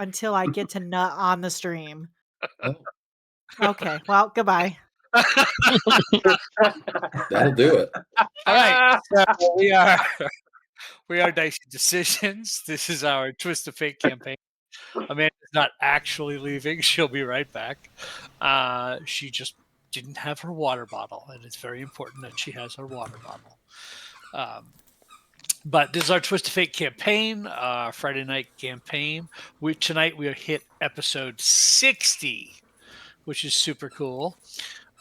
until I get to nut on the stream. Oh, Okay, well, goodbye. that'll do it. All right, so we are Dicey Decisions. This is our Twist of Fate campaign. Amanda's not actually leaving; she'll be right back. She just didn't have her water bottle, and it's very important that she has her water bottle. But this is our Twist of Fate campaign, Friday night campaign. Tonight we hit episode 60, which is super cool.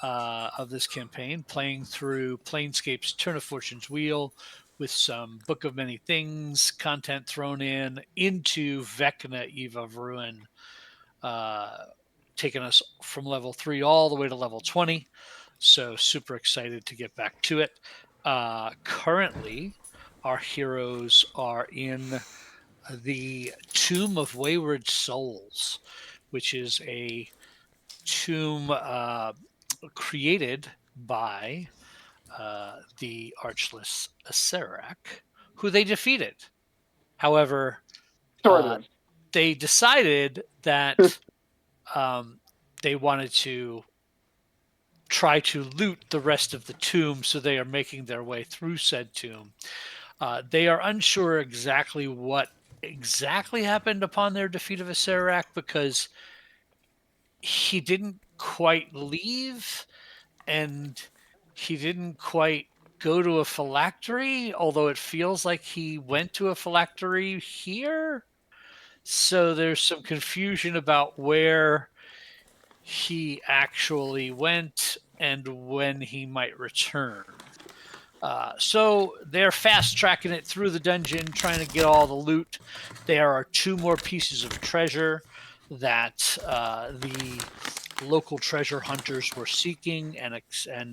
Of this campaign, playing through Planescape's Turn of Fortune's Wheel with some Book of Many Things content thrown into Vecna, Eve of Ruin, taking us from level 3 all the way to level 20. So super excited to get back to it. Currently, our heroes are in the Tomb of Wayward Souls, which is a tomb created by the Archless Acererak, who they defeated. However, they decided that they wanted to try to loot the rest of the tomb, so they are making their way through said tomb. They are unsure exactly what exactly happened upon their defeat of Acererak, because he didn't quite leave, and he didn't quite go to a phylactery, although it feels like he went to a phylactery here. So there's some confusion about where he actually went and when he might return. So they're fast tracking it through the dungeon, trying to get all the loot. There are 2 more pieces of treasure that the local treasure hunters were seeking and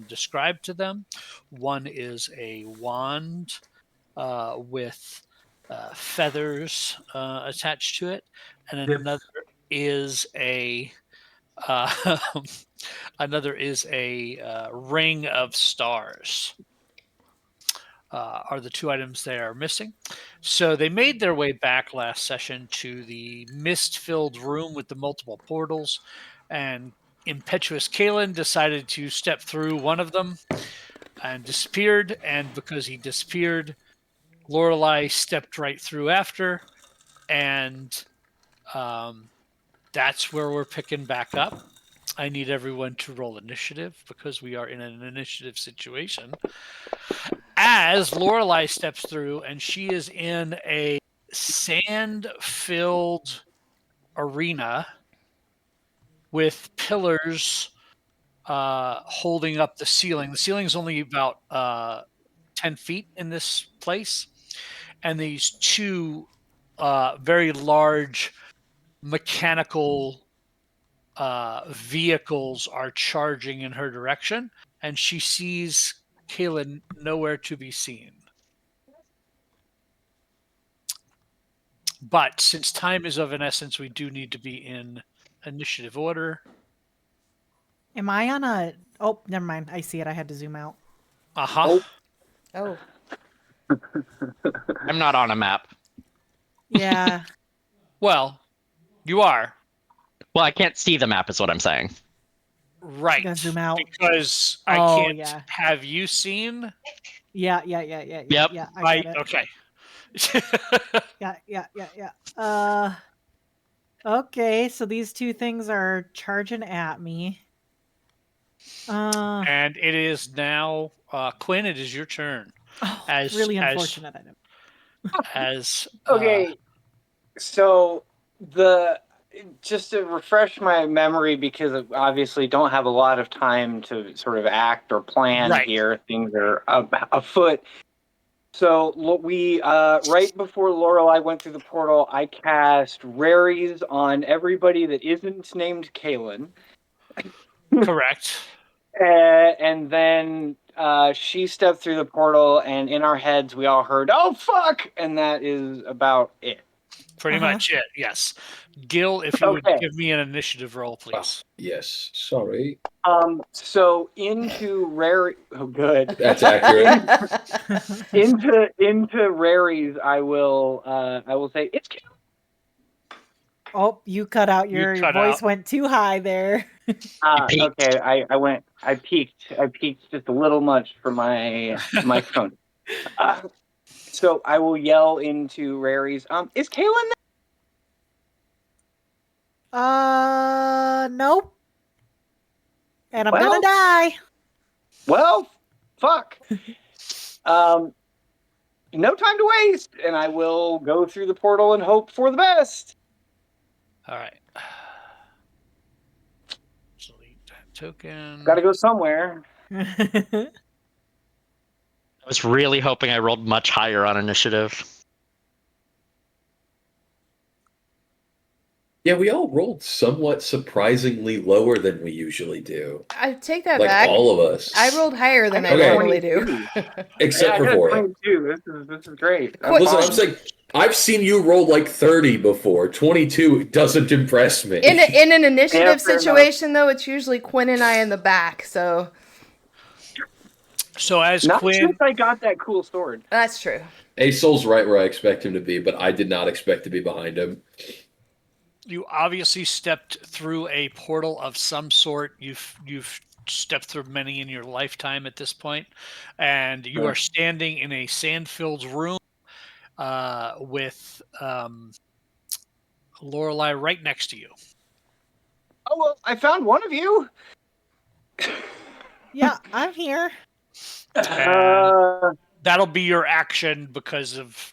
described to them. One is a wand with feathers attached to it, and another is a ring of stars. Are the 2 items they are missing. So they made their way back last session to the mist-filled room with the multiple portals, and impetuous Kalen decided to step through one of them and disappeared, and because he disappeared, Lorelei stepped right through after, and that's where we're picking back up. I need everyone to roll initiative because we are in an initiative situation. As Lorelei steps through, and she is in a sand-filled arena with pillars holding up the ceiling. The ceiling is only about 10 feet in this place, and these 2 very large mechanical vehicles are charging in her direction, and she sees Kaylin nowhere to be seen. But since time is of an essence, we do need to be in initiative order. Am I on a... Oh, never mind. I see it. I had to zoom out. Uh-huh. Oh. I'm not on a map. Yeah. Well, you are. Well, I can't see the map is what I'm saying. Right. Gotta zoom out. Because I can't have you seen. Yeah. Yep. Yeah, I right. get it. Okay. Yeah. Okay, so these 2 things are charging at me. And it is now, Quinn, it is your turn. Oh, really unfortunate item. Okay, so just to refresh my memory, because obviously don't have a lot of time to sort of act or plan here. Things are afoot. So we right before Lorelei went through the portal, I cast Raries on everybody that isn't named Kaylin. Correct. And then she stepped through the portal, and in our heads we all heard, "Oh fuck!" And that is about it. Pretty much it. Yes. Gil, if you would give me an initiative roll, please. Yes. Sorry. So into Rary. Oh, good. That's accurate. into Raries, I will say it's Kalen. Oh, you cut out. You Your cut voice out. went too high there. peaked. Okay, I peaked just a little much for my microphone. So I will yell into Rary's. Is Kaylin Nope. And I'm Well- gonna die. Well, fuck. No time to waste, and I will go through the portal and hope for the best. All right. Delete that token. Got to go somewhere. I was really hoping I rolled much higher on initiative. Yeah, we all rolled somewhat surprisingly lower than we usually do. I take that Like back. all of us. I rolled higher than I Okay. normally do. 22. Except I for got a Vora. 22. This is great. Qu- Listen, fine. I'm saying I've seen you roll like 30 before. 22 doesn't impress me. in an initiative Yeah, fair situation, though, it's usually Quinn and I in the back. So So as Not Quinn, since I got that cool sword. that's true. Asol's right where I expect him to be, but I did not expect to be behind him. you obviously stepped through a portal of some sort. You've stepped through many in your lifetime at this point, and you Sure. are standing in a sand-filled room with Lorelei right next to you. Oh well, I found one of you. Yeah, I'm here. That'll be your action because of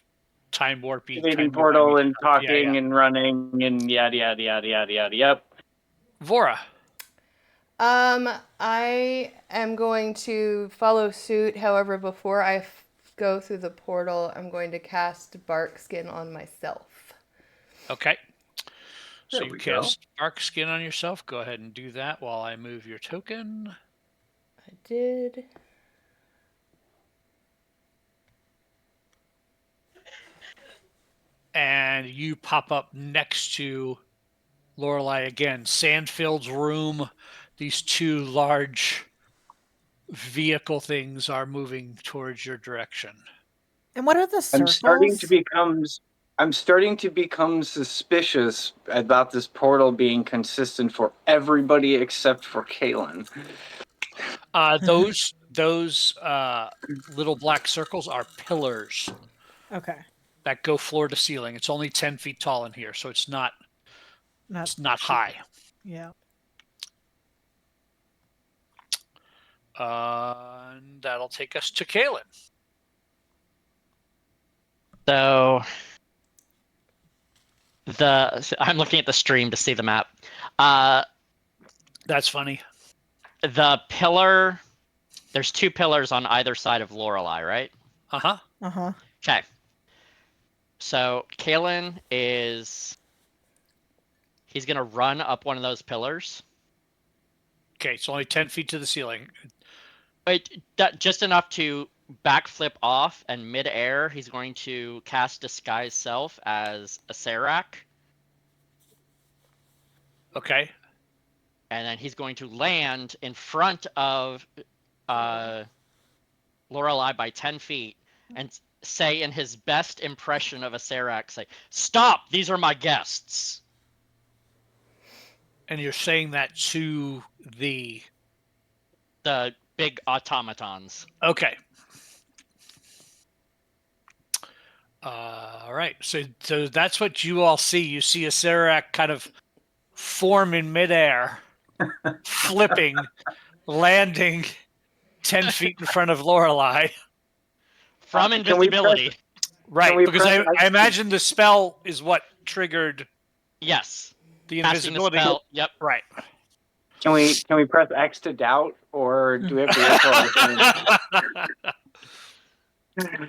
time warping, Evading time portal moving. and talking Yeah. and running and yada yada yada yada yada. Yep. Vora. I am going to follow suit. However, before I go through the portal, I'm going to cast Bark Skin on myself. Okay. So There you we go. cast Dark Skin on yourself. Go ahead and do that while I move your token. I did. And you pop up next to Lorelei again. Sandfield's room. These two large vehicle things are moving towards your direction. And what are the circles? I'm starting to become suspicious about this portal being consistent for everybody except for Kaylin. Those little black circles are pillars Okay. that go floor to ceiling. It's only 10 feet tall in here, so it's not high. Yeah. And that'll take us to Kaylin. So I'm looking at the stream to see the map. That's funny. The pillar, there's two pillars on either side of Lorelei, right? Uh-huh. Uh-huh. Okay. So Kalen he's gonna run up one of those pillars. Okay, it's only 10 feet to the ceiling. Wait, just enough to backflip off, and mid-air, he's going to cast Disguise Self as Acererak. Okay. And then he's going to land in front of Lorelei by 10 feet and say in his best impression of Acererak, say, "Stop! These are my guests." And you're saying that to the big automatons. Okay. All right. So that's what you all see. You see Acererak kind of form in midair, flipping, landing 10 feet in front of Lorelei. From invisibility. Right, because I imagine the spell is what triggered Yes. the Casting invisibility. the spell. Yep. Right. Can we press X to doubt, or do we have to wait for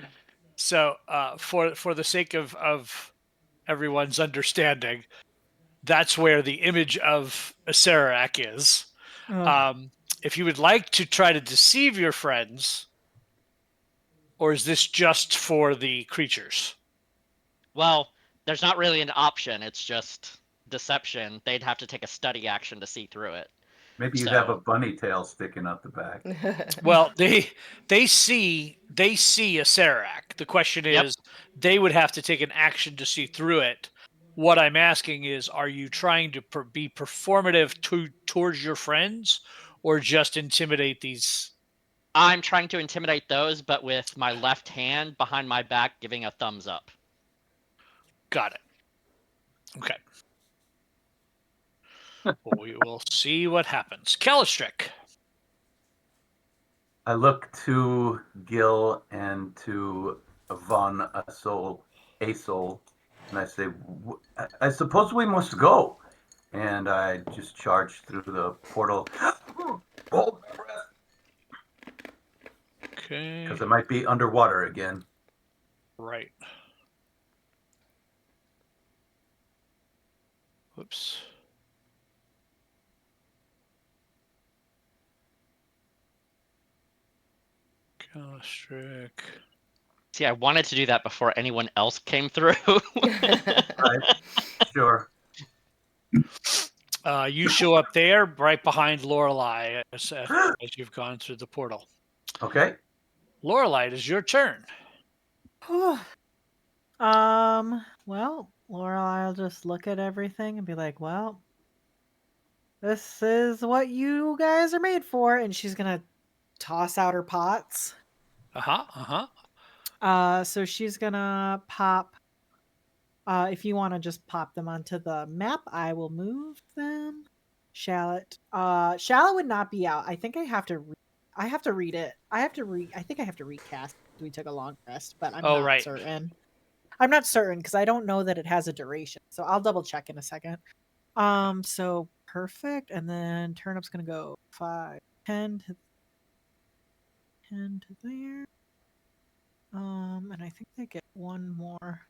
So, for the sake of everyone's understanding, that's where the image of Acererak is. If you would like to try to deceive your friends, or is this just for the creatures? Well, there's not really an option. It's just deception. They'd have to take a study action to see through it. Maybe you'd have a bunny tail sticking out the back. Well, they see Acererak. The question is, they would have to take an action to see through it. What I'm asking is, are you trying to be performative towards your friends, or just intimidate these? I'm trying to intimidate those, but with my left hand behind my back, giving a thumbs up. Got it. Okay. Well, we will see what happens. Calistrick. I look to Gil and to Von Asol, and I say, I suppose we must go. And I just charge through the portal. Hold my breath. Okay. Because I might be underwater again. Right. Whoops. Calistrick. See, I wanted to do that before anyone else came through. Right? Sure. You show up there right behind Lorelei as you've gone through the portal. Okay. Lorelei, it is your turn. Well, Lorelei will just look at everything and be like, well, this is what you guys are made for. And she's going to toss out her pots. So she's going to pop. If you want to just pop them onto the map, I will move them. Shallot. Shallot would not be out. I think I have to read it. I think I have to recast. We took a long rest, but I'm not certain. I'm not certain because I don't know that it has a duration. So I'll double check in a second. So perfect. And then Turnip's gonna go 5, 10 to there. And I think they get one more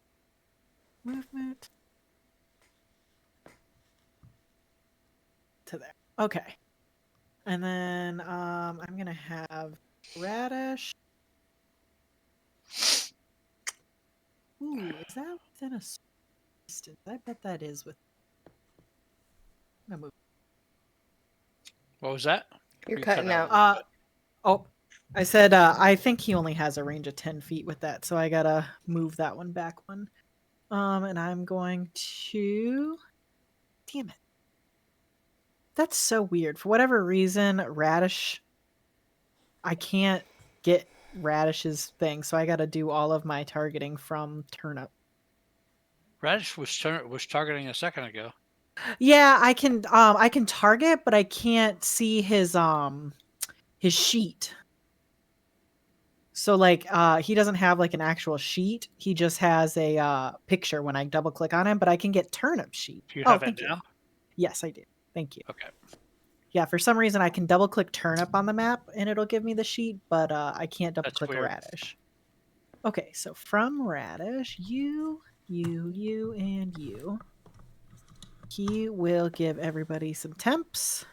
movement to there. Okay. And then I'm gonna have Radish. Ooh, is that within a distance? I bet that is with. I'm gonna move. What was that? You're cutting out. I said I think he only has a range of 10 feet with that, so I gotta move that one back one. And I'm going to. Damn it. That's so weird. For whatever reason, Radish. I can't get Radish's thing, so I gotta do all of my targeting from Turnip. Radish was targeting a second ago. Yeah, I can target, but I can't see his sheet. So like he doesn't have like an actual sheet. He just has a picture when I double click on him, but I can get Turnip sheet. Do you have it now? Yes, I do. Thank you. Okay. Yeah, for some reason I can double click Turnip on the map and it'll give me the sheet, but I can't double click Radish. Okay, so from Radish, you, and you. He will give everybody some temps.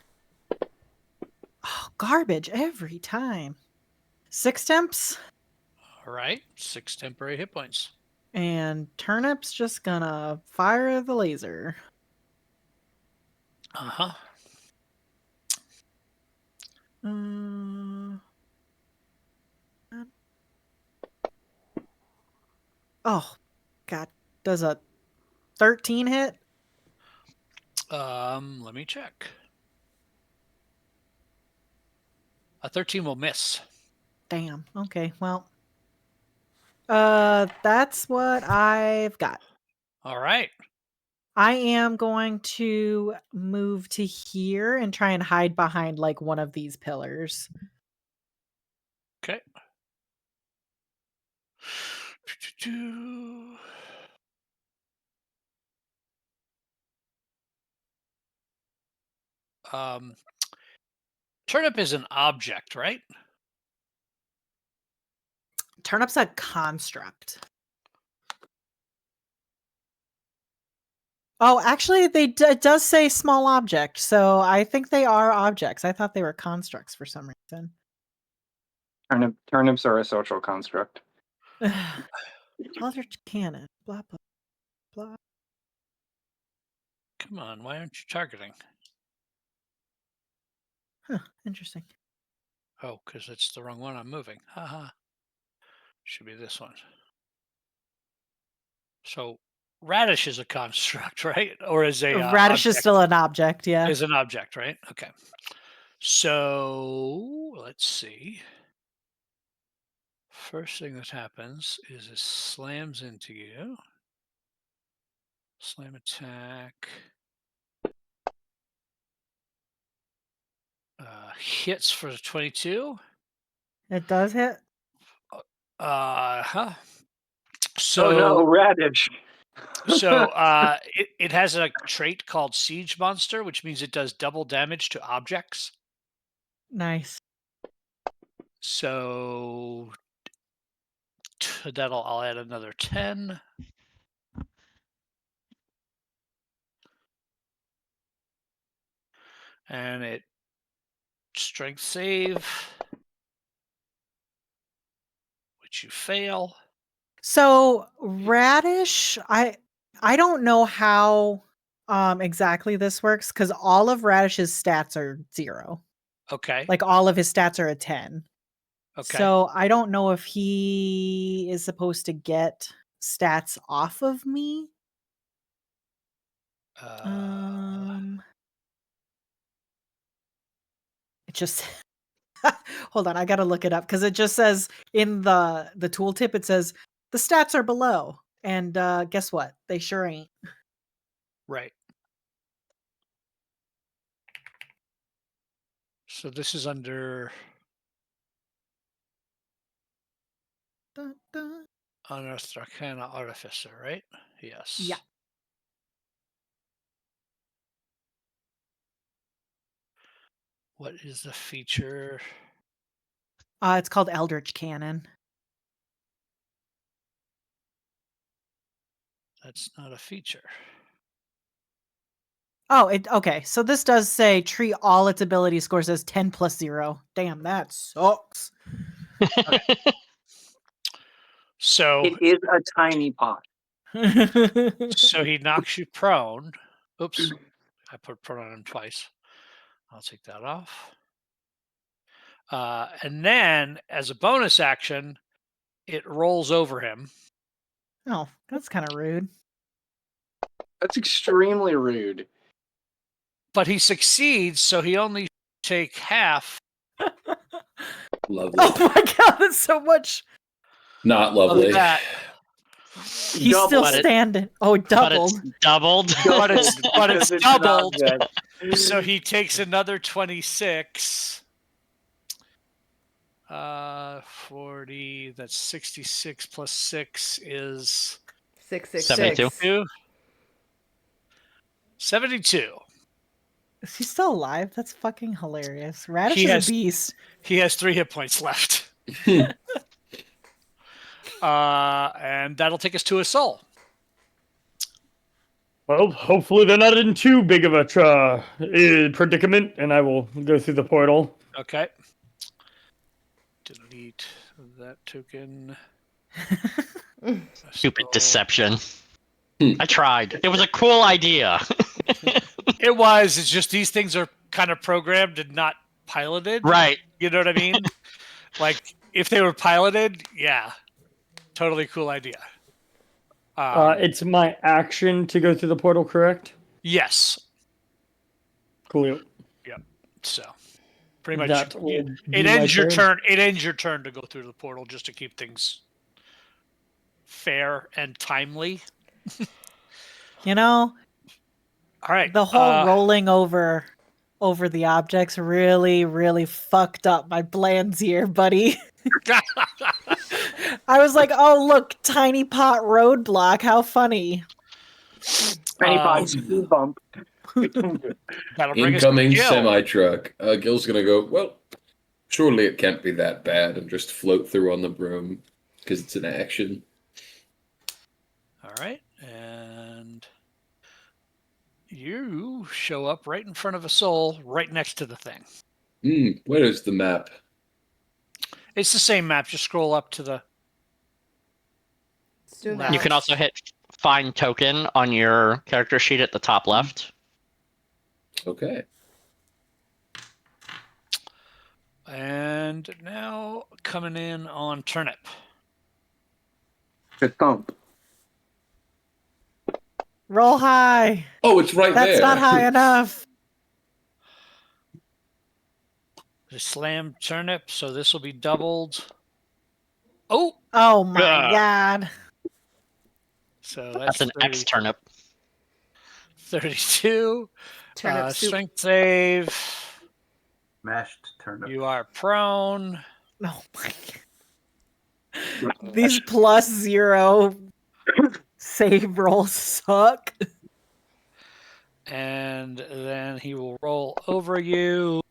Oh, garbage every time. 6 temps. All right. 6 temporary hit points. And Turnip's just gonna fire the laser. Oh, God. Does a 13 hit? Let me check. A 13 will miss. Damn. Okay, well. That's what I've got. All right. I am going to move to here and try and hide behind like one of these pillars. Okay. Turnip is an object, right? Turnip's a construct. Oh, actually, it does say small object, so I think they are objects. I thought they were constructs for some reason. Turnips are a social construct. Other cannon. Blah blah blah. Come on, why aren't you targeting? Huh, interesting. Oh, because it's the wrong one I'm moving. Haha. Should be this one. So Radish is a construct, right? Or is a Radish is object? still an object, yeah. Is an object, right? Okay. So let's see. First thing that happens is it slams into you. Slam attack. Hits for the 22. It does hit. Huh. Oh So no, radish. it has a trait called Siege Monster, which means it does double damage to objects. Nice. So I'll add another 10. And it strength save, which you fail. So Radish, I don't know how exactly this works because all of Radish's stats are 0. Okay. Like all of his stats are a 10. Okay. So I don't know if he is supposed to get stats off of me. It just hold on, I gotta look it up because it just says in the tooltip, it says the stats are below. And guess what? They sure ain't. Right. So this is under Dun, dun. Unearthed Arcana Artificer, right? Yes. Yeah. What is the feature? It's called Eldritch Cannon. That's not a feature. Oh, okay. So this does say treat all its ability scores as 10 plus 0. Damn, that sucks. Okay. So It is a tiny pot. so he knocks you prone. Oops. I put prone on him twice. I'll take that off. And then as a bonus action, it rolls over him. Oh, that's kind of rude. That's extremely rude. But he succeeds, so he only take half. Lovely. Oh my god, that's so much. Not lovely. Of that. He's Double. still But standing. Oh, doubled. But it's doubled. But it's Because an doubled. object. So he takes another 26. 40. That's 66 plus 6 is 666. 72. 72. Is he still alive? That's fucking hilarious. Radish He is has- a beast. He has 3 hit points left. And that'll take us to a soul. Well, hopefully they're not in too big of a predicament, and I will go through the portal. Okay. Delete that token. Stupid Soul. deception. Hmm. I tried. It was a cool idea. It was. It's just these things are kind of programmed and not piloted. Right. You know what I mean? Like, if they were piloted, yeah. Totally cool idea. It's my action to go through the portal, correct? Yes. Cool. So, pretty much. That will be It my ends your turn. turn. It ends your turn to go through the portal just to keep things fair and timely. You know, All right. the whole rolling over the objects really, really fucked up my plans here, buddy. I was like, oh, look, tiny pot roadblock. How funny. Tiny pot speed bump. That'll bring Incoming us to Gil. semi-truck. Gil's gonna go, well, surely it can't be that bad, and just float through on the broom, because it's an action. All right. And you show up right in front of a soul, right next to the thing. Where is the map? It's the same map. Just scroll up to the. Let's do You that. You can also hit find token on your character sheet at the top left. Okay. And now coming in on Turnip. Good thump. Roll high. Oh, it's right there. That's not high enough. The slam turnip, so this will be doubled. Oh! Oh my god. So That's an 30, X turnip. 32. Turnip soup. Strength save. Mashed turnip. You are prone. Oh my god. These +0 save rolls suck. And then he will roll over you.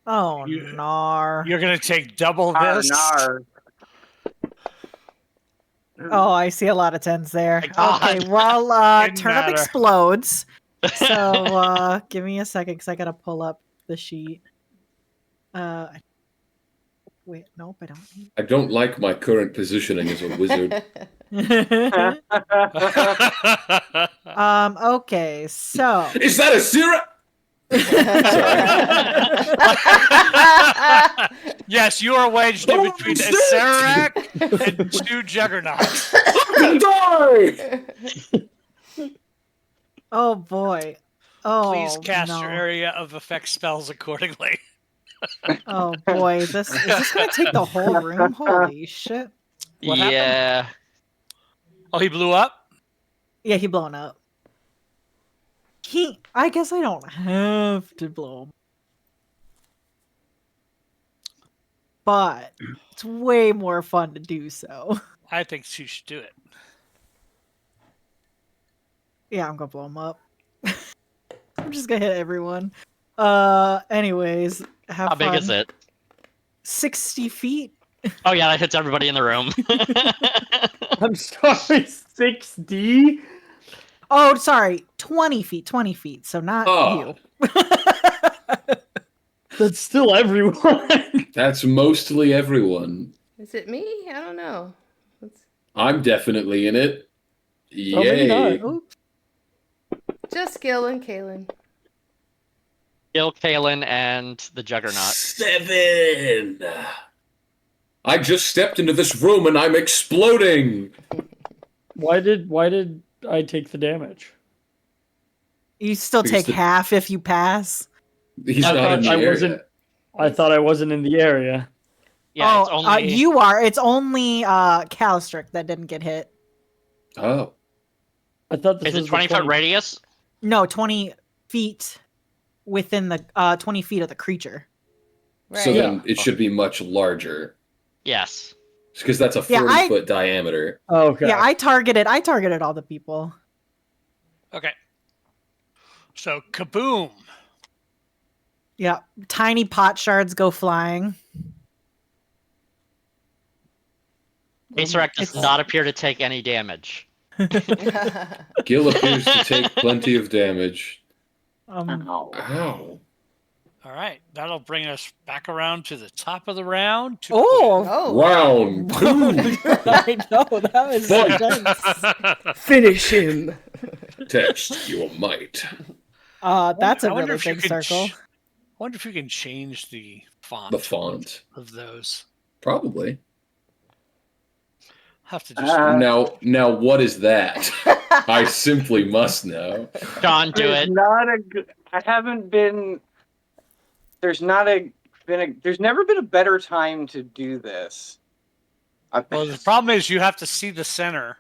Oh, nar. You're going to take double this. Nar. Oh, I see a lot of 10s there. My God. Okay, well, Didn't turnip matter. explodes. So, give me a second because I gotta pull up the sheet. Wait, nope, I don't need. I don't like my current positioning as a wizard. Okay, so. Is that Acererak? Yes, you are wedged in between shit! Acererak and 2 juggernauts. Die! Oh boy. Oh, Please cast no. your area of effect spells accordingly. Oh boy, is this gonna take the whole room? Holy shit. What happened? Yeah. Oh, he blew up? Yeah, he blown up. I guess I don't have to blow him. But it's way more fun to do so. I think you should do it. Yeah, I'm gonna blow him up. I'm just gonna hit everyone. Anyways, have How big fun. is it? 60 feet. Oh yeah, that hits everybody in the room. I'm sorry, 6D? Oh, sorry, 20 feet. 20 feet. So not Oh. you. That's still everyone. That's mostly everyone. Is it me? I don't know. I'm definitely in it. Oh, maybe Yay. not. Oops. Just Gil and Kaylin. Gil, Kalen, and the Juggernaut. 7. I just stepped into this room and I'm exploding. Why did I take the damage? You still Because take half if you pass. He's I not thought in the I area. wasn't- I thought I wasn't in the area. Yeah, it's Oh, only you are. It's only Calistric that didn't get hit. Oh. I thought this Is was it the 20-foot radius? No, 20 feet within the 20 feet of the creature. Right. So then Yeah. it should be much larger. Yes. Because that's a 40-foot diameter. Oh, okay. Yeah, I targeted all the people. Okay. So, kaboom. Yeah, tiny pot shards go flying. Acererak does not appear to take any damage. Gil appears to take plenty of damage. Ow. Ow. All right. That'll bring us back around to the top of the round. Oh, Oh. Round 2. I know that was intense. Finish him. Test your might. That's a I wonder really if you big could circle. I wonder if you can change the font. The font. Of those. Probably. Have to just. Now, what is that? I simply must know. John, do There's it. not a good. I haven't been. There's not a been a. There's never been a better time to do this. Well, the problem is you have to see the center.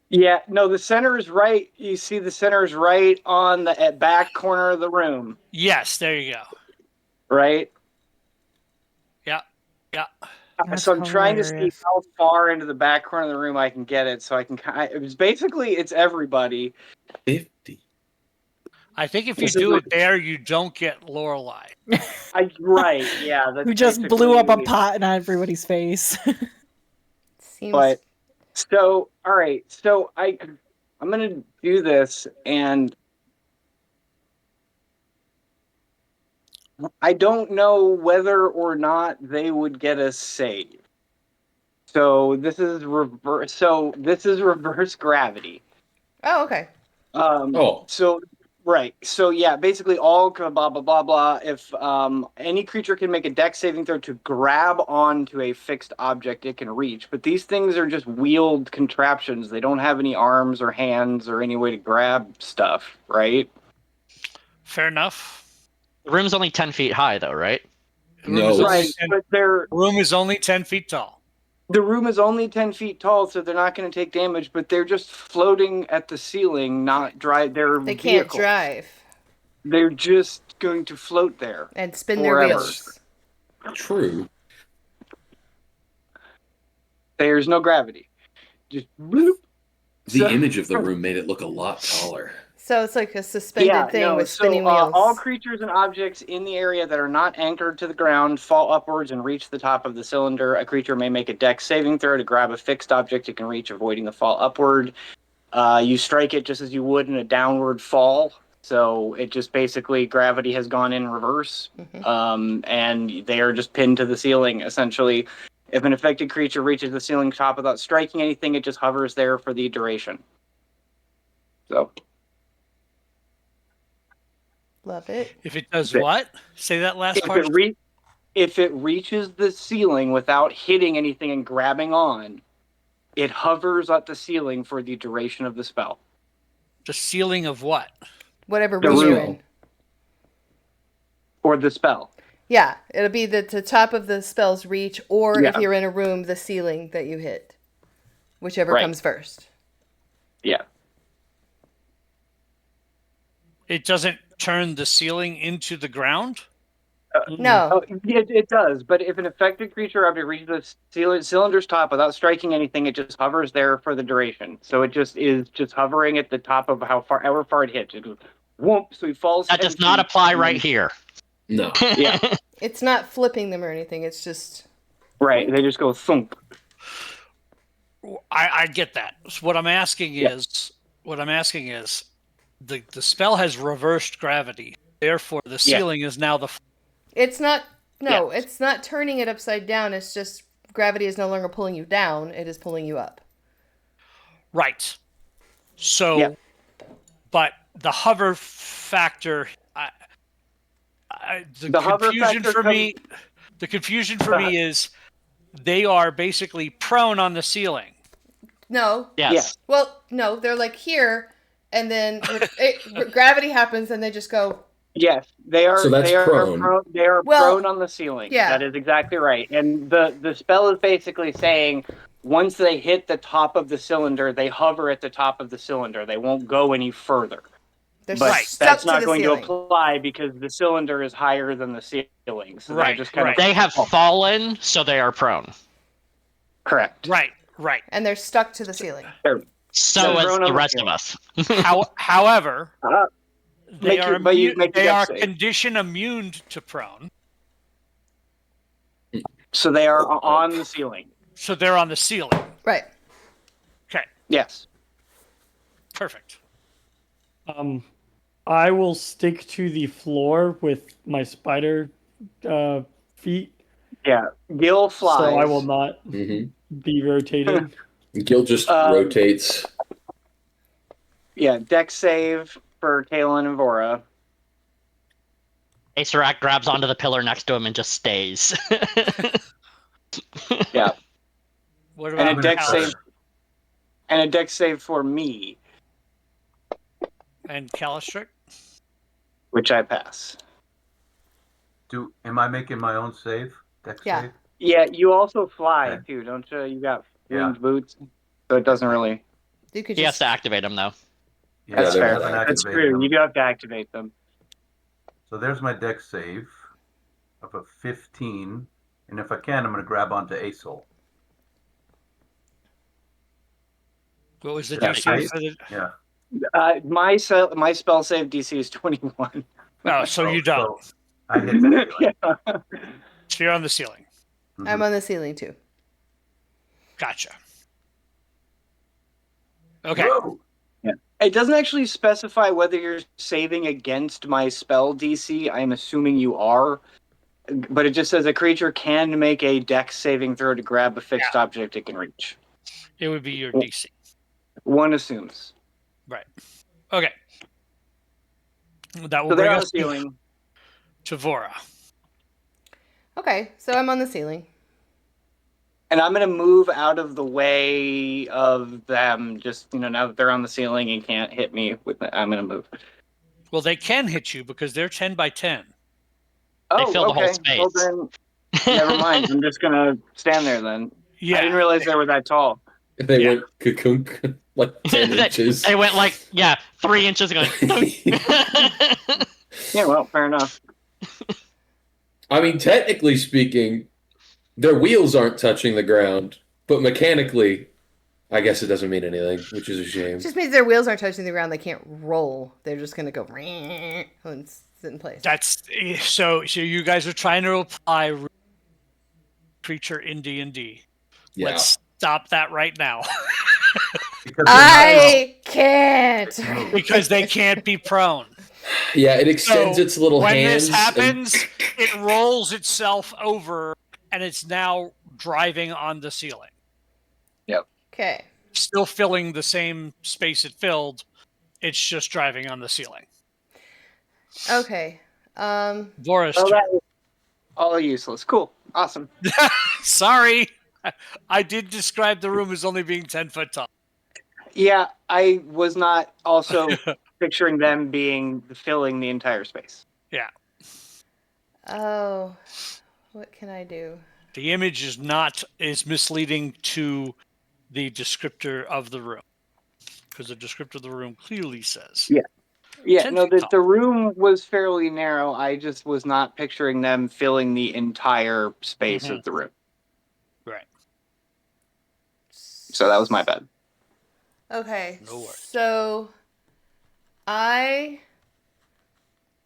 Yeah, no, the center is right. You see, the center is right on the back corner of the room, Yes, there you go. right? Yeah. That's So I'm trying to see hilarious. how far into the back corner of the room I can get it, so I can. It was basically it's everybody. 50. I think if you This is do like- it there, you don't get Lorelei. Right? Yeah, that's Who just blew up a basically- pot in everybody's face. Seems But so all right, so I'm gonna do this, and I don't know whether or not they would get a save. So this is reverse. So this is reverse gravity. Oh, okay. Oh. So Right. So yeah, basically all blah blah blah blah. If any creature can make a dex saving throw to grab onto a fixed object it can reach, but these things are just wheeled contraptions. They don't have any arms or hands or any way to grab stuff, right? Fair enough. The room's only 10 feet high, though, right? The room No, is only Right. 10 But they're room is only 10 feet tall. the room is only 10 feet tall, so they're not going to take damage. But they're just floating at the ceiling, not drive. They're They can't vehicles. drive They're just going to float there. and spin their Forever. wheels. True. There's no gravity. Just bloop. The So- image of the room made it look a lot taller. So it's like a suspended thing with spinning so, wheels. all creatures and objects in the area that are not anchored to the ground fall upwards and reach the top of the cylinder. A creature may make a dex saving throw to grab a fixed object it can reach, avoiding the fall upward. You strike it just as you would in a downward fall. So it just basically gravity has gone in reverse, and they are just pinned to the ceiling, essentially. If an affected creature reaches the ceiling top without striking anything, it just hovers there for the duration. So... Love it. If it does what? Say that last If part. if it reaches the ceiling without hitting anything and grabbing on, it hovers at the ceiling for the duration of the spell. The ceiling of what? Whatever The room you're room. in. Or the spell. Yeah, it'll be the top of the spell's reach, or if Yeah. you're in a room, the ceiling that you hit. Whichever Right. comes first. Yeah. It doesn't turn the ceiling into the ground? No. Oh, it does, but if an affected creature object reaches the cylinder's top without striking anything, it just hovers there for the duration. So it just is just hovering at the top of however far it hits. It goes whoop, so he falls. That 10 does not feet, apply and right then- here. No. Yeah. It's not flipping them or anything. It's just Right, they just go thump. I get that. So what I'm asking is the spell has reversed gravity. Therefore the ceiling is now the it's not it's not turning it upside down. It's just gravity is no longer pulling you down, it is pulling you up. right. So Yeah. but the hover factor The hover confusion factor for me the confusion for me is they are basically prone on the ceiling. No. Yes. Well, no, they're like here, and then gravity happens, and they just go. Yes, they are. So that's they are prone. They are Well, prone on the ceiling. yeah. That is exactly right. And the spell is basically saying once they hit the top of the cylinder, they hover at the top of the cylinder. They won't go any further. They're But stuck that's to not the going ceiling. to apply because the cylinder is higher than the ceiling. So they're Right, just kind right. of They have fallen, so they are prone. correct. Right. And they're stuck to the ceiling. So They're is prone on the the rest of ceiling. us. However, they are but you make the they dex are save. condition immune to prone. So they are on the ceiling. So they're on the ceiling. Right. Okay. Yes. Perfect. I will stick to the floor with my spider feet, Yeah. Gil flies. so I will not hmm be rotated. Gil just rotates. Yeah. Dex save for Talon and Vora. Acererak grabs onto the pillar next to him and just stays. Yeah. What And about a dex Calish? save. And a dex save for me, And Calistrick? which I pass. Am I making my own save? Dex Yeah. save? Yeah, you also fly Okay. too, don't you? You got Yeah. winged boots, so it doesn't really. You could He has just. to activate him, though. Yeah, That's they're fair. not That's activated true. them. You do have to activate them. So there's my dex save of a 15. And if I can, I'm going to grab onto Acel. What was the Yeah, DC I- for the... Yeah. My spell save DC is 21. Oh, so you don't. So I hit that. Yeah. So you're on the ceiling. I'm on the ceiling too. Gotcha. Okay. Whoa. It doesn't actually specify whether you're saving against my spell DC. I'm assuming you are. But it just says a creature can make a dex saving throw to grab a fixed object it can reach. It would be your DC. One assumes. Right. Okay. That will So they're bring on the us ceiling. to Vora. Okay, so I'm on the ceiling. And I'm going to move out of the way of them. Just, now that they're on the ceiling and can't hit me, I'm going to move. Well, they can hit you because they're 10 by 10. Oh, fill the whole okay. Well, space. then, never mind. I'm just going to stand there then. Yeah. I didn't realize they were that tall. They Yeah. went cocoon like 10 inches. They went 3 inches going. Yeah, well, fair enough. I mean, technically speaking, their wheels aren't touching the ground, but mechanically, I guess it doesn't mean anything, which is a shame. It just means their wheels aren't touching the ground. They can't roll. They're just going to go and sit in place. That's so you guys are trying to apply creature in D&D. Yeah. Let's stop that right now. I can't. Because they can't be prone. Yeah, it extends its little when hands. When this happens, it rolls itself over, and it's now driving on the ceiling. Yep. Okay. Still filling the same space it filled. It's just driving on the ceiling. Okay. Vora's Well, turn. that was all useless. Cool. Awesome. Sorry. I did describe the room as only being 10 foot tall. Yeah, I was not also picturing them filling the entire space. Yeah. Oh, what can I do? The image is misleading to the descriptor of the room. Because the descriptor of the room clearly says. Yeah, no, the room was fairly narrow. I just was not picturing them filling the entire space of the room. Right. So that was my bad. Okay. No worries. So I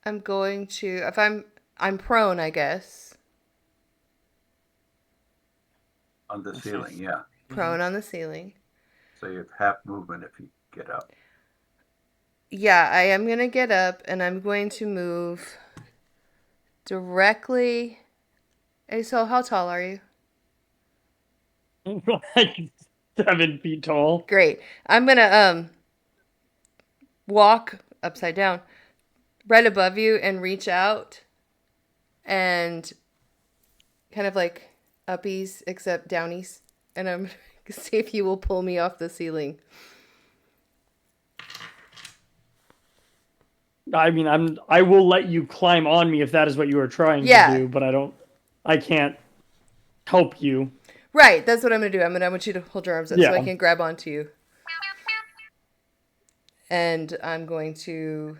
am going to, if I'm prone, I guess. On the ceiling, yeah. Prone on the ceiling. So you have half movement if you get up. Yeah, I am going to get up and I'm going to move directly. Hey, so how tall are you? Like 7 feet tall. Great. I'm going to walk upside down right above you and reach out and kind of like uppies except downies. And I'm going to see if you will pull me off the ceiling. I mean, I will let you climb on me if that is what you are trying to do, but I can't help you. Right, that's what I'm going to do. I want you to hold your arms up so I can grab onto you. And I'm going to,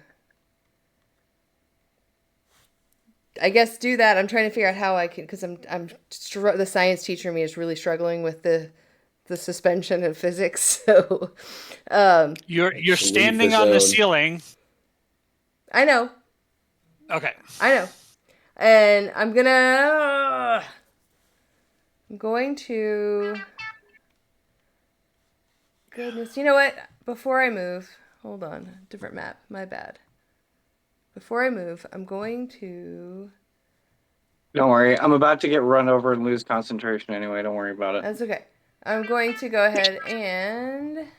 I guess, do that. I'm trying to figure out how I can, because the science teacher in me is really struggling with the suspension of physics. So you're standing on the ceiling. I know. Okay. I know. And I'm going to, goodness, you know what? Before I move, hold on, different map, my bad. Before I move, I'm going to... Don't worry, I'm about to get run over and lose concentration anyway, don't worry about it. That's okay. I'm going to go ahead and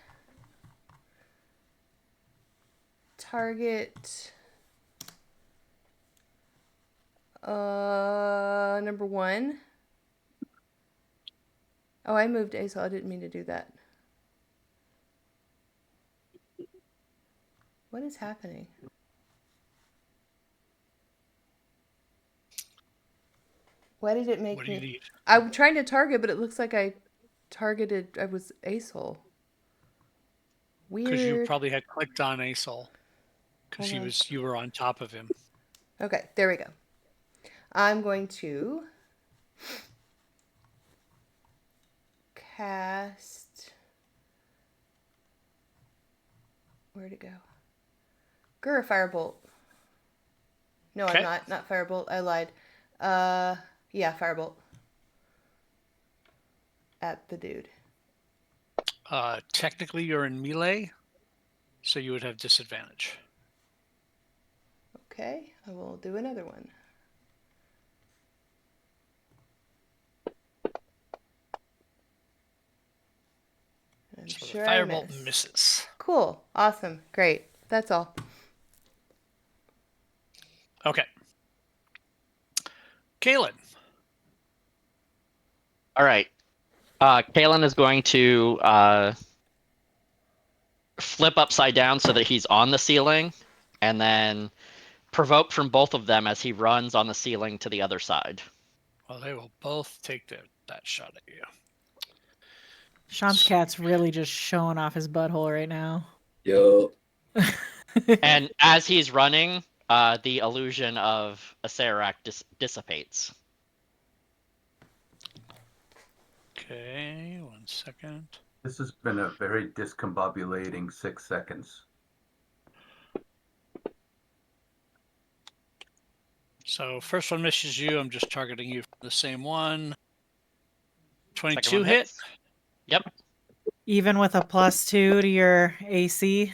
target number 1. Oh, I moved A, so I didn't mean to do that. What is happening? Why did it make What do you me... need? I'm trying to target, but it looks like I was Acel. Weird. Because you probably had clicked on Acel. Because you were on top of him. Okay, there we go. I'm going to cast... Where'd it go? Grr, Firebolt. No, Okay. I'm not Firebolt. I lied. Yeah, Firebolt. At the dude. Technically, you're in melee, so you would have disadvantage. Okay, I will do another one. I'm So sure the I firebolt miss. misses. Cool. Awesome. Great. That's all. Kalen. All right. Kalen is going to flip upside down so that he's on the ceiling, and then provoke from both of them as he runs on the ceiling to the other side. Well, they will both take that shot at you. Sean's cat's really just showing off his butthole right now. Yo. And as he's running, the illusion of Acererak dissipates. Okay, 1 second. This has been a very discombobulating 6 seconds. So first one misses you. I'm just targeting you for the same one. 22 Second one hit. hits. Yep. Even with a +2 to your AC.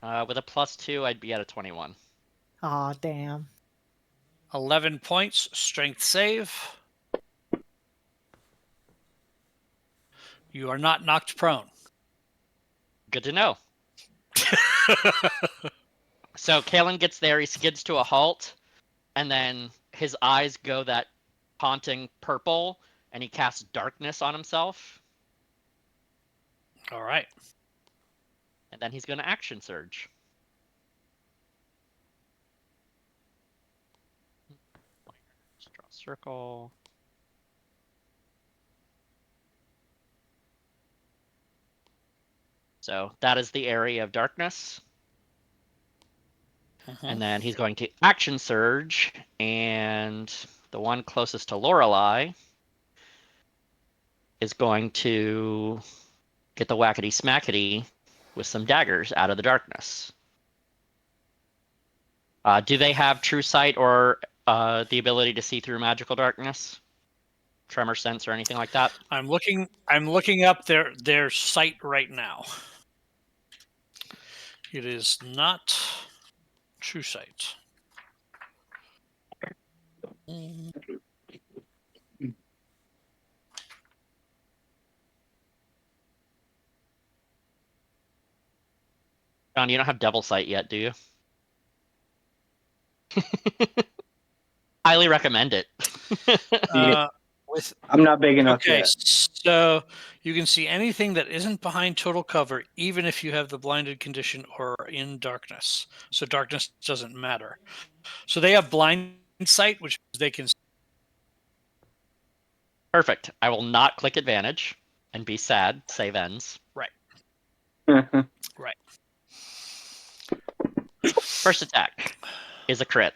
With a +2, I'd be at a 21. Aw, damn. 11 points. Strength save. You are not knocked prone. Good to know. So Kalen gets there, he skids to a halt, and then his eyes go that haunting purple, and he casts darkness on himself. All right. And then he's going to action surge. Just draw a circle. So that is the area of darkness. And then he's going to action surge, and the one closest to Lorelei is going to get the whackety smackety with some daggers out of the darkness. Do they have true sight or the ability to see through magical darkness? Tremor sense or anything like that? I'm looking up their sight right now. It is not true sight. John, you don't have double sight yet, do you? Highly recommend it. I'm not big enough Okay, yet. so you can see anything that isn't behind total cover, even if you have the blinded condition or in darkness. So darkness doesn't matter. So they have blind sight, which they can. Perfect. I will not click advantage and be sad. Save ends. Right. Right. First attack is a crit.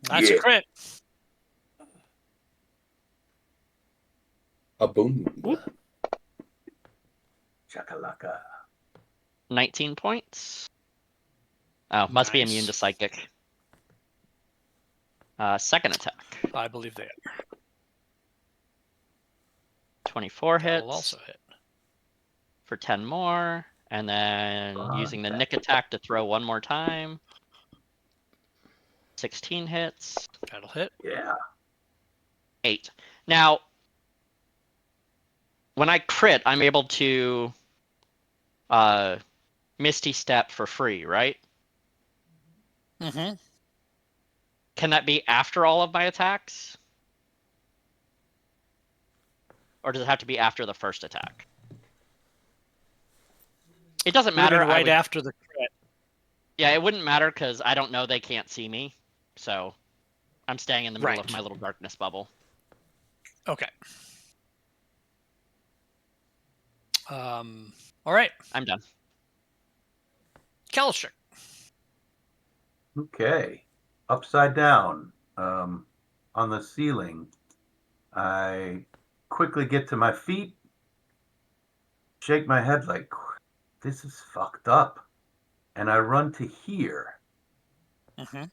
That's a crit. A boom. Chakalaka. 19 points. Oh, must be Nice. immune to psychic. Second attack. I believe they are. 24 hits. That'll also hit. For 10 more. And then using the nick attack to throw one more time. 16 hits. That'll hit. Yeah. 8. Now, when I crit, I'm able to Misty Step for free, right? Mm-hmm. Can that be after all of my attacks? Or does it have to be after the first attack? It doesn't matter. Right after the crit. Yeah, it wouldn't matter because I don't know they can't see me. So I'm staying in the middle of my little darkness bubble. Okay. All right. I'm done. Calistric. Okay. Upside down on the ceiling. I quickly get to my feet, shake my head like, this is fucked up. And I run to here. Mm-hmm.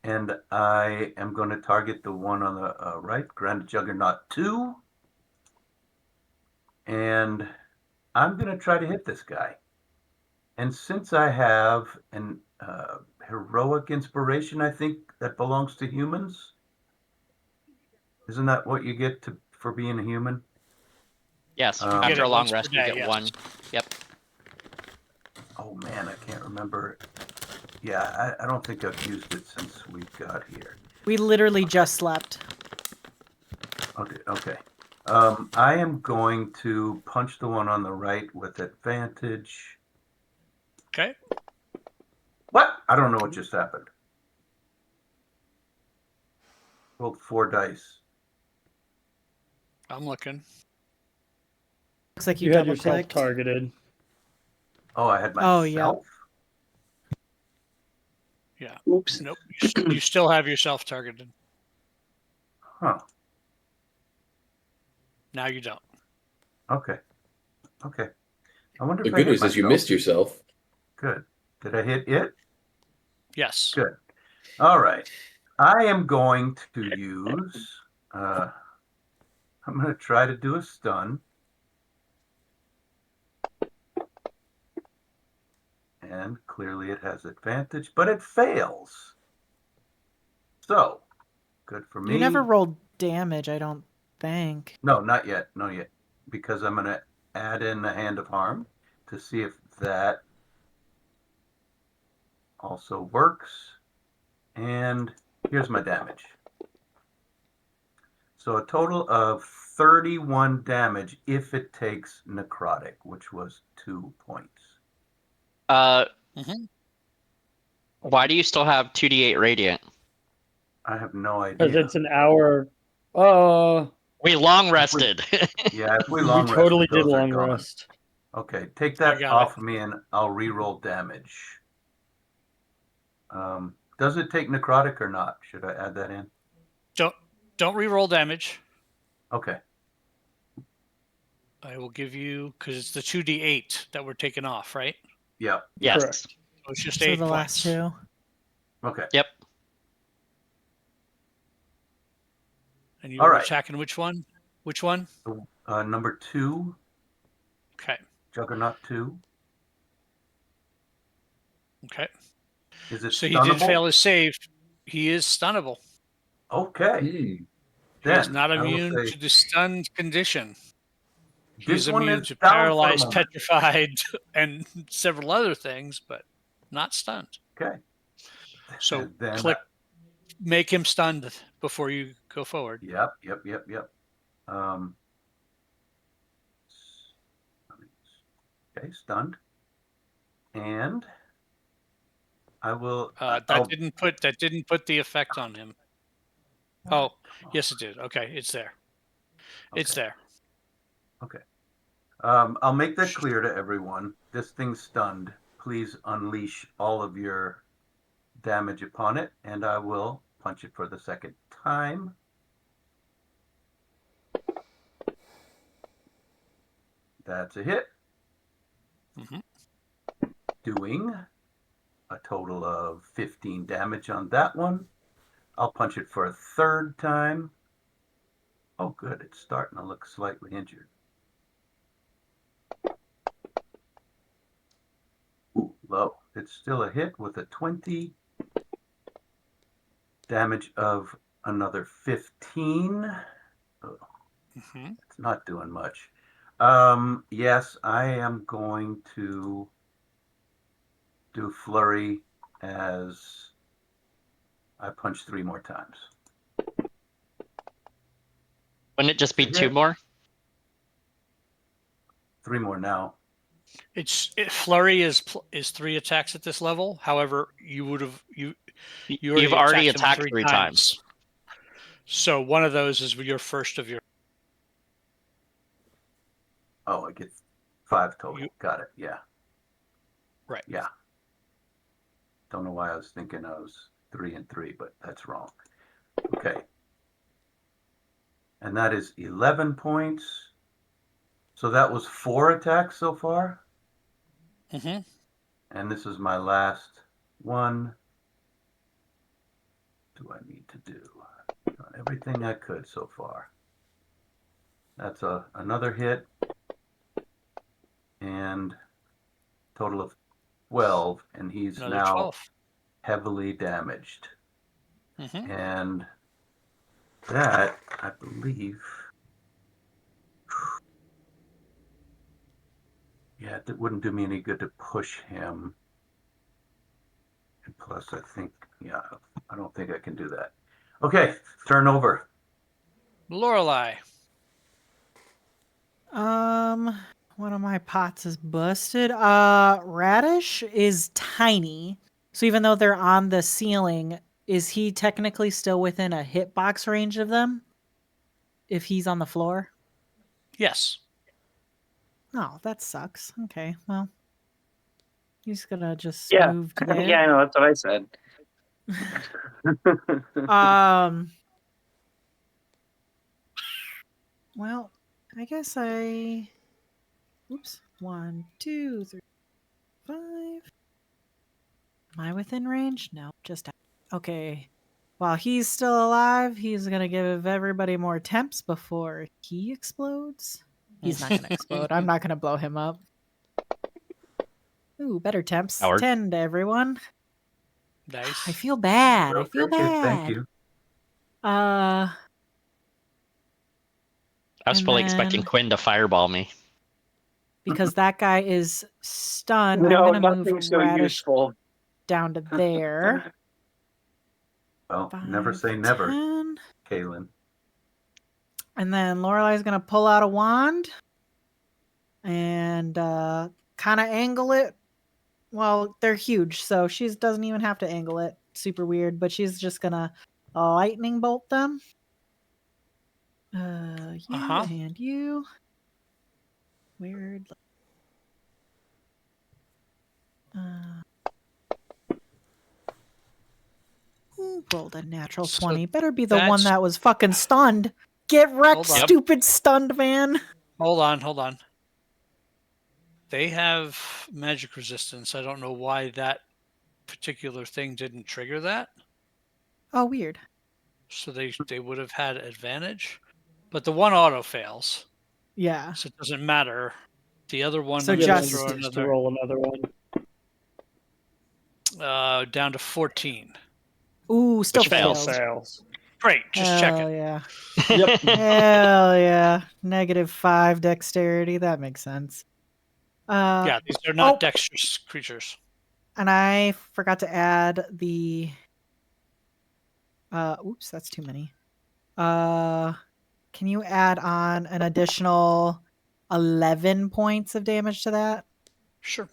And I am going to target the one on the right, Grand Juggernaut 2. And I'm going to try to hit this guy. And since I have an heroic inspiration, I think that belongs to humans. Isn't that what you get for being a human? Yes, You after a long rest, you get one. Yep. Oh man, I can't remember Yeah, I don't think I've used it since we got here. We literally just slept. Okay. I am going to punch the one on the right with advantage. Okay. What? I don't know what just happened. Rolled 4 dice. I'm looking. Looks like you, You had double yourself clicked. targeted. Oh, I had myself? Oh, yeah. Yeah. Oops. Nope. You still have yourself targeted. Huh. Now you don't. Okay. I wonder The if I good hit news is you myself. missed yourself. Good. Did I hit it? Yes. Good. All right. I am going to use... I'm going to try to do a stun. And clearly it has advantage, but it fails. So, good for me. You never rolled damage, I don't think. No, not yet. Not yet. Because I'm going to add in the Hand of Harm to see if that also works. And here's my damage. So a total of 31 damage if it takes necrotic, which was 2 points. Mhm. Why do you still have 2d8 radiant? I have no Because idea. it's an hour. We long rested. Yeah, if we We long totally rested, did those are long gone. rest. Okay, take I that got off it. of me and I'll re-roll damage. Does it take necrotic or not? Should I add that in? Don't re-roll damage. Okay. I will give you, because it's the 2d8 that we're taking off, right? Yeah. Yes. Correct. So it's just So 8 the points. last two. Okay. Yep. And you All were right. attacking which one? Which one? Number 2, Okay. Juggernaut 2. Okay. Is it So he did stunnable? fail his save. He is stunnable. Okay. Hmm. He is Then not I will immune say to the stunned condition. He this is one immune is to down for the paralyzed, moment. petrified, and several other things, but not stunned. Okay. So And then click, make him stunned before you go forward. Yep. Okay, stunned. And I will. That didn't put the effect on him. Oh, yes, it did. Okay, it's there. It's there. Okay. I'll make that clear to everyone. This thing's stunned. Please unleash all of your damage upon it, and I will punch it for the second time. That's a hit. Mhm. Doing a total of 15 damage on that one. I'll punch it for a third time. Oh, good. It's starting to look slightly injured. Ooh, low. It's still a hit with a 20. Damage of another 15. Oh, Mhm. it's not doing much. Yes, I am going to do flurry as I punch 3 more times. Wouldn't it just be Hit. 2 more? 3 more now. Flurry is 3 attacks at this level. However, you You've already attacked him attacked 3 3 times. times. So one of those is your first of your. Oh, I get 5 total. Got it. Yeah. Right. Yeah. Don't know why I was thinking I was 3 and 3, but that's wrong. Okay. And that is 11 points. So that was 4 attacks so far. Mm-hmm. And this is my last one. Do I need to do? Done everything I could so far. That's another hit. And total of 12. And he's Another now 12. heavily damaged. Mm-hmm. And that, I believe... Yeah, it wouldn't do me any good to push him and plus I think, I don't think I can do that. Okay, turn over. Lorelei. One of my pots is busted. Radish is tiny. So even though they're on the ceiling, is he technically still within a hitbox range of them? If he's on the floor? Yes. Oh, that sucks. Okay, well. He's gonna just Yeah. move to there. Yeah, I know, that's what I said. Well, I guess oops. 1, 2, 3, 5. Am I within range? No, just okay. While he's still alive, he's gonna give everybody more temps before he explodes. He's not gonna explode. I'm not gonna blow him up. Ooh, better temps. Howard. 10 to everyone. Nice. I feel bad. Well, I feel thank you, bad. Thank you. I was and fully expecting then- Quinn to fireball me. because that guy is stunned. No, I'm gonna nothing move so Radish useful. down to there. Well, never say never, 10. Kaylin. And then Lorelei's gonna pull out a wand and kind of angle it. Well, they're huge, so she doesn't even have to angle it. Super weird, but she's just gonna lightning bolt them. You and you. Weird. Who rolled a natural So 20? Better be the one that's- that was fucking stunned. Get wrecked, Hold on. stupid stunned man. Hold on. They have magic resistance. I don't know why that particular thing didn't trigger that. Oh, weird. So they would have had advantage. But the one auto fails. Yeah. So it doesn't matter. The other one, So I'm gonna just- throw to another roll another one. down to 14. Ooh, still Which fails. fails. Great, just Hell checking. yeah. Yep. Hell yeah. -5 dexterity. That makes sense. Yeah, these are not oh. dexterous creatures. And I forgot to add the oops, that's too many. Can you add on an additional 11 points of damage to that? Sure.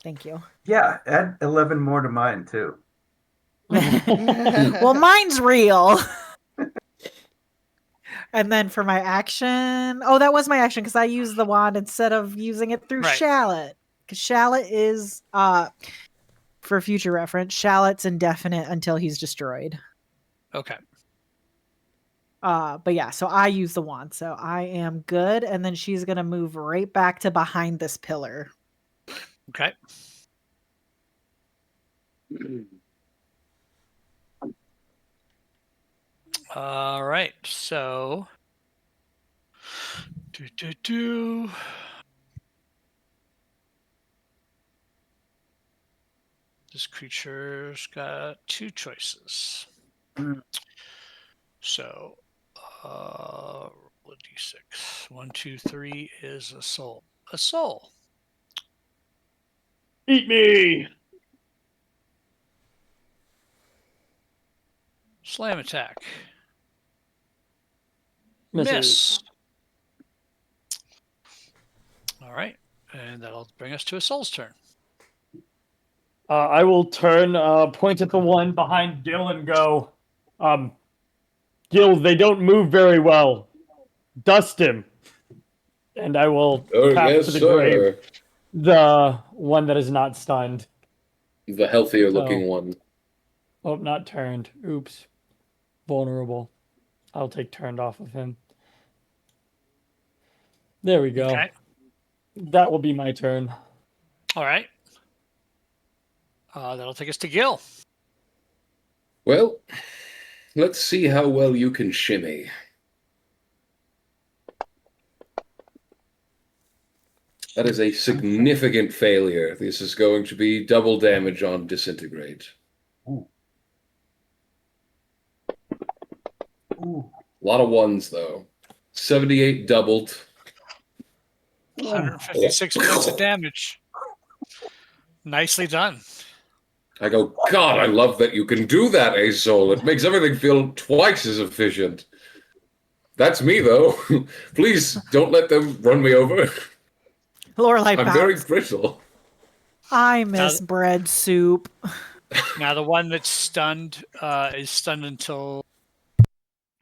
Thank you. Yeah, add 11 more to mine, too. Well, mine's real. And then for my action, that was my action because I used the wand instead of using it through Right. Shallot. Because Shallot is, for future reference, Shallot's indefinite until he's destroyed. Okay. But yeah, so I use the wand, so I am good. And then she's gonna move right back to behind this pillar. Okay. All right. So this creature's got 2 choices. So roll a d6. 1, 2, 3 is a soul. A soul. Eat me! Slam attack. Misses. Miss. All right. And that'll bring us to a soul's turn. I will turn, point at the one behind Gil and go, Gil, they don't move very well. Dust him. And I will Oh, tap yes, to the sir. grave the one that is not stunned. The healthier looking one. Oh, not turned. Oops. Vulnerable. I'll take turned off of him. There we go. Okay. That will be my turn. All right. That'll take us to Gil. Well, let's see how well you can shimmy. That is a significant failure. This is going to be double damage on disintegrate. Ooh. Ooh. A lot of ones, though. 78 doubled. 156 points of damage. Nicely done. I go, God, I love that you can do that, Azol. It makes everything feel twice as efficient. That's me, though. Please don't let them run me over. Lorelai I'm very pouts. brittle. I miss bread soup. Now the one that's stunned is stunned until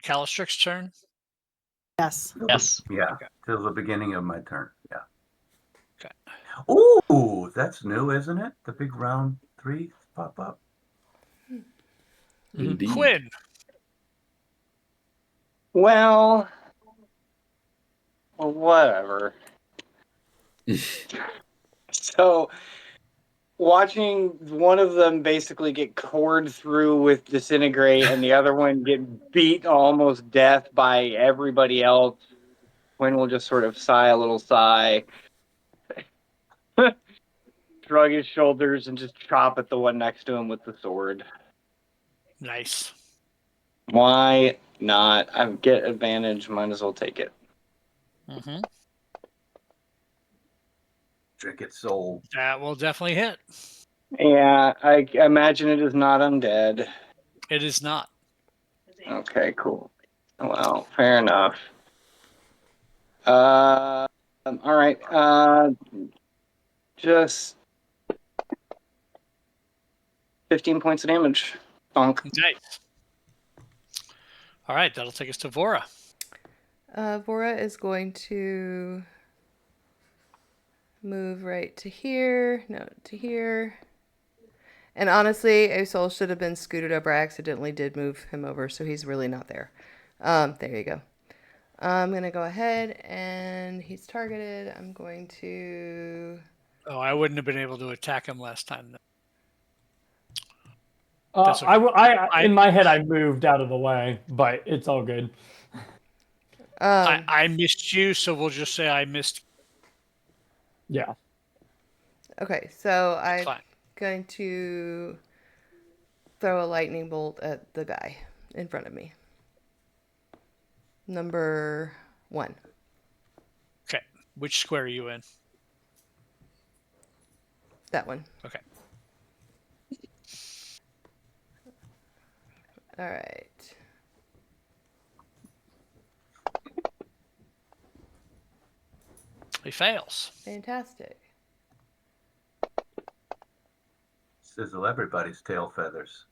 Calistric's turn. Yes. Yes. Yeah, Okay. till the beginning of my turn. Yeah. Okay. Ooh, that's new, isn't it? The big round 3 pop up. Indeed. Quinn. Well, whatever. So, watching one of them basically get cored through with disintegrate and the other one get beat almost death by everybody else, Quinn will just sort of sigh a little sigh, shrug his shoulders, and just chop at the one next to him with the sword. Nice. Why not? I get advantage, might as well take it. Mm-hmm. Drink it, soul. That will definitely hit. Yeah, I imagine it is not undead. It is not. Okay, cool. Well, fair enough. All right. Just 15 points of damage. Bonk. Nice. All right, that'll take us to Vora. Vora is going to move right to here. No, to here. And honestly, Asol should have been scooted over. I accidentally did move him over, so he's really not there. There you go. I'm going to go ahead and he's targeted. I'm going to... Oh, I wouldn't have been able to attack him last time. That's okay. In my head, I moved out of the way, but it's all good. I missed you, so we'll just say I missed. Yeah. Okay, so I'm going to throw a lightning bolt at the guy in front of me. Number 1. Okay. Which square are you in? That one. Okay. All right. He fails. Fantastic. Sizzle everybody's tail feathers.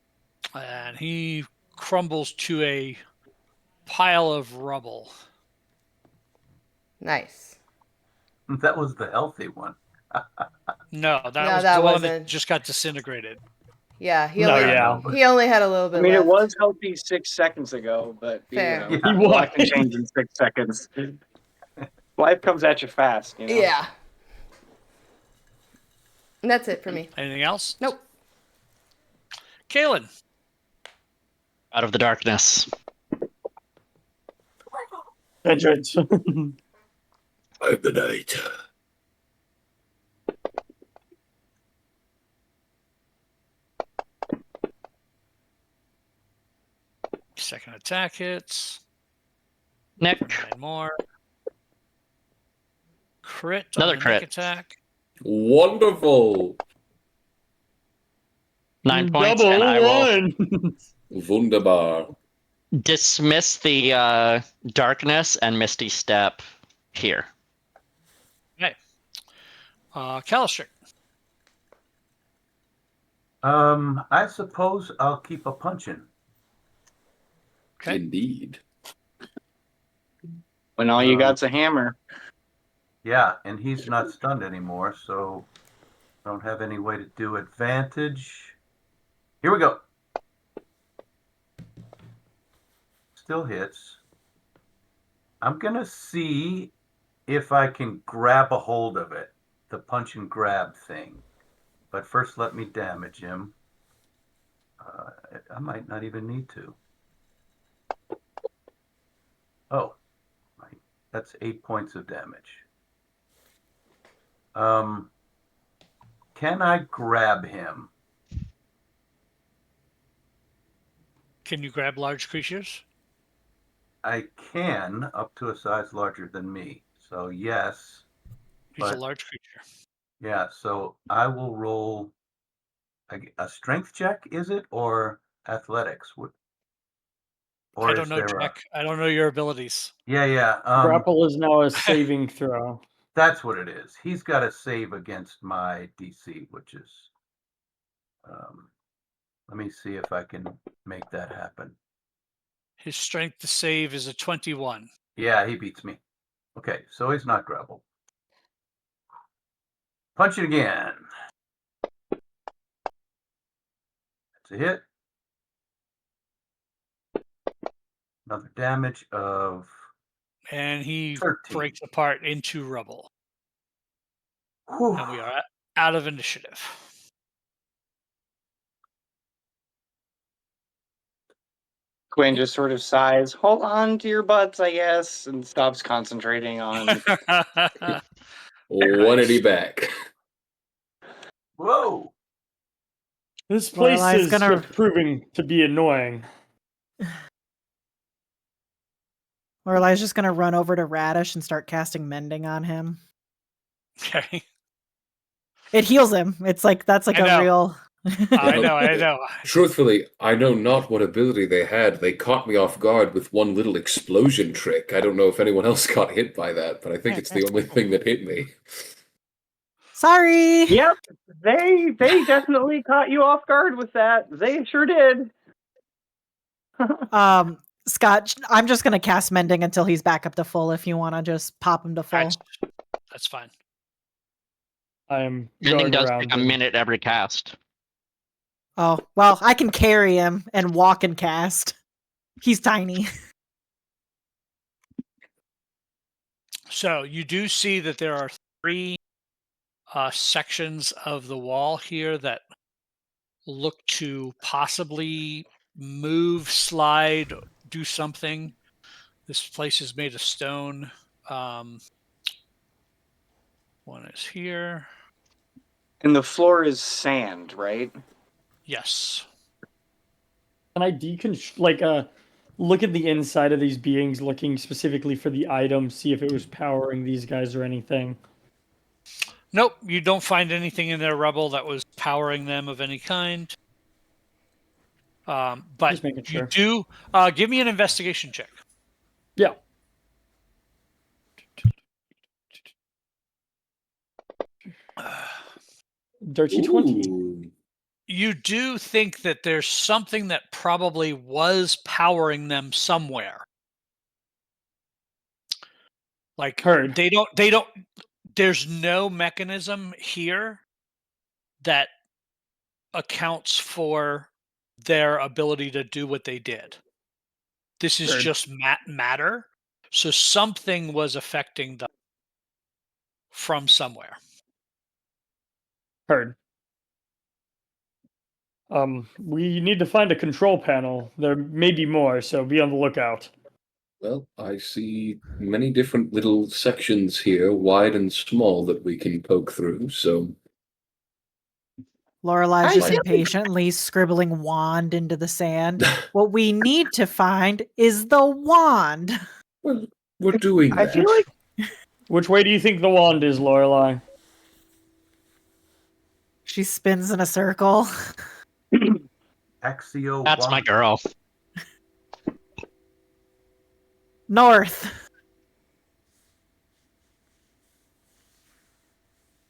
And he crumbles to a pile of rubble. Nice. That was the healthy one. No, that was that the one wasn't. that just got disintegrated. Yeah, he only had a little bit I mean, left. it was healthy 6 seconds ago, but Fair. you know, a lot can change in 6 seconds. Life comes at you fast, you know? Yeah. And that's it for me. Anything else? Nope. Kaelin. Out of the darkness. Vengeance. Hibernate. Second attack hits. Nick. 9 more. Crit. Another on the crit. Nick attack. Wonderful. 9 points, Double and I will Wunderbar. dismiss the darkness and Misty Step here. Okay. Calistric. I suppose I'll keep a punching. Okay. Indeed. When all you got's a hammer. Yeah, and he's not stunned anymore, so don't have any way to do advantage. Here we go. Still hits. I'm going to see if I can grab a hold of it, the punch and grab thing. But first, let me damage him. I might not even need to. Oh, that's 8 points of damage. Can I grab him? Can you grab large creatures? I can, up to a size larger than me. So yes. He's a large creature. Yeah, so I will roll a strength check, is it, or athletics? I don't know, Jack. I don't know your abilities. Yeah. Grapple is now a saving throw. That's what it is. He's got to save against my DC, which is. Let me see if I can make that happen. His strength to save is a 21. Yeah, he beats me. Okay, so he's not grappled. Punch it again. That's a hit. Another damage of. And he 13. breaks apart into rubble. Whew. And we are out of initiative. Gwen just sort of sighs, hold on to your butts, I guess, and stops concentrating on. One back. Whoa. This place Lorelai's is gonna- proving to be annoying. Lorelai's just gonna run over to Radish and start casting mending on him. Okay. It heals him. It's like that's like a real. I know. Truthfully, I know not what ability they had. They caught me off guard with one little explosion trick. I don't know if anyone else got hit by that, but I think it's the only thing that hit me. Sorry. Yep, they definitely caught you off guard with that. They sure did. Scott, I'm just gonna cast mending until he's back up to full. If you want to just pop him to full, that's fine. I am Mending going does around. take a minute every cast. Oh well, I can carry him and walk and cast. He's tiny. So you do see that there are 3 sections of the wall here that look to possibly move, slide, do something. This place is made of stone. One is here. And the floor is sand, right? Yes. Can I look at the inside of these beings, looking specifically for the item, see if it was powering these guys or anything? Nope, you don't find anything in their rubble that was powering them of any kind. But Just making sure. you do give me an investigation check. Yeah. Dirty 20. You do think that there's something that probably was powering them somewhere. Like Heard. they don't there's no mechanism here that accounts for their ability to do what they did. This is Heard. just matter. So something was affecting them from somewhere. Heard. We need to find a control panel. There may be more, so be on the lookout. Well, I see many different little sections here, wide and small, that we can poke through, so... Lorelai's just impatiently scribbling wand into the sand. What we need to find is the wand. Well, we're doing that. I feel like... Which way do you think the wand is, Lorelai? She spins in a circle. Axio. That's my girl. North.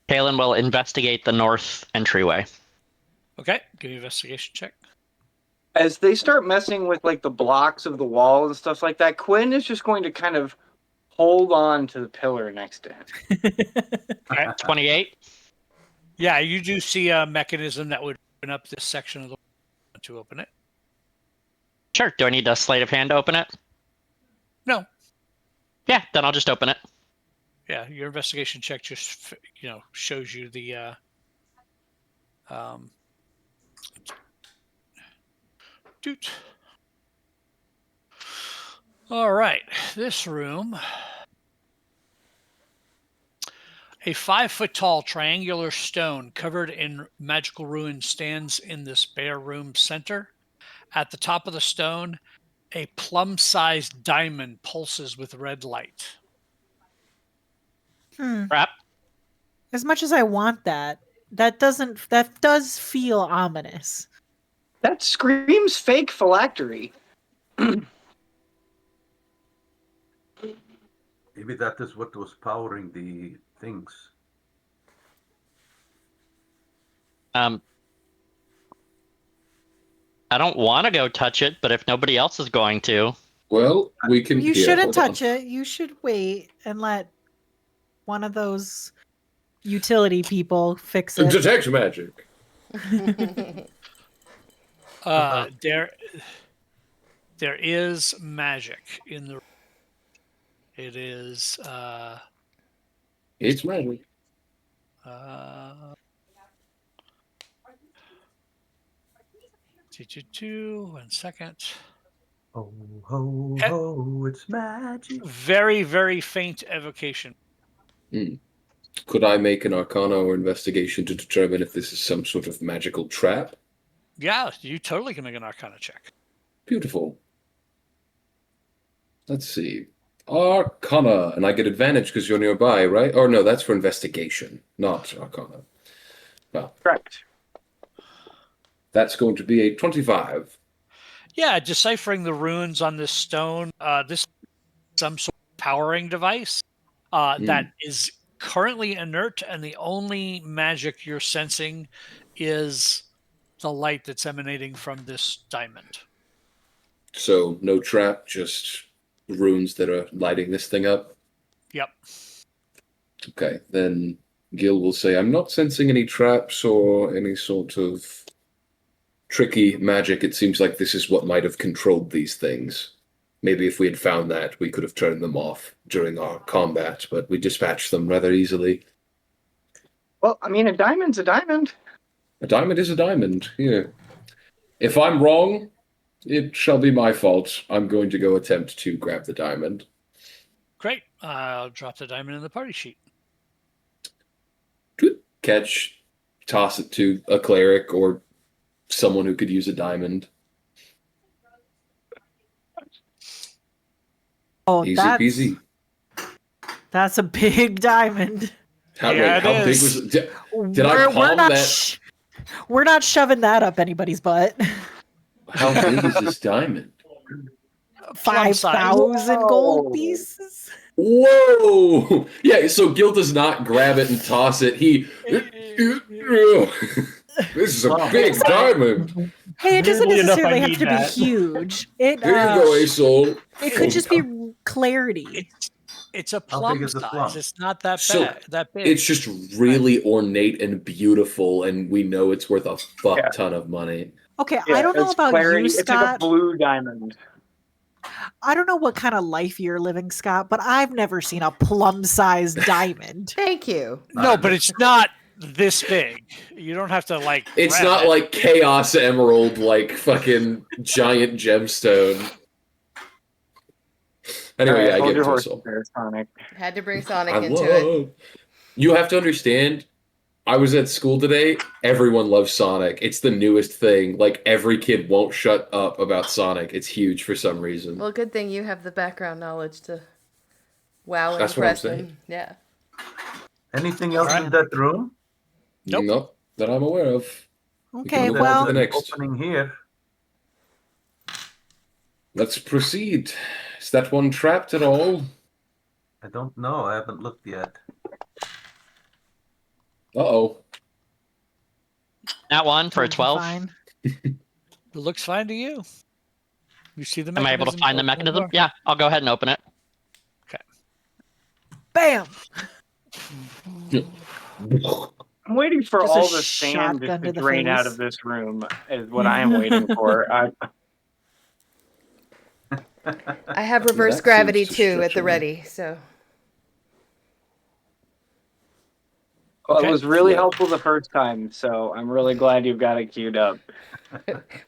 Kalen will investigate the north entryway. Okay, give me an investigation check. As they start messing with like the blocks of the wall and stuff like that, Quinn is just going to kind of hold on to the pillar next to him. Okay. 28. Yeah, you do see a mechanism that would open up this section of the wall to open it. Sure. Do I need a sleight of hand to open it? No. Yeah, then I'll just open it. Yeah, your investigation check just shows you the doot. All right, this room. A 5-foot-tall triangular stone covered in magical ruins stands in this bare room center. At the top of the stone, a plum-sized diamond pulses with red light. Crap. As much as I want that, That does feel ominous. That screams fake phylactery. Maybe that is what was powering the things. I don't want to go touch it, but if nobody else is going to, Well, we can. You here, shouldn't hold on. touch it. You should wait and let one of those utility people fix it. Detect magic. There is magic in the. It is. It's magic. 1 second. Oh, ho, ho, it's magic. Very, very faint evocation. Could I make an Arcana or investigation to determine if this is some sort of magical trap? Yeah, you totally can make an Arcana check. Beautiful. Let's see. Arcana, and I get advantage because you're nearby, right? Or no, that's for investigation, not Arcana. Well, Correct. that's going to be a 25. Yeah, deciphering the runes on this stone. This is some sort of powering device that is currently inert, and the only magic you're sensing is the light that's emanating from this diamond. So no trap, just runes that are lighting this thing up? Yep. Okay, then Gil will say, I'm not sensing any traps or any sort of tricky magic. It seems like this is what might have controlled these things. Maybe if we had found that, we could have turned them off during our combat, but we dispatched them rather easily. Well, I mean, a diamond's a diamond. A diamond is a diamond, here. If I'm wrong, it shall be my fault. I'm going to go attempt to grab the diamond. Great. I'll drop the diamond in the party sheet. Catch, toss it to a cleric or someone who could use a diamond. Oh, Easy peasy. That's a big diamond. How Yeah, big it was is. it? Did I palm that? We're not shoving that up anybody's butt. How big is this diamond? 5,000 gold pieces. Whoa! Yeah, so Gil does not grab it and toss it. This is a big diamond. Hey, it doesn't Weirdly enough, necessarily I have need to that. be huge. It Here you go, Asol. it could just be clarity. It's a How plum big is the size. plum? It's not that So, bad. That big. It's just really ornate and beautiful, and we know it's worth a fuck Yeah. ton of money. Okay, Yeah, I don't know it's about clarity. you, It's like a Scott. blue diamond. I don't know what kind of life you're living, Scott, but I've never seen a plum-sized diamond. Thank you. No, but it's not this big. You don't have to like. It's grab not it. like Chaos Emerald, like fucking giant gemstone. Anyway, I Hold give your it to horses Asol. there, Sonic. Had to bring Sonic I into it. love. You have to understand. I was at school today. Everyone loves Sonic. It's the newest thing. Like every kid won't shut up about Sonic. It's huge for some reason. Well, good thing you have the background knowledge to wow and That's what I'm impress saying. them. Yeah. Anything else Alright. in that room? Nope. Not that I'm aware of. Okay, move on to well, the next. Opening here. Let's proceed. Is that one trapped at all? I don't know. I haven't looked yet. Uh-oh. that one for a 12. fine. It looks fine to you. You see the Am I mechanism? able to find the Open mechanism? door. Yeah, I'll go ahead and open it. Bam! I'm waiting for Just a all the sand shotgun to to the drain out face. of this room. Is what I am waiting for. I have reverse That gravity seems to too stretch at the a bit. ready, so Well, Okay. it was really helpful the first time, so I'm really glad you've got it queued up.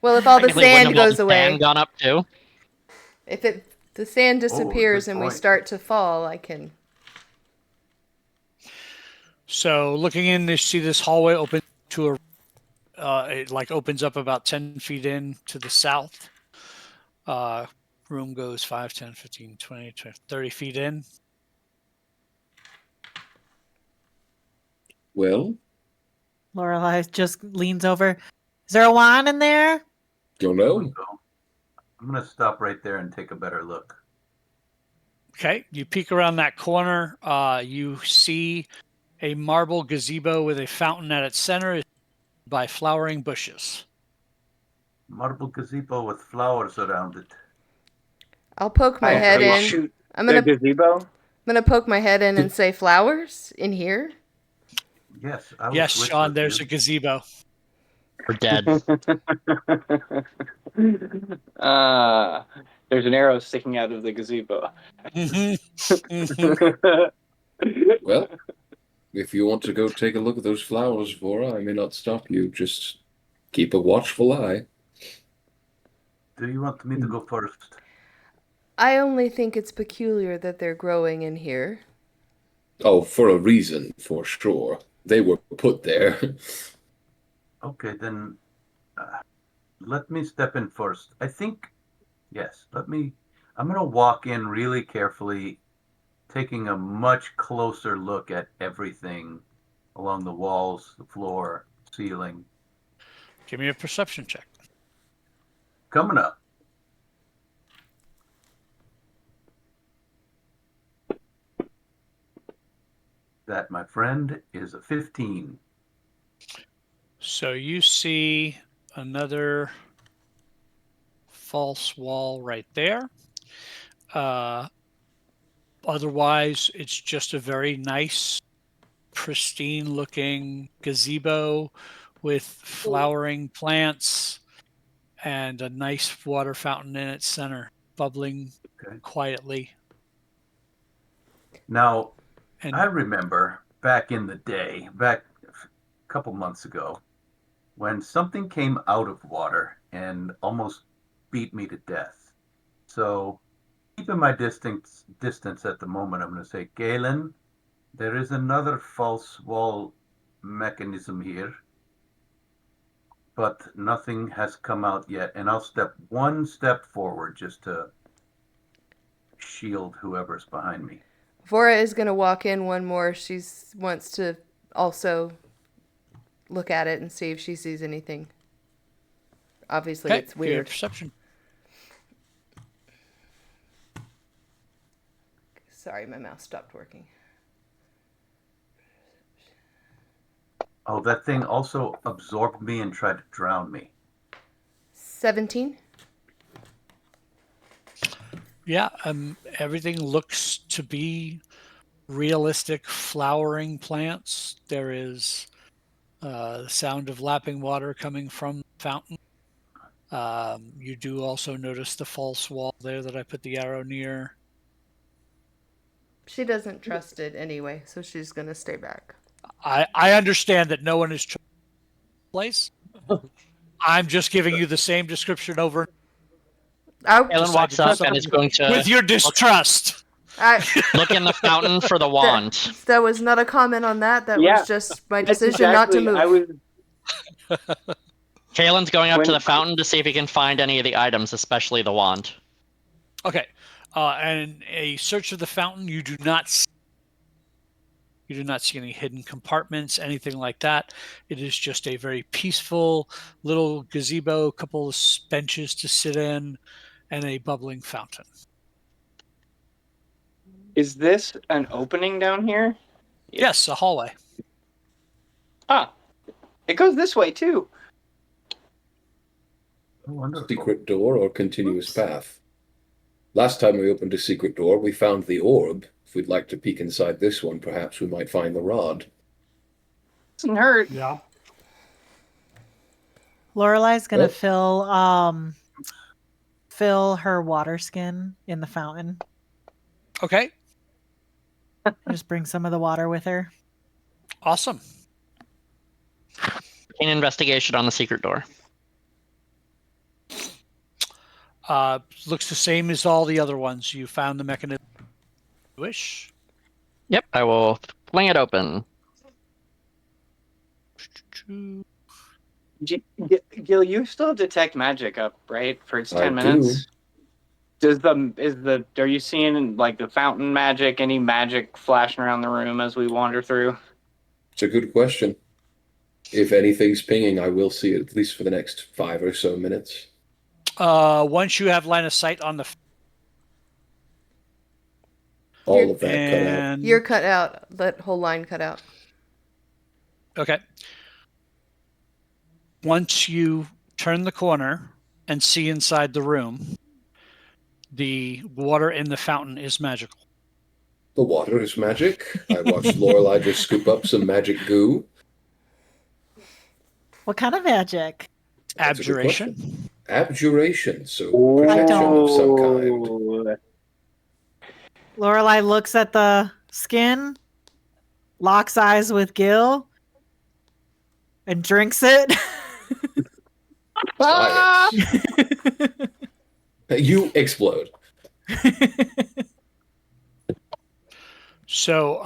well, if all the Technically, wouldn't sand have all goes the away, sand gone up too? if the sand disappears good and we point. start to fall, I can. So looking in, you see this hallway open to a. It like opens up about 10 feet in to the south. Room goes 5, 10, 15, 20, 30 feet in. Well, Lorelai just leans over. Is there a wand in there? Don't Here know. we go. I'm gonna stop right there and take a better look. Okay, you peek around that corner. You see a marble gazebo with a fountain at its center by flowering bushes. Marble gazebo with flowers around it. I'll poke my I head in. shoot I'm the gonna gazebo. poke my head in and say flowers in here. Yes, I will Yes, switch Sean, with there's you. a gazebo. We're dead. There's an arrow sticking out of the gazebo. Well, if you want to go take a look at those flowers, Vora, I may not stop you. Just keep a watchful eye. Do you want me to go first? I only think it's peculiar that they're growing in here. Oh, for a reason, for sure. They were put there. Okay, then let me step in first. I think, yes, I'm going to walk in really carefully, taking a much closer look at everything along the walls, the floor, ceiling. Give me a perception check. Coming up. That, my friend, is a 15. So you see another false wall right there. Otherwise, it's just a very nice, pristine looking gazebo with flowering plants and a nice water fountain in its center, bubbling quietly. Now, And I remember back in the day, back a couple months ago, when something came out of water and almost beat me to death. So, keeping my distance at the moment, I'm going to say, Galen, there is another false wall mechanism here, but nothing has come out yet. And I'll step one step forward just to shield whoever's behind me. Vora is gonna walk in one more. She wants to also look at it and see if she sees anything. Obviously, it's give me a weird. perception. Sorry, my mouse stopped working. Oh, that thing also absorbed me and tried to drown me. 17. Yeah, everything looks to be realistic flowering plants. There is the sound of lapping water coming from the fountain. You do also notice the false wall there that I put the arrow near. She doesn't trust it anyway, so she's gonna stay back. I understand that no one is place. I'm just giving you the same description over. Alan walks up and is going to with your distrust. look in the fountain for the wand. That was not a comment on that. That was just my decision not to move. Kalen's going up to the fountain to see if he can find any of the items, especially the wand. Okay. And a search of the fountain, you do not see any hidden compartments, anything like that. It is just a very peaceful little gazebo, a couple of benches to sit in, and a bubbling fountain. Is this an opening down here? Yes, a hallway. Ah, it goes this way too. Secret door or continuous path? Last time we opened a secret door, we found the orb. If we'd like to peek inside this one, perhaps we might find the rod. Doesn't hurt. Yeah. Lorelai's gonna fill her water skin in the fountain. Okay. Just bring some of the water with her. Awesome. An investigation on the secret door. Looks the same as all the other ones. You found the mechanism. Wish. Yep, I will fling it open. Gil, you still have detect magic up, right? For its 10 I minutes. Are you seeing like the fountain magic? Any magic flashing around the room as we wander through? It's a good question. If anything's pinging, I will see it at least for the next 5 or so minutes. Once you have line of sight on the All of that cut out. and You're cut out. That whole line cut out. okay. Once you turn the corner and see inside the room, the water in the fountain is magical. The water is magic. I watched Lorelai just scoop up some magic goo. What kind of magic? That's a good Abjuration. question. Abjuration, so protection of some kind. Lorelai looks at the skin, locks eyes with Gil, and drinks it. Science. You explode. So,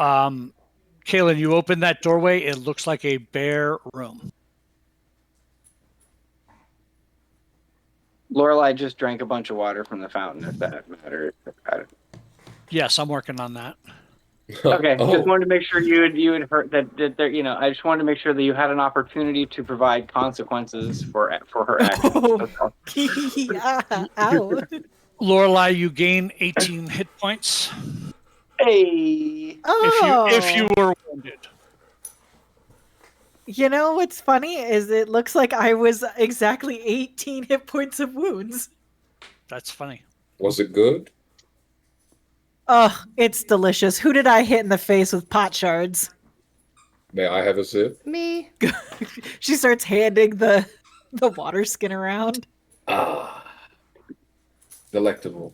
Kaylin, you open that doorway. It looks like a bare room. Lorelai just drank a bunch of water from the fountain, if that matters. Yes, I'm working on that. Okay, Oh. just wanted to make sure you had heard that there. You know, I just wanted to make sure that you had an opportunity to provide consequences for her actions. That's all. Yeah, ow. Lorelai, you gain 18 hit points Hey. Oh. if you were wounded. You know what's funny is it looks like I was exactly 18 hit points of wounds. That's funny. Was it good? Oh, it's delicious. Who did I hit in the face with pot shards? May I have a sip? Me. She starts handing the water skin around. Ah. Delectable.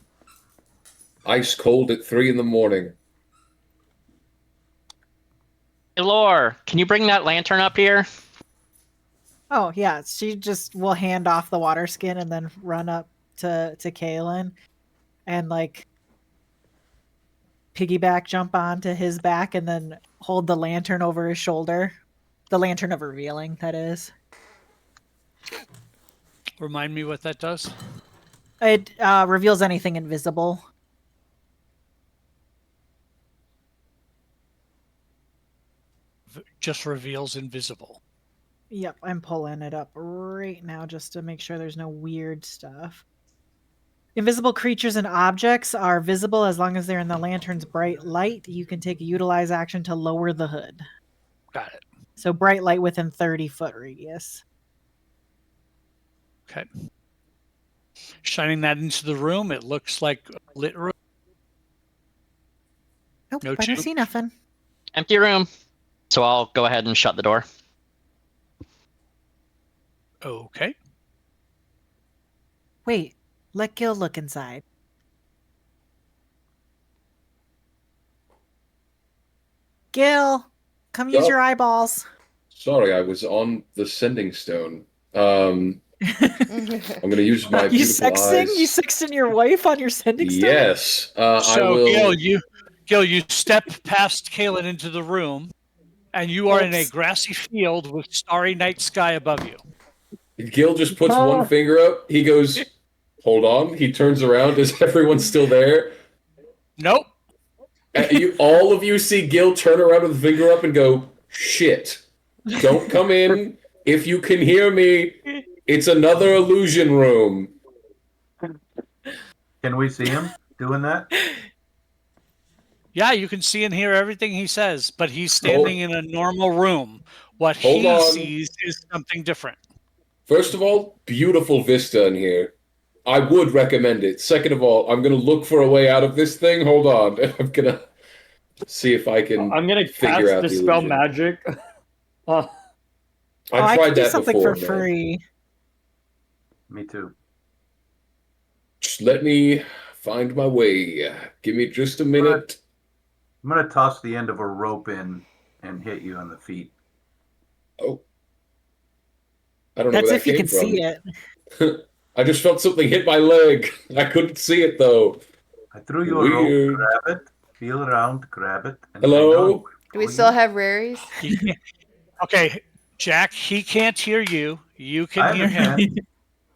Ice cold at 3 a.m. Hey, Lore, can you bring that lantern up here? Oh, yeah. She just will hand off the water skin and then run up to Kaylin and like piggyback jump onto his back and then hold the lantern over his shoulder. The lantern of revealing, that is. Remind me what that does. It reveals anything invisible. Just reveals invisible. Yep, I'm pulling it up right now just to make sure there's no weird stuff. Invisible creatures and objects are visible as long as they're in the lantern's bright light. You can take a utilize action to lower the hood. Got it. So bright light within 30-foot radius. Okay. Shining that into the room, it looks like a lit room. Nope, No I don't change. see nothing. Empty room. So I'll go ahead and shut the door. Okay. Wait, let Gil look inside. Gil, come use Yup. your eyeballs. Sorry, I was on the sending stone. I'm going to use my You beautiful sexting? eyes. You sexting your wife on your sending stone? Yes. I So will. Gil, you step past Kaylin into the room, and you are in a Oops. grassy field with starry night sky above you. Gil just puts one finger up. He goes, hold on. He turns around. Is everyone still there? Nope. All of you see Gil turn around with a finger up and go, shit. Don't come in. If you can hear me, it's another illusion room. Can we see him doing that? Yeah, you can see and hear everything he says, but he's standing in a normal room. What Hold he on. sees is something different. First of all, beautiful vista in here. I would recommend it. Second of all, I'm going to look for a way out of this thing. Hold on. I'm going to see if I can I'm gonna figure cast out the dispel illusion. magic. I I've can tried do that something before, for man. free. Me too. Just let me find my way. Give me just a minute. I'm gonna toss the end of a rope in and hit you in the feet. Oh. I don't know That's where if that you came can see from. it. I just felt something hit my leg. I couldn't see it, though. I threw you a Weird. rope, grab it, feel around, grab it. And Hello? Do we still have raries? He can't- Okay, Jack, he can't hear you. You can I hear him. understand.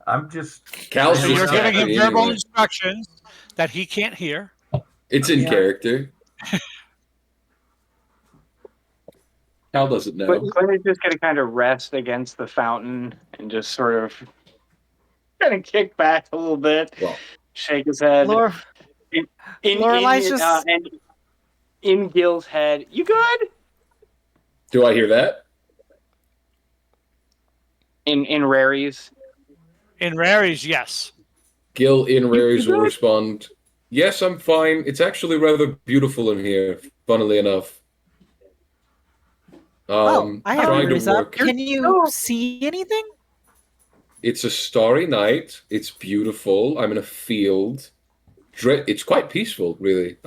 I'm just. Cal's So saying you're just that- giving him tapping verbal anyway. instructions that he can't hear. It's in Yeah. character. Cal doesn't know. But Glenn is just going to kind of rest against the fountain and just sort of kind of kick back a little bit, Well, shake his head. Lorelai's just And in Gil's head, you good? do I hear that? In Rary's. In Rary's, yes. Gil in Rares will good? respond, yes, I'm fine. It's actually rather beautiful in here, funnily enough. I have trying to ears up. work. Can you see anything? It's a starry night. It's beautiful. I'm in a field. It's quite peaceful, really.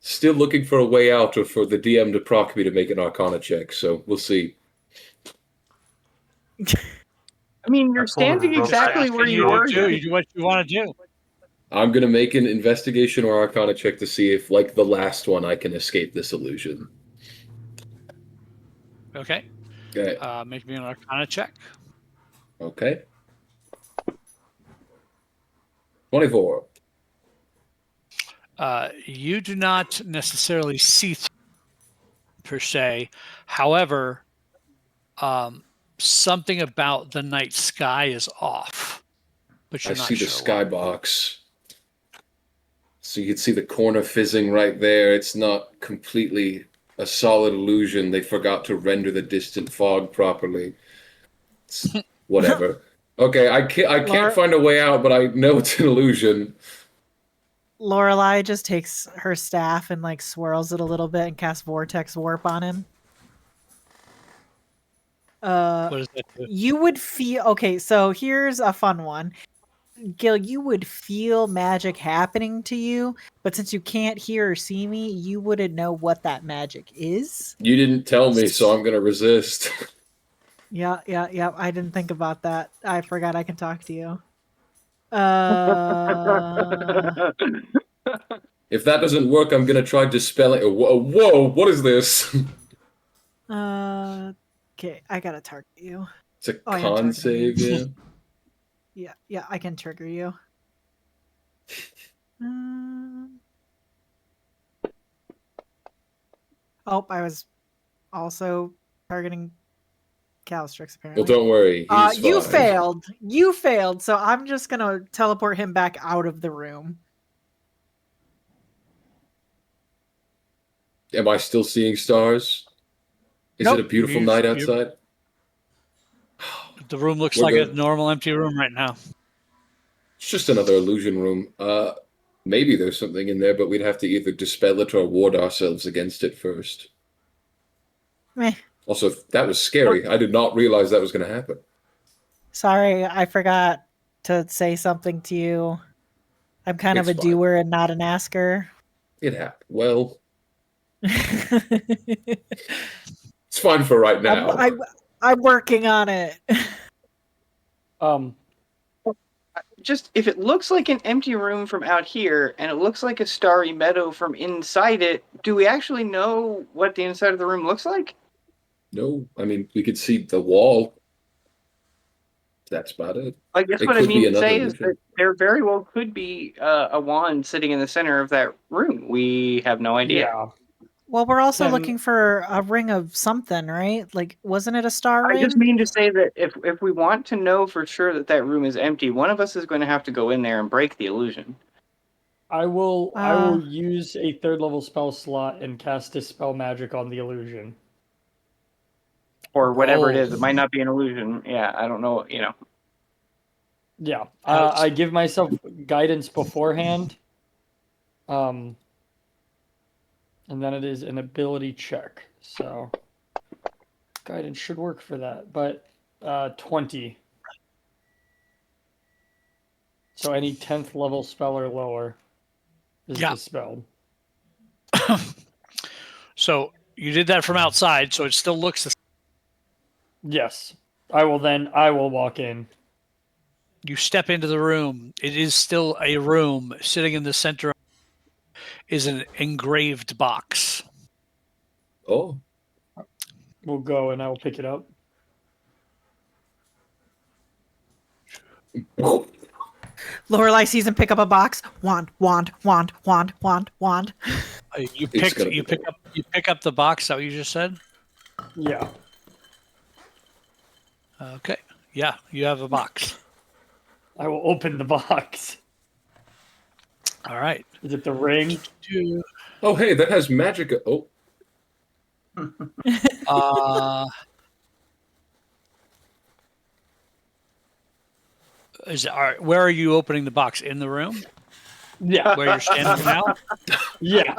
Still looking for a way out or for the DM to proc me to make an Arcana check, so we'll see. I mean, you're standing exactly where you were. You do what you want to do. I'm going to make an investigation or Arcana check to see if, like the last one, I can escape this illusion. Okay. Okay. Make me an Arcana check. Okay. 24. You do not necessarily see per se. However, something about the night sky is off. But you're I not see the sure skybox. So you can see the corner fizzing right there. It's not completely a solid illusion. They forgot to render the distant fog properly. Whatever. Okay, I can't find a way out, but I know it's an illusion. Lorelai just takes her staff and like swirls it a little bit and casts vortex warp on him. what does that do? You would feel okay. So here's a fun one. Gil, you would feel magic happening to you, but since you can't hear or see me, you wouldn't know what that magic is. You didn't tell me, so I'm going to resist. Yeah. I didn't think about that. I forgot I can talk to you. If that doesn't work, I'm going to try dispelling. Whoa, what is this? Okay, I gotta target you. It's a con save, yeah. Yeah, I can trigger you. Oh, I was also targeting Calistrix, apparently. Well, don't worry. He's you fine. failed. You failed, so I'm just gonna teleport him back out of the room. Am I still seeing stars? Is Nope. it a beautiful night outside? The room looks like a normal empty room right now. It's just another illusion room. Maybe there's something in there, but we'd have to either dispel it or ward ourselves against it first. Meh. Also, that was scary. I did not realize that was going to happen. Sorry, I forgot to say something to you. I'm kind of a fine. doer and not an asker. It happened. Well, it's fine for right now. I'm working on it. Just if it looks like an empty room from out here and it looks like a starry meadow from inside it, do we actually know what the inside of the room looks like? No, I mean, we could see the wall. That's about it. I guess what I mean to say is that there very well could be a wand sitting in the center of that room. We have no idea. Yeah. Well, we're also looking for a ring of something, right? Like, wasn't it a star ring? I just mean to say that if we want to know for sure that that room is empty, one of us is going to have to go in there and break the illusion. I will use a 3rd level spell slot and cast Dispel Magic on the illusion. Or whatever it is. It might not be an illusion. Yeah, I don't know, Yeah. I give myself guidance beforehand. And then it is an ability check. So guidance should work for that. But 20. So any 10th level spell or lower is dispelled. So you did that from outside, so it still looks the same. Yes. I will walk in. You step into the room. It is still a room. Sitting in the center is an engraved box. Oh. We'll go and I will pick it up. Lorelai sees him pick up a box. Wand, wand, wand, wand, wand, wand. You It's pick gonna you be pick the- up you pick up the box. Is that what you just said? Yeah. Okay. Yeah, you have a box. I will open the box. All right. Is it the ring? Oh, hey, that has magic. Oh, Uh, where are you opening the box? In the room Yeah. where you're standing now? Yeah.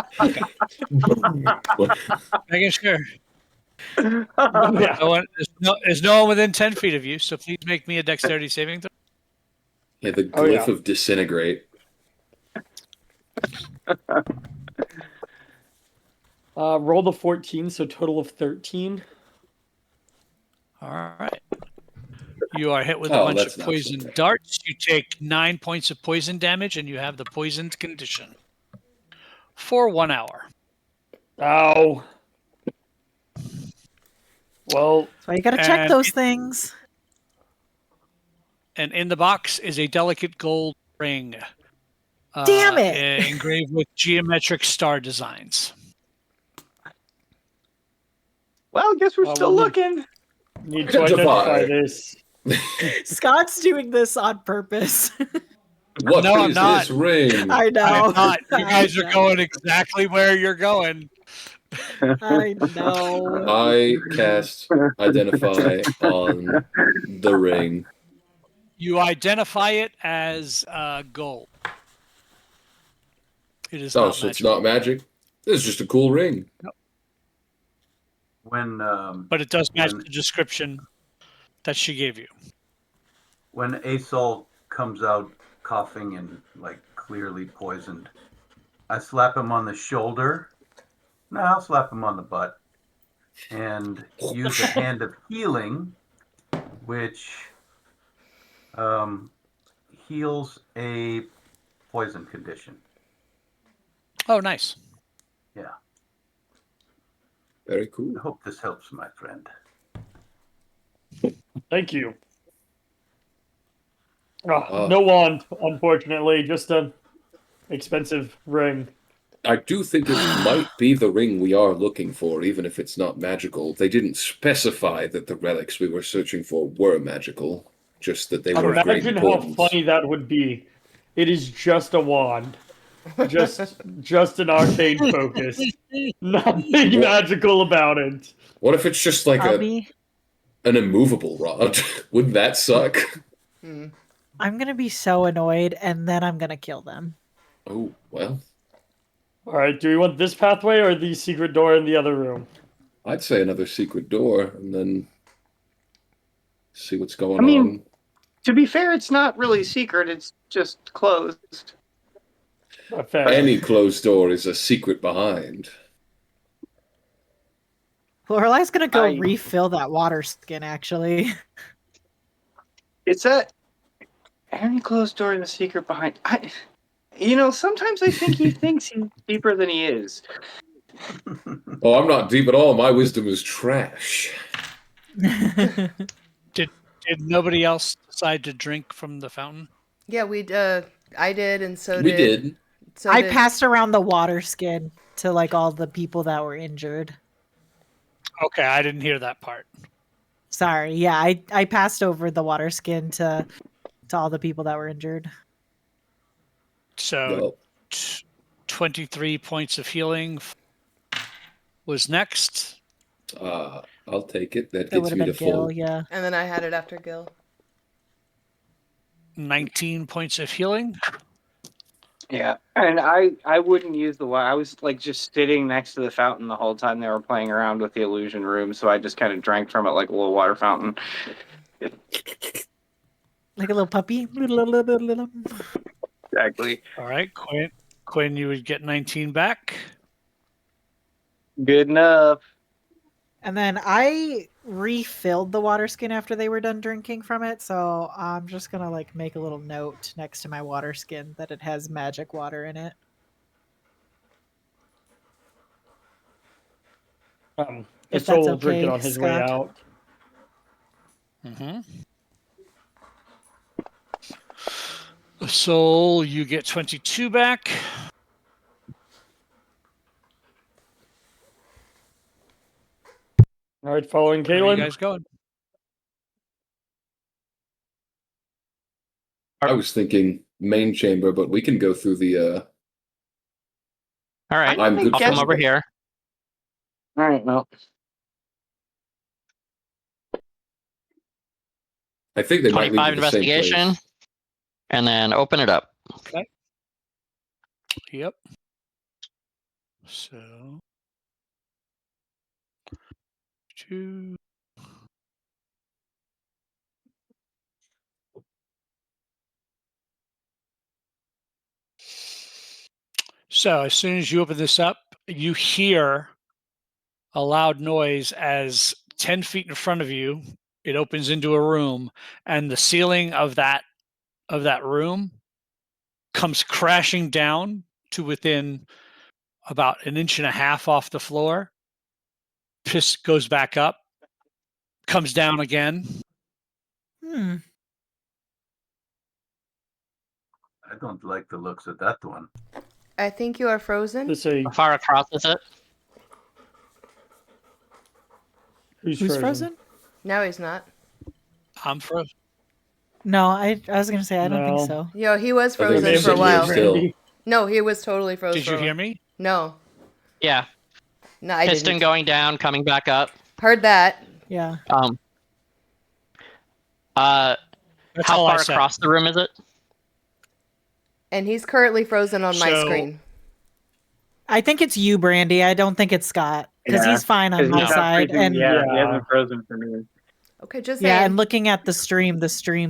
Making sure. Yeah. There's no one within 10 feet of you, so please make me a dexterity saving throw. yeah, the Oh, glyph yeah. of disintegrate. Roll the 14, so total of 13. All right. You are hit with a Oh, bunch that's of not so poison bad. darts. You take 9 points of poison damage, and you have the poisoned condition for 1 hour. Ow. Well, So you gotta check And those things. And in the box is a delicate gold ring. Damn it! Engraved with geometric star designs. Well, I guess we're Well, still we'll looking. need to identify this. Scott's doing this on purpose. What No, I'm is not. this ring? I know. I'm not. You guys I are know. going exactly where you're going. I know. I cast identify on the ring. You identify it as gold. It is Oh, not so it's magical, not magic? This is just a cool ring. When but it does match when- the description that she gave you. when Asol comes out coughing and like clearly poisoned, I slap him on the shoulder. No, I'll slap him on the butt and use a hand of healing, which heals a poison condition. Oh, nice. Yeah, Very I cool. hope this helps, my friend. Thank you. Ah. No wand, unfortunately. Just a expensive ring. I do think it might be the ring we are looking for, even if it's not magical. They didn't specify that the relics we were searching for were magical, just that they were of great Imagine how importance. funny that would be. It is just a wand. Just an arcane focus. Nothing magical about it. What if it's just like I'll an be. immovable rod? Wouldn't that suck? I'm gonna be so annoyed, and then I'm gonna kill them. Oh, well, All right, do we want this pathway or the secret door in the other room? I'd say another secret door and then see what's going I mean- on. To be fair, it's not really secret. It's just closed. Fair. Any closed door is a secret behind. Lorelai's gonna go I- refill that water skin. Actually, It's a any closed door and the secret behind. Sometimes I think he thinks he's deeper than he is. Oh, I'm not deep at all. My wisdom is trash. Did nobody else decide to drink from the fountain? Yeah, I did, and so We did. did. So I did- passed around the water skin to like all the people that were injured. Okay, I didn't hear that part. Sorry, yeah, I passed over the water skin to all the people that were injured. So Well, 23 points of healing was next. I'll take it. That It would gets have me been to Gil, full. yeah. And then I had it after Gil. 19 points of healing. Yeah, and I wouldn't use the water. I was like just sitting next to the fountain the whole time they were playing around with the illusion room, so I just kind of drank from it like a little water fountain. Like a little puppy. Exactly. All right, Quinn, you would get 19 back. Good enough. And then I refilled the water skin after they were done drinking from it, so I'm just gonna like make a little note next to my water skin that it has magic water in it. The If soul that's will drink it okay, on his way Scott. out. Mm-hmm. Soul, you get 22 back. All right, following Where are you Caitlin. guys going? I was thinking main chamber, but we can go through the. All right, I'm good I'll for come it. over here. All right, well, I think they might lead 25 to the same investigation, place. and then open it up. Okay. Yep. So 2. So as soon as you open this up, you hear a loud noise as 10 feet in front of you, it opens into a room, and the ceiling of that room comes crashing down to within about 1.5 inches off the floor. Goes back up, comes down again. Hmm. I don't like the looks of that one. I think you are frozen. Let's see. How far across is it? Who's Who's frozen? frozen? No, he's not. I'm frozen. No, I was gonna say I don't think No. so. Yo, he was I think frozen they're for a sitting while. still. Randy. No, he was totally frozen. Did you hear me? No, Yeah, no, I piston didn't. going down, coming back up. Heard that. Yeah. How That's all I far said. across the room is it? And he's currently frozen on my So- screen. I think it's you, Brandy. I don't think it's Scott because Yeah, he's fine on 'cause my he's not side. freezing. And Yeah, he Yeah. hasn't frozen for me. Okay, just yeah, saying. and looking at the stream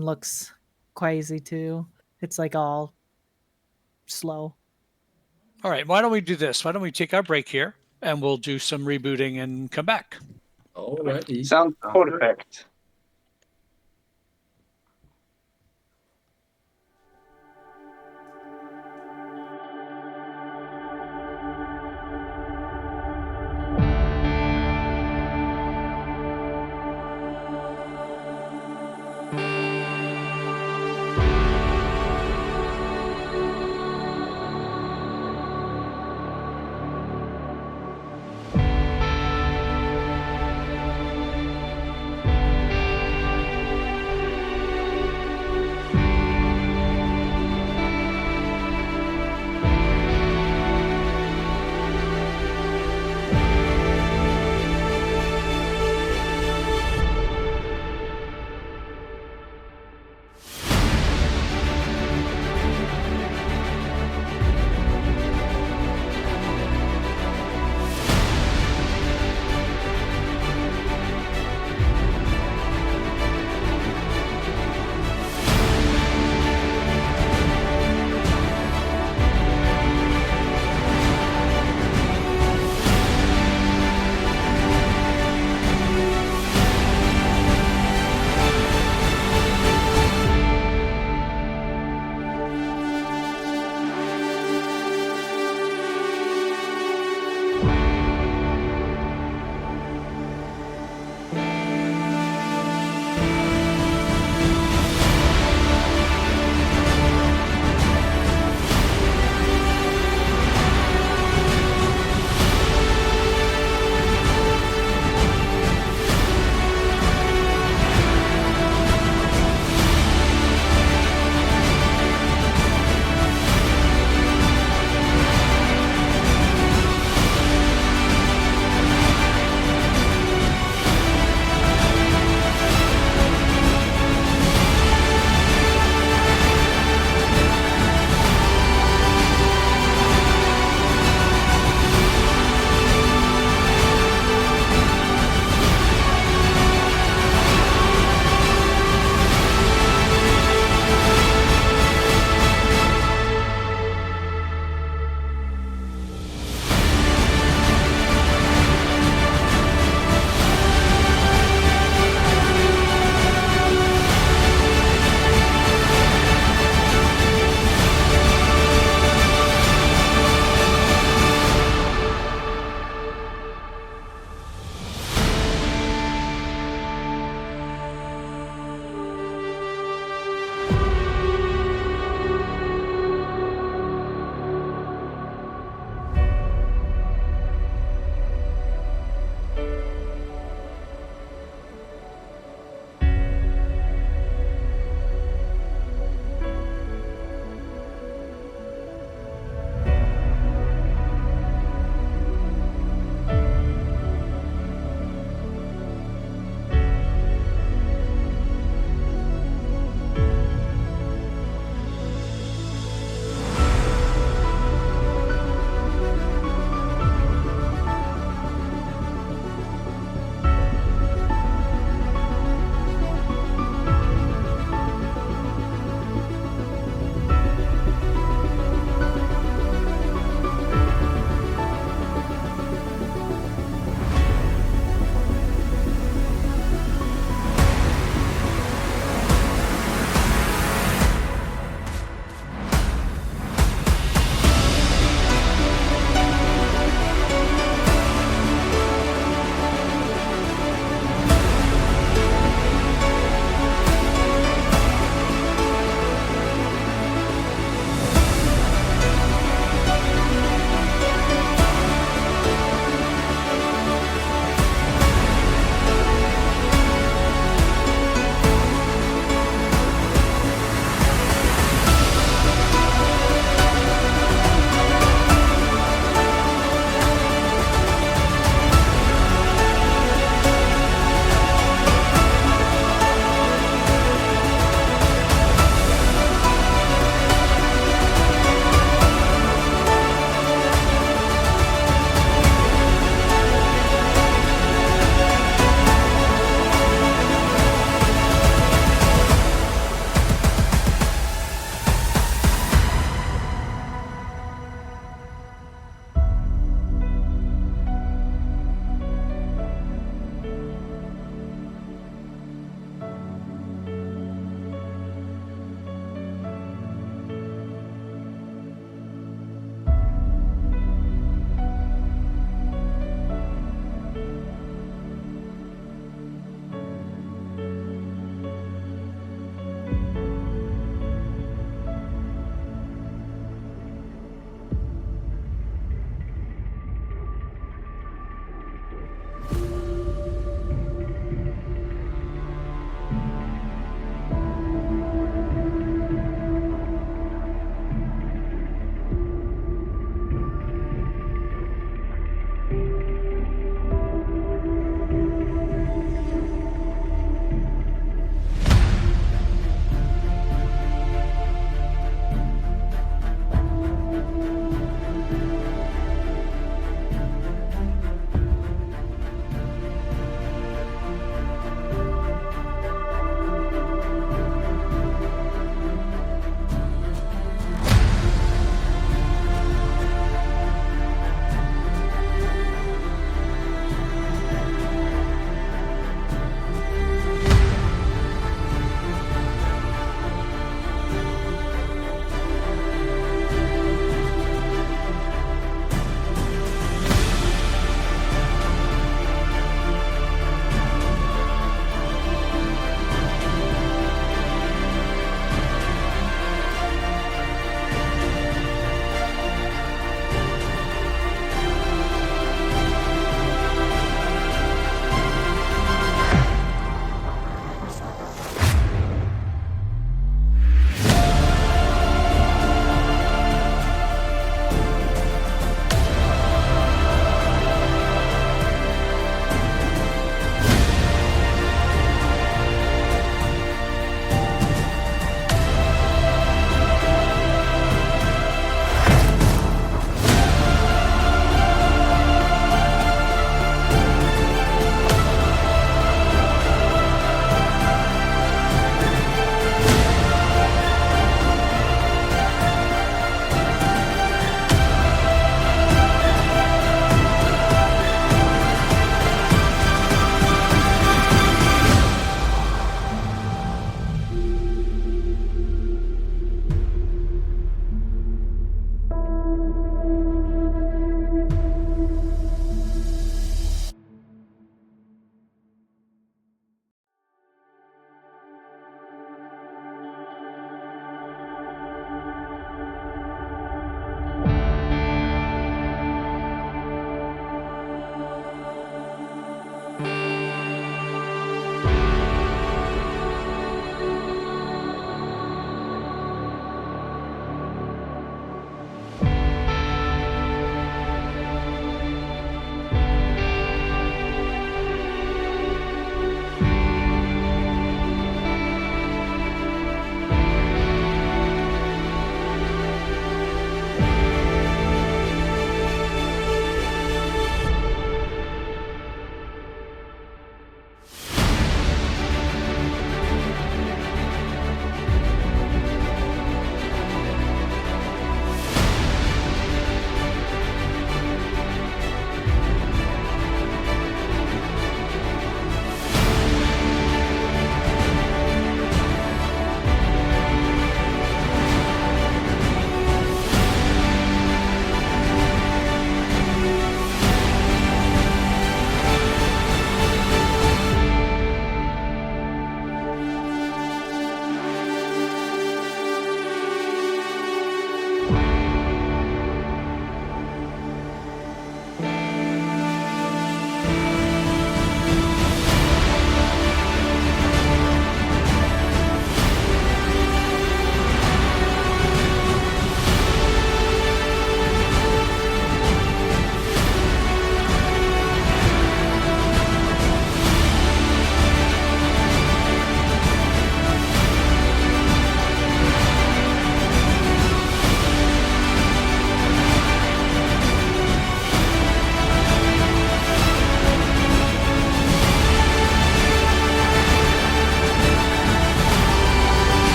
looks crazy too. It's like all slow. All right, why don't we do this? Why don't we take our break here and we'll do some rebooting and come back. Alrighty. Sounds perfect.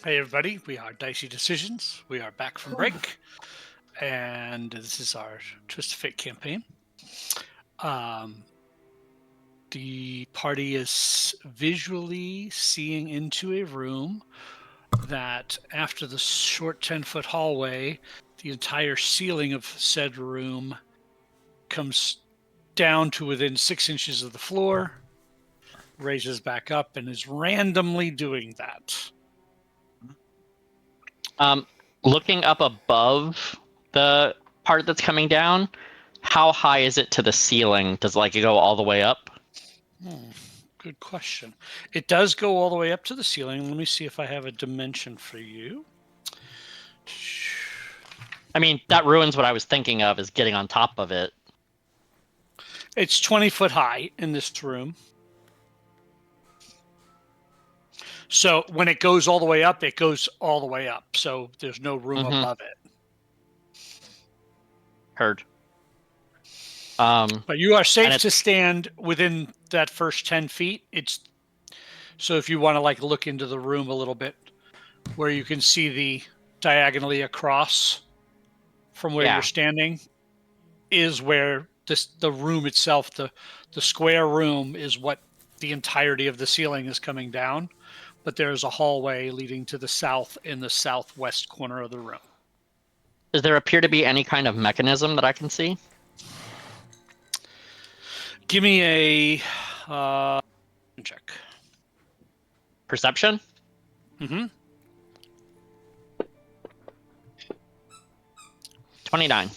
Hey everybody, we are Dicey Decisions. We are back from break, and this is our Twist of Fate campaign. The party is visually seeing into a room that, after the short 10-foot hallway, the entire ceiling of said room comes down to within 6 inches of the floor, raises back up, and is randomly doing that. Looking up above the part that's coming down, how high is it to the ceiling? Does it go all the way up? Good question. It does go all the way up to the ceiling. Let me see if I have a dimension for you. I mean, that ruins what I was thinking of, is getting on top of it. It's 20 foot high in this room. So when it goes all the way up, it goes all the way up. So there's no room above it. Heard. But you are safe to stand within that first 10 feet. So if you want to look into the room a little bit, where you can see the diagonally across from where you're standing, is where the room itself, the square room, is what the entirety of the ceiling is coming down. But there's a hallway leading to the south in the southwest corner of the room. Does there appear to be any kind of mechanism that I can see? Give me a check. Perception? Mm-hmm. 29.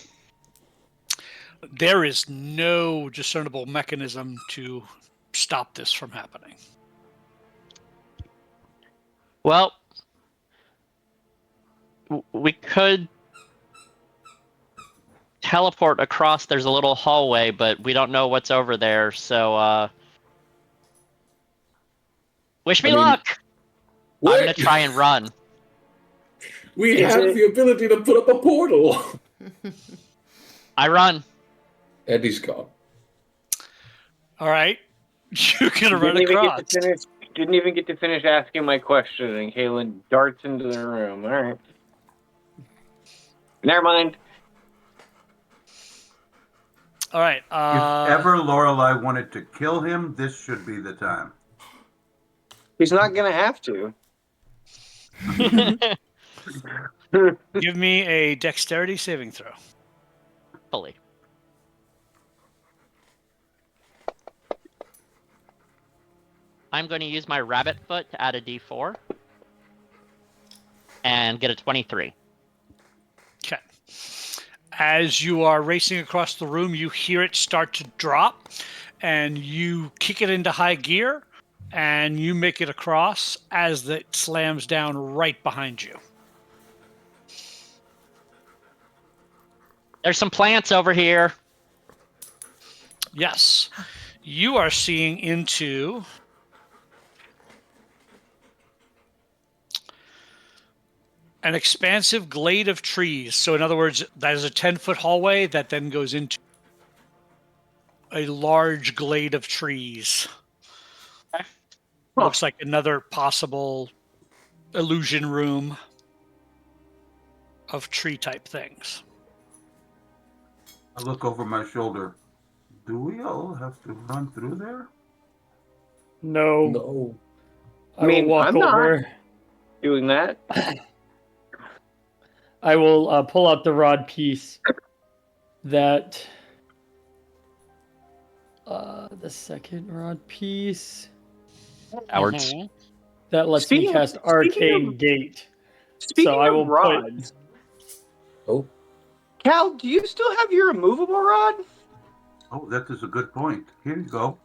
There is no discernible mechanism to stop this from happening. Well, we could teleport across. There's a little hallway, but we don't know what's over there, so wish me luck! I'm gonna try and run. We have the ability to put up a portal. I run. And he's gone. All right. You're going to run across. Didn't even get to finish asking my question, and Kaylin darts into the room. All right. Never mind. All right. If ever Lorelei wanted to kill him, this should be the time. He's not going to have to. Give me a dexterity saving throw. Fully. I'm going to use my rabbit foot to add a d4 and get a 23. Okay. As you are racing across the room, you hear it start to drop, and you kick it into high gear, and you make it across as it slams down right behind you. There's some plants over here. Yes. You are seeing into an expansive glade of trees. So in other words, that is a 10-foot hallway that then goes into a large glade of trees. Okay. Looks like another possible illusion room of tree-type things. I look over my shoulder. Do we all have to run through there? No. I mean, will walk I'm over. not doing that. I will pull out the rod piece that the second rod piece Cowards. that lets me cast Arcane Gate. Speaking So I will of rods, Cal, do you still have your immovable rod? Oh, that is a good point. Here you go.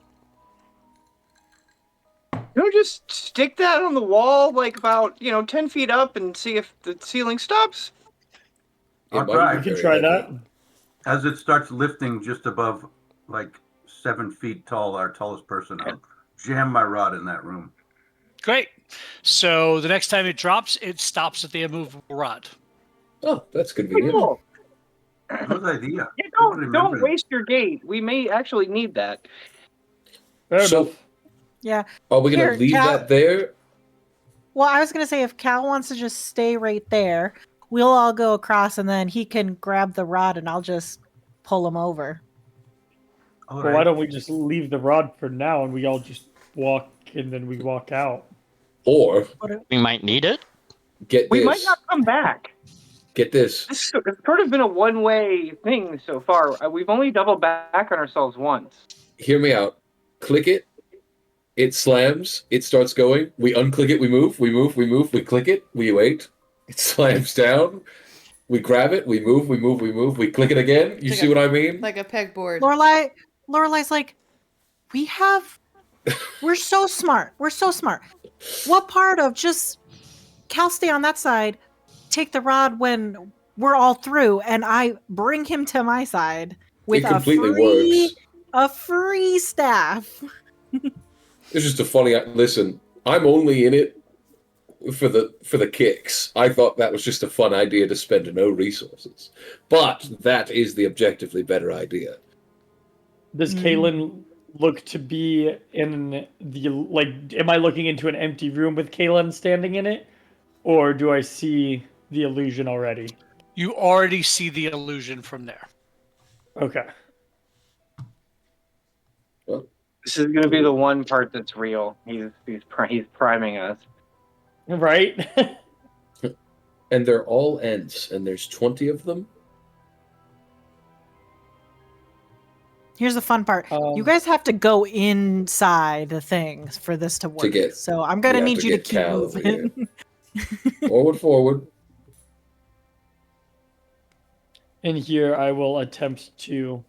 Just stick that on the wall, about 10 feet up, and see if the ceiling stops. I'll try. You can try that. As it starts lifting just above 7 feet tall, our tallest person, I'll jam my rod in that room. Great. So the next time it drops, it stops at the immovable rod. Oh, that's convenient. Cool. Good idea. Yeah, don't waste your gate. We may actually need that. Fair So- enough. Yeah. Are we going to leave Cal- that there? Well, I was gonna say if Cal wants to just stay right there, we'll all go across, and then he can grab the rod, and I'll just pull him over. All Well, why right. don't we just leave the rod for now and we all just walk and then we walk out? Or We might need it. get We this. might not come back. Get this. It's sort of been a one-way thing so far. We've only doubled back on ourselves once. Hear me out. Click it. It slams. It starts going. We unclick it. We move. We move. We move. We click it. We wait. It slams down. We grab it. We move. We move. We move. We click it again. You Like see what I mean? Like a pegboard. Lorelai's like, we're so smart. We're so smart. What part of just Cal stay on that side, take the rod when we're all through, and I bring him to my side with It completely works. a free staff. It's just a funny. Listen, I'm only in it for the kicks. I thought that was just a fun idea to spend no resources, but that is the objectively better idea. Does Kaylin look to be in the am I looking into an empty room with Kaylin standing in it? Or do I see the illusion already? You already see the illusion from there. Okay. Well, This is going to be the one part that's real. He's priming us. Right? and they're all Ents, and there's 20 of them. Here's the fun part. You guys have to go inside the things for this to work. So I'm going to need you to keep moving. Forward. And here I will attempt to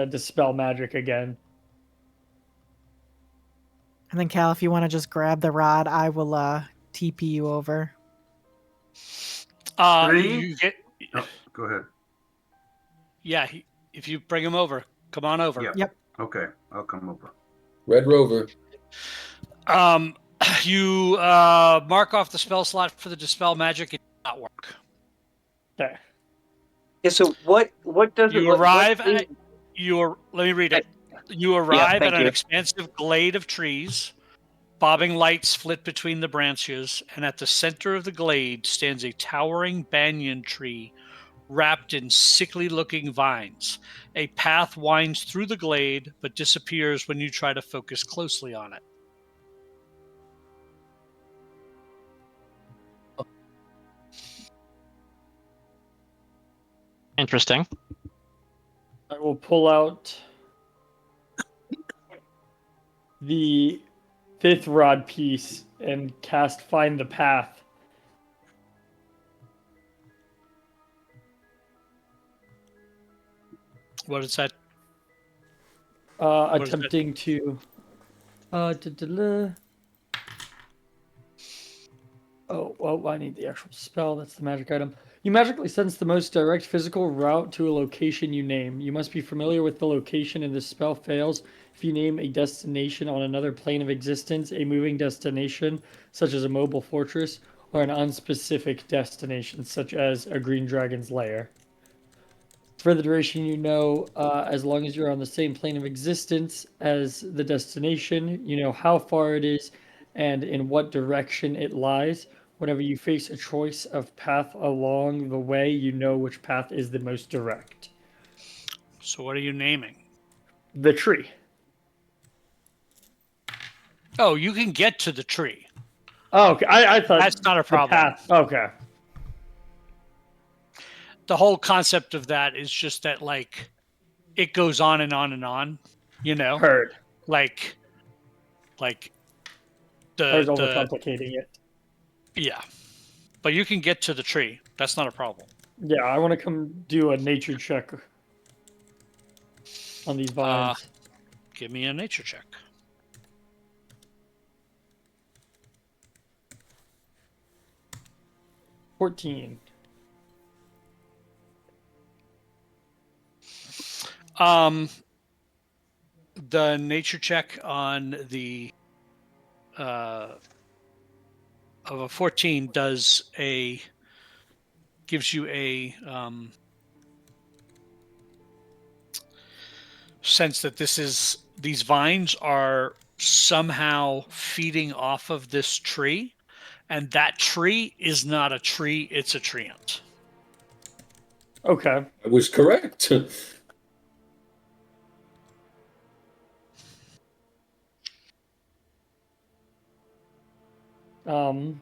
dispel magic again. And then Cal, if you want to just grab the rod, I will TP you over. Three? Go ahead. Yeah, if you bring him over, come on over. Yep. Okay, I'll come over. Red Rover. You mark off the spell slot for the dispel magic. It did not work. Okay. Yeah, so what does you it... arrive at... Let me read it. You arrive at an you. expansive glade of trees. Bobbing lights flit between the branches, and at the center of the glade stands a towering banyan tree wrapped in sickly-looking vines. A path winds through the glade, but disappears when you try to focus closely on it. Interesting. I will pull out the 5th rod piece and cast Find the Path. What is that? Attempting to... Oh, I need the actual spell. That's the magic item. You magically sense the most direct physical route to a location you name. You must be familiar with the location, and this spell fails if you name a destination on another plane of existence, a moving destination, such as a mobile fortress, or an unspecific destination, such as a green dragon's lair. For the duration, you know, as long as you're on the same plane of existence as the destination, you know how far it is and in what direction it lies. Whenever you face a choice of path along the way, you know which path is the most direct. So what are you naming? The tree. Oh, you can get to the tree. Oh, okay. I thought that's not a problem. Path. Okay. The whole concept of that is just that, like, it goes on and on and on, you know? Heard. Like I was overcomplicating it. Yeah. But you can get to the tree. That's not a problem. Yeah, I want to come do a nature check on these vines. Give me a nature check. $14. The nature check on the of a 14 gives you a sense that these vines are somehow feeding off of this tree, And that tree is not a tree, it's a treant. Okay. I was correct. Um,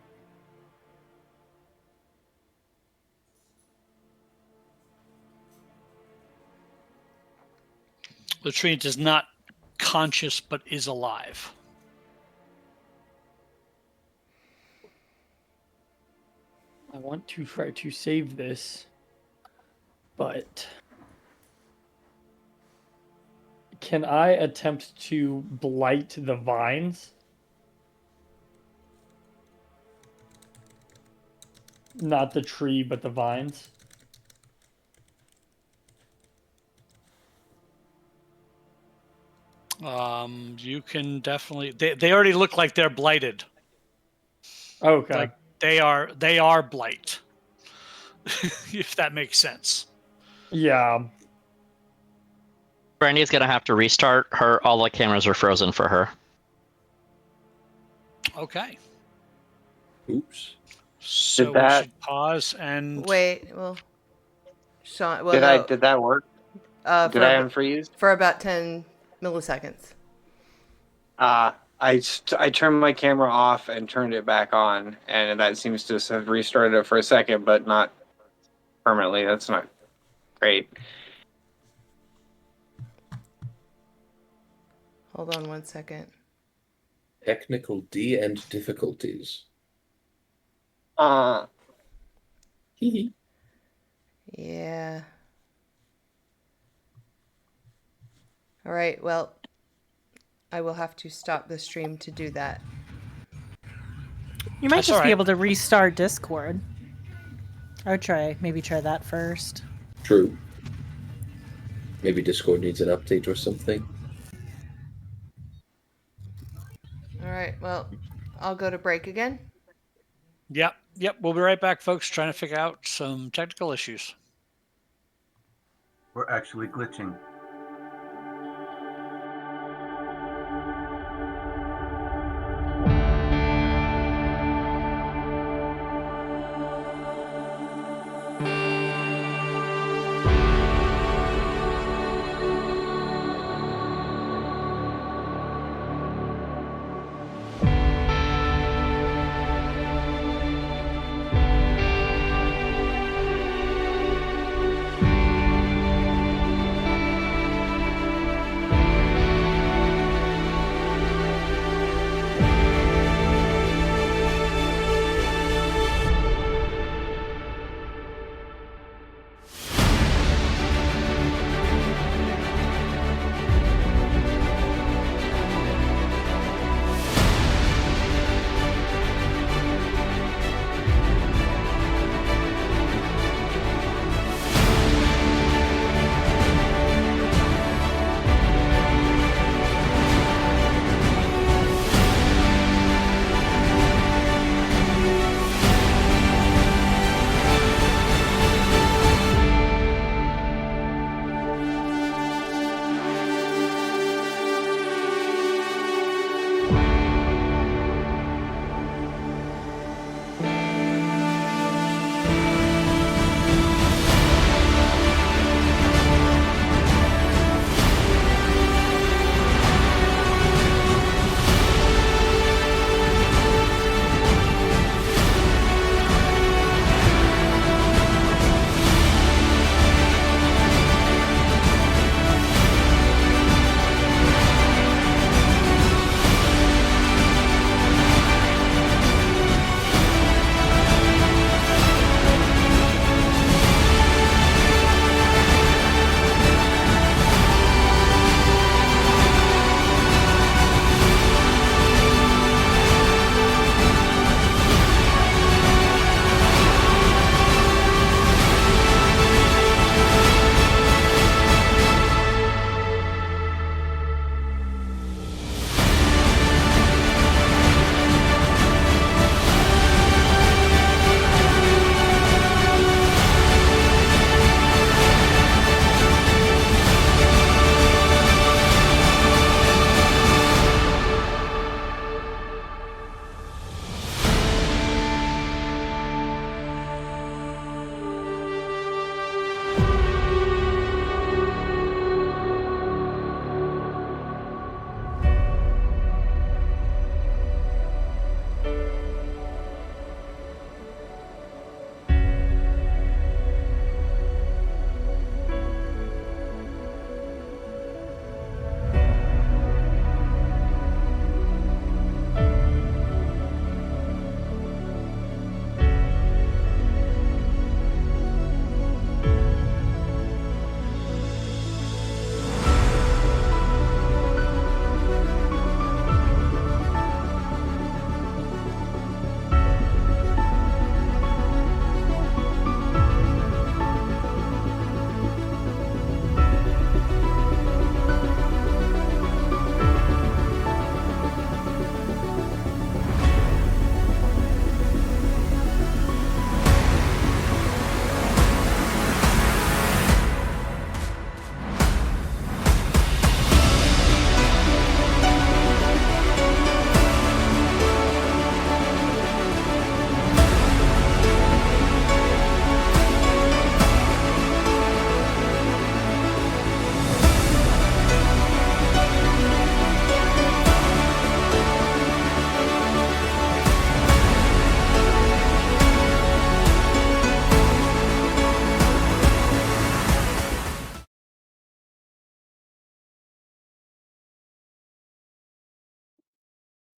The treant is not conscious but is alive. I want to try to save this, but can I attempt to blight the vines? Not the tree, but the vines. You can definitely. They already look like they're blighted. Okay. Like they are blight. If that makes sense. Yeah. Brandy's gonna have to restart her. All the cameras are frozen for her. Okay. Oops. So Did we should pause and Wait, well, Sean. Well, no. Did that work? Did For I unfreeze? for about 10 milliseconds. I turned my camera off and turned it back on, and that seems to have restarted it for a second, but not permanently. That's not great. Hold on 1 second. Technical D and difficulties. Yeah. All right. Well, I will have to stop the stream to do that. You might That's just all be right. able to restart Discord. Or maybe try that first. True. Maybe Discord needs an update or something. All right. Well, I'll go to break again. Yep. We'll be right back, folks. Trying to figure out some technical issues. We're actually glitching.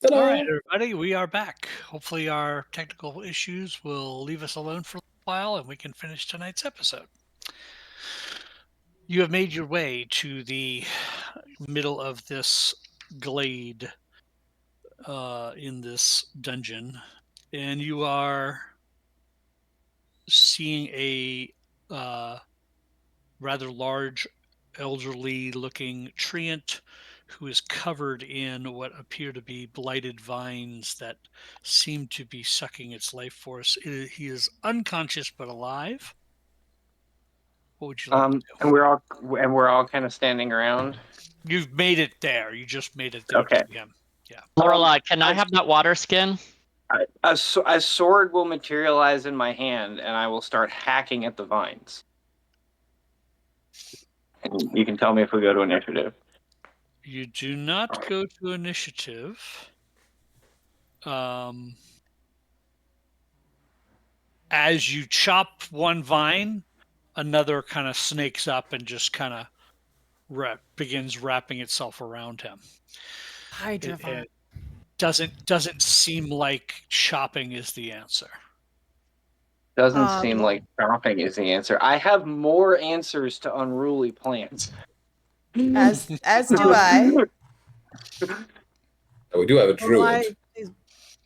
Ta-da! All right, everybody, we are back. Hopefully, our technical issues will leave us alone for a while and we can finish tonight's episode. You have made your way to the middle of this glade in this dungeon, and you are seeing a rather large, elderly-looking treant who is covered in what appear to be blighted vines that seem to be sucking its life force. He is unconscious but alive. What would you like to do? And we're all kind of standing around. You've made it there. You just made it there Okay. to him. Yeah. Lorelai, can I have that water skin? A sword will materialize in my hand, and I will start hacking at the vines. And you can tell me if we go to initiative. You do not go to initiative. As you chop one vine, another kind of snakes up and just kind of begins wrapping itself around him. Hydra vine. It doesn't seem like chopping is the answer. Doesn't seem like chopping is the answer. I have more answers to unruly plants. As do I. Oh, we do have a druid.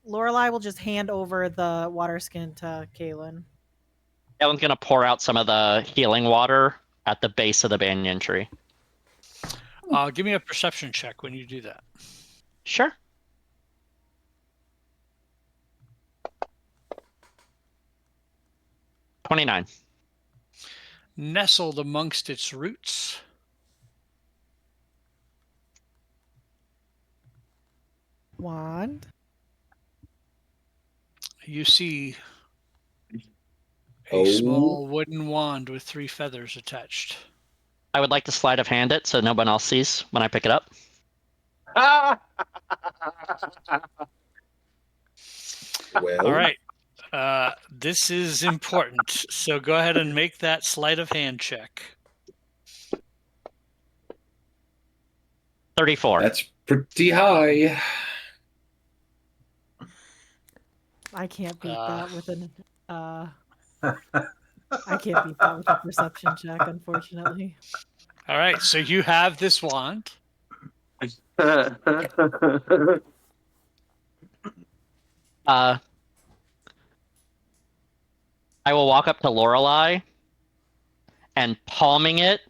Lorelai will just hand over the water skin to Kaylin. Ellen's gonna pour out some of the healing water at the base of the banyan tree. Give me a perception check when you do that. Sure. $29. Nestled amongst its roots, Wand. you see a small wooden wand with 3 feathers attached. I would like to sleight of hand it so no one else sees when I pick it up. Well, All right. This is important. So go ahead and make that sleight of hand check. 34. That's pretty high. I can't beat that with an I can't beat that with a perception check, unfortunately. All right, so you have this wand. I will walk up to Lorelai and palming it,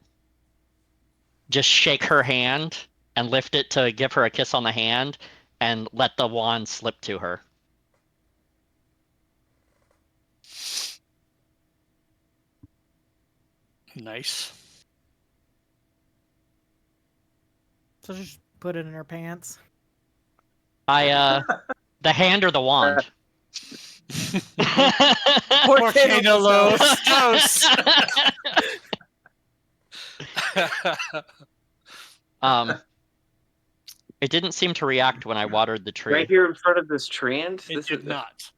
just shake her hand and lift it to give her a kiss on the hand and let the wand slip to her. Nice. So just put it in her pants. The hand or the wand? Volcano Los. It didn't seem to react when I watered the tree. Right here in front of this tree. It did not.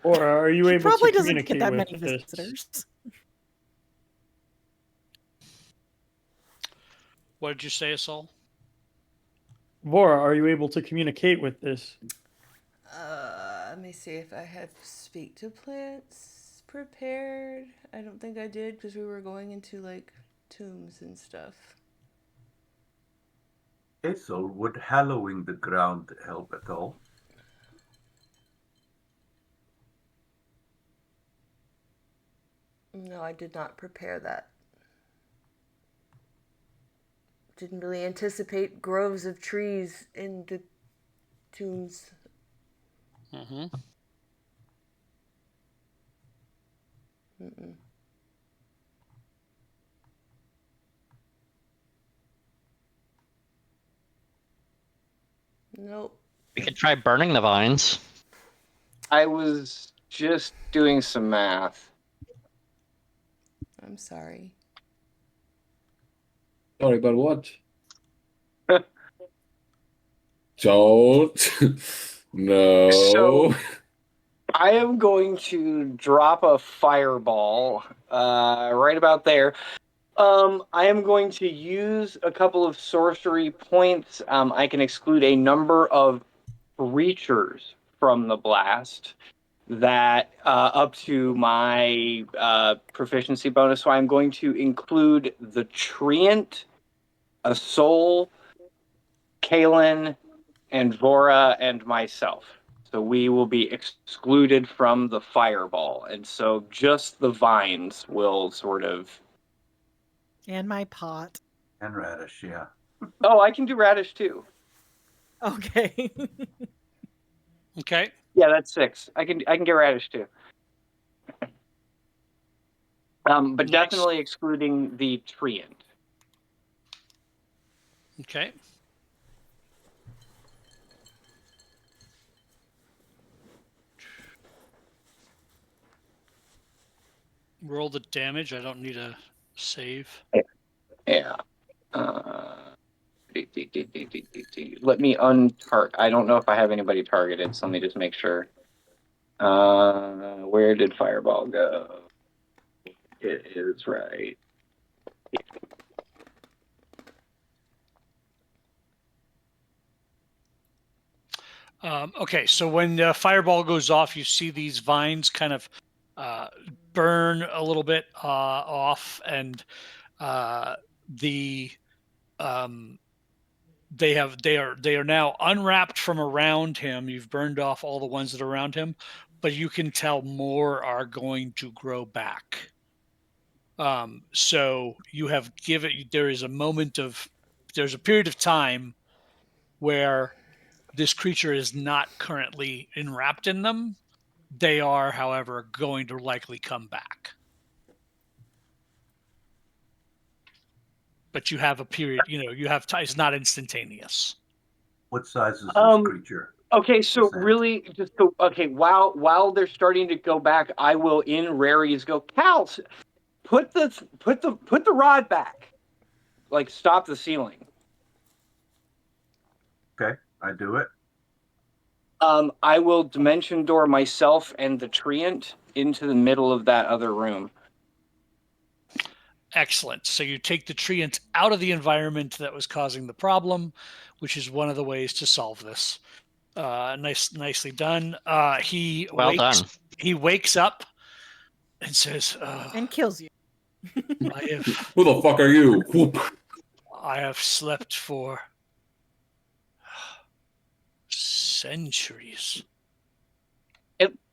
Or are you able Probably to doesn't communicate get that with many this? visitors. What did you say, Asol? Vora, are you able to communicate with this? Let me see if I have speak to plants prepared. I don't think I did because we were going into like tombs and stuff. So would hallowing the ground help at all? No, I did not prepare that. Didn't really anticipate groves of trees in the tombs. Mm-hmm. Mm-mm. Nope. We could try burning the vines. I was just doing some math. I'm sorry. Sorry about what? Don't. No. So I am going to drop a fireball right about there. I am going to use a couple of sorcery points. I can exclude a number of creatures from the blast that up to my proficiency bonus. So I'm going to include the Treant, a Soul, Kalen, and Vora, and myself. So we will be excluded from the fireball. And so just the vines will sort of. And my pot. And radish, yeah. Oh, I can do radish too. Okay. Okay. Yeah, that's 6. I can get radish too. But definitely excluding the Treant. Okay. Roll the damage. I don't need a save. Yeah. Let me untarget. I don't know if I have anybody targeted, so let me just make sure. Where did Fireball go? It is right. Okay, so when the fireball goes off, you see these vines kind of burn a little bit off, and they are now unwrapped from around him. You've burned off all the ones that are around him, but you can tell more are going to grow back. So you have given. There's a period of time where this creature is not currently enwrapped in them. They are, however, going to likely come back. But you have a period, you have time. It's not instantaneous. What size is this creature? Okay, so really, just go. Okay, while they're starting to go back, I will in rares go. Cal, put the rod back. Like stop the ceiling. Okay, I do it. I will dimension door myself and the Treant into the middle of that other room. Excellent. So you take the Treant out of the environment that was causing the problem, which is one of the ways to solve this. Nicely done. He wakes up and says, and kills you. Who the fuck are you? I have slept for centuries.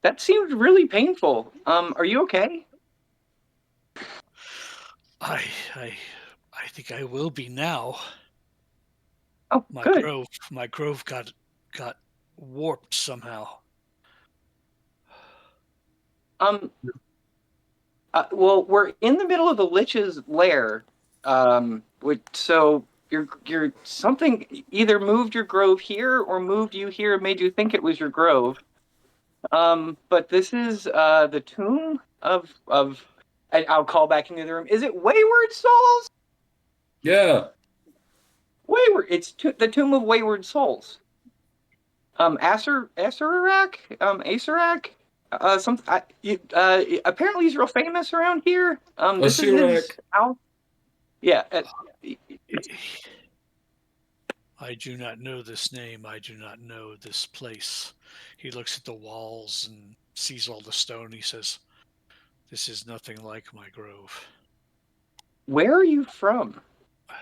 That seemed really painful. Are you okay? I think I will be now. Oh, good. My grove got warped somehow. Well, we're in the middle of the Lich's lair. So you're something either moved your grove here or moved you here and made you think it was your grove. But this is the tomb of I'll call back into the room. Is it Wayward Souls? Yeah. Wayward. It's the tomb of Wayward Souls. Acererak. Apparently he's real famous around here. This is his house. Yeah. I do not know this name. I do not know this place. He looks at the walls and sees all the stone. He says, "This is nothing like my grove." Where are you from? I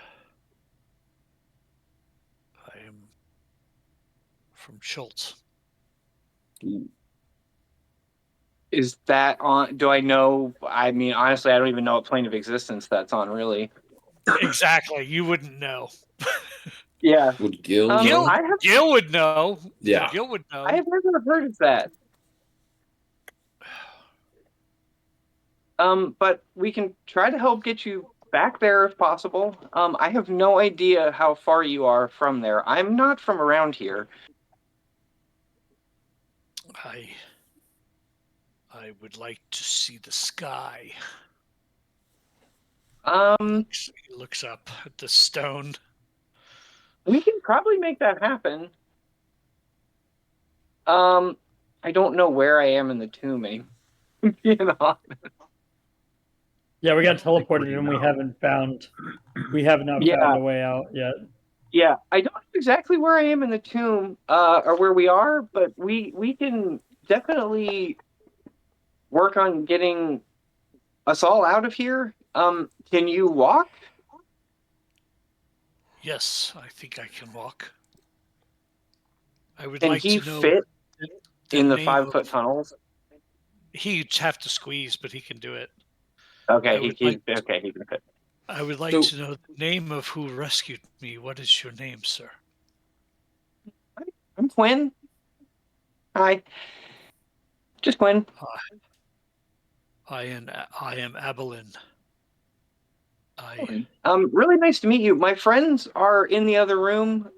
am from Schultz. Is that on? Do I know? I mean, honestly, I don't even know what plane of existence that's on, really. Exactly. You wouldn't know. Yeah. Would Gil know? Gil would know. Yeah. Gil would know. I have never heard of that. But we can try to help get you back there if possible. I have no idea how far you are from there. I'm not from around here. I would like to see the sky. He looks up at the stone. We can probably make that happen. I don't know where I am in the tomb, you know. Yeah, we got teleported and we have not found a way out yet. Yeah, I don't know exactly where I am in the tomb, or where we are, but we can definitely work on getting us all out of here. Can you walk? Yes, I think I can walk. I would Can like he to know fit in the name 5-foot tunnels? He'd have to squeeze, but he can do it. Okay, he can fit. I would like to know the name of who rescued me. What is your name, sir? I'm Quinn. Hi. Just Quinn. I am Abelin. Really nice to meet you. My friends are in the other room.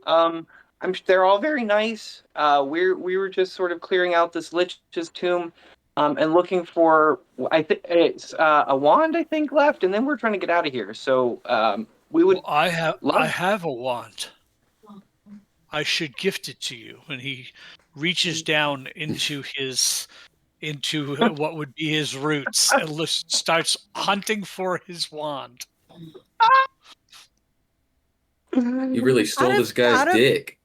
They're all very nice. We were just sort of clearing out this lich's tomb, and looking for, I think it's a wand, I think, left, and then we're trying to get out of here. So we would. Well, I have a wand. I should gift it to you. And he reaches down into what would be his roots and starts hunting for his wand. You really stole this guy's dick.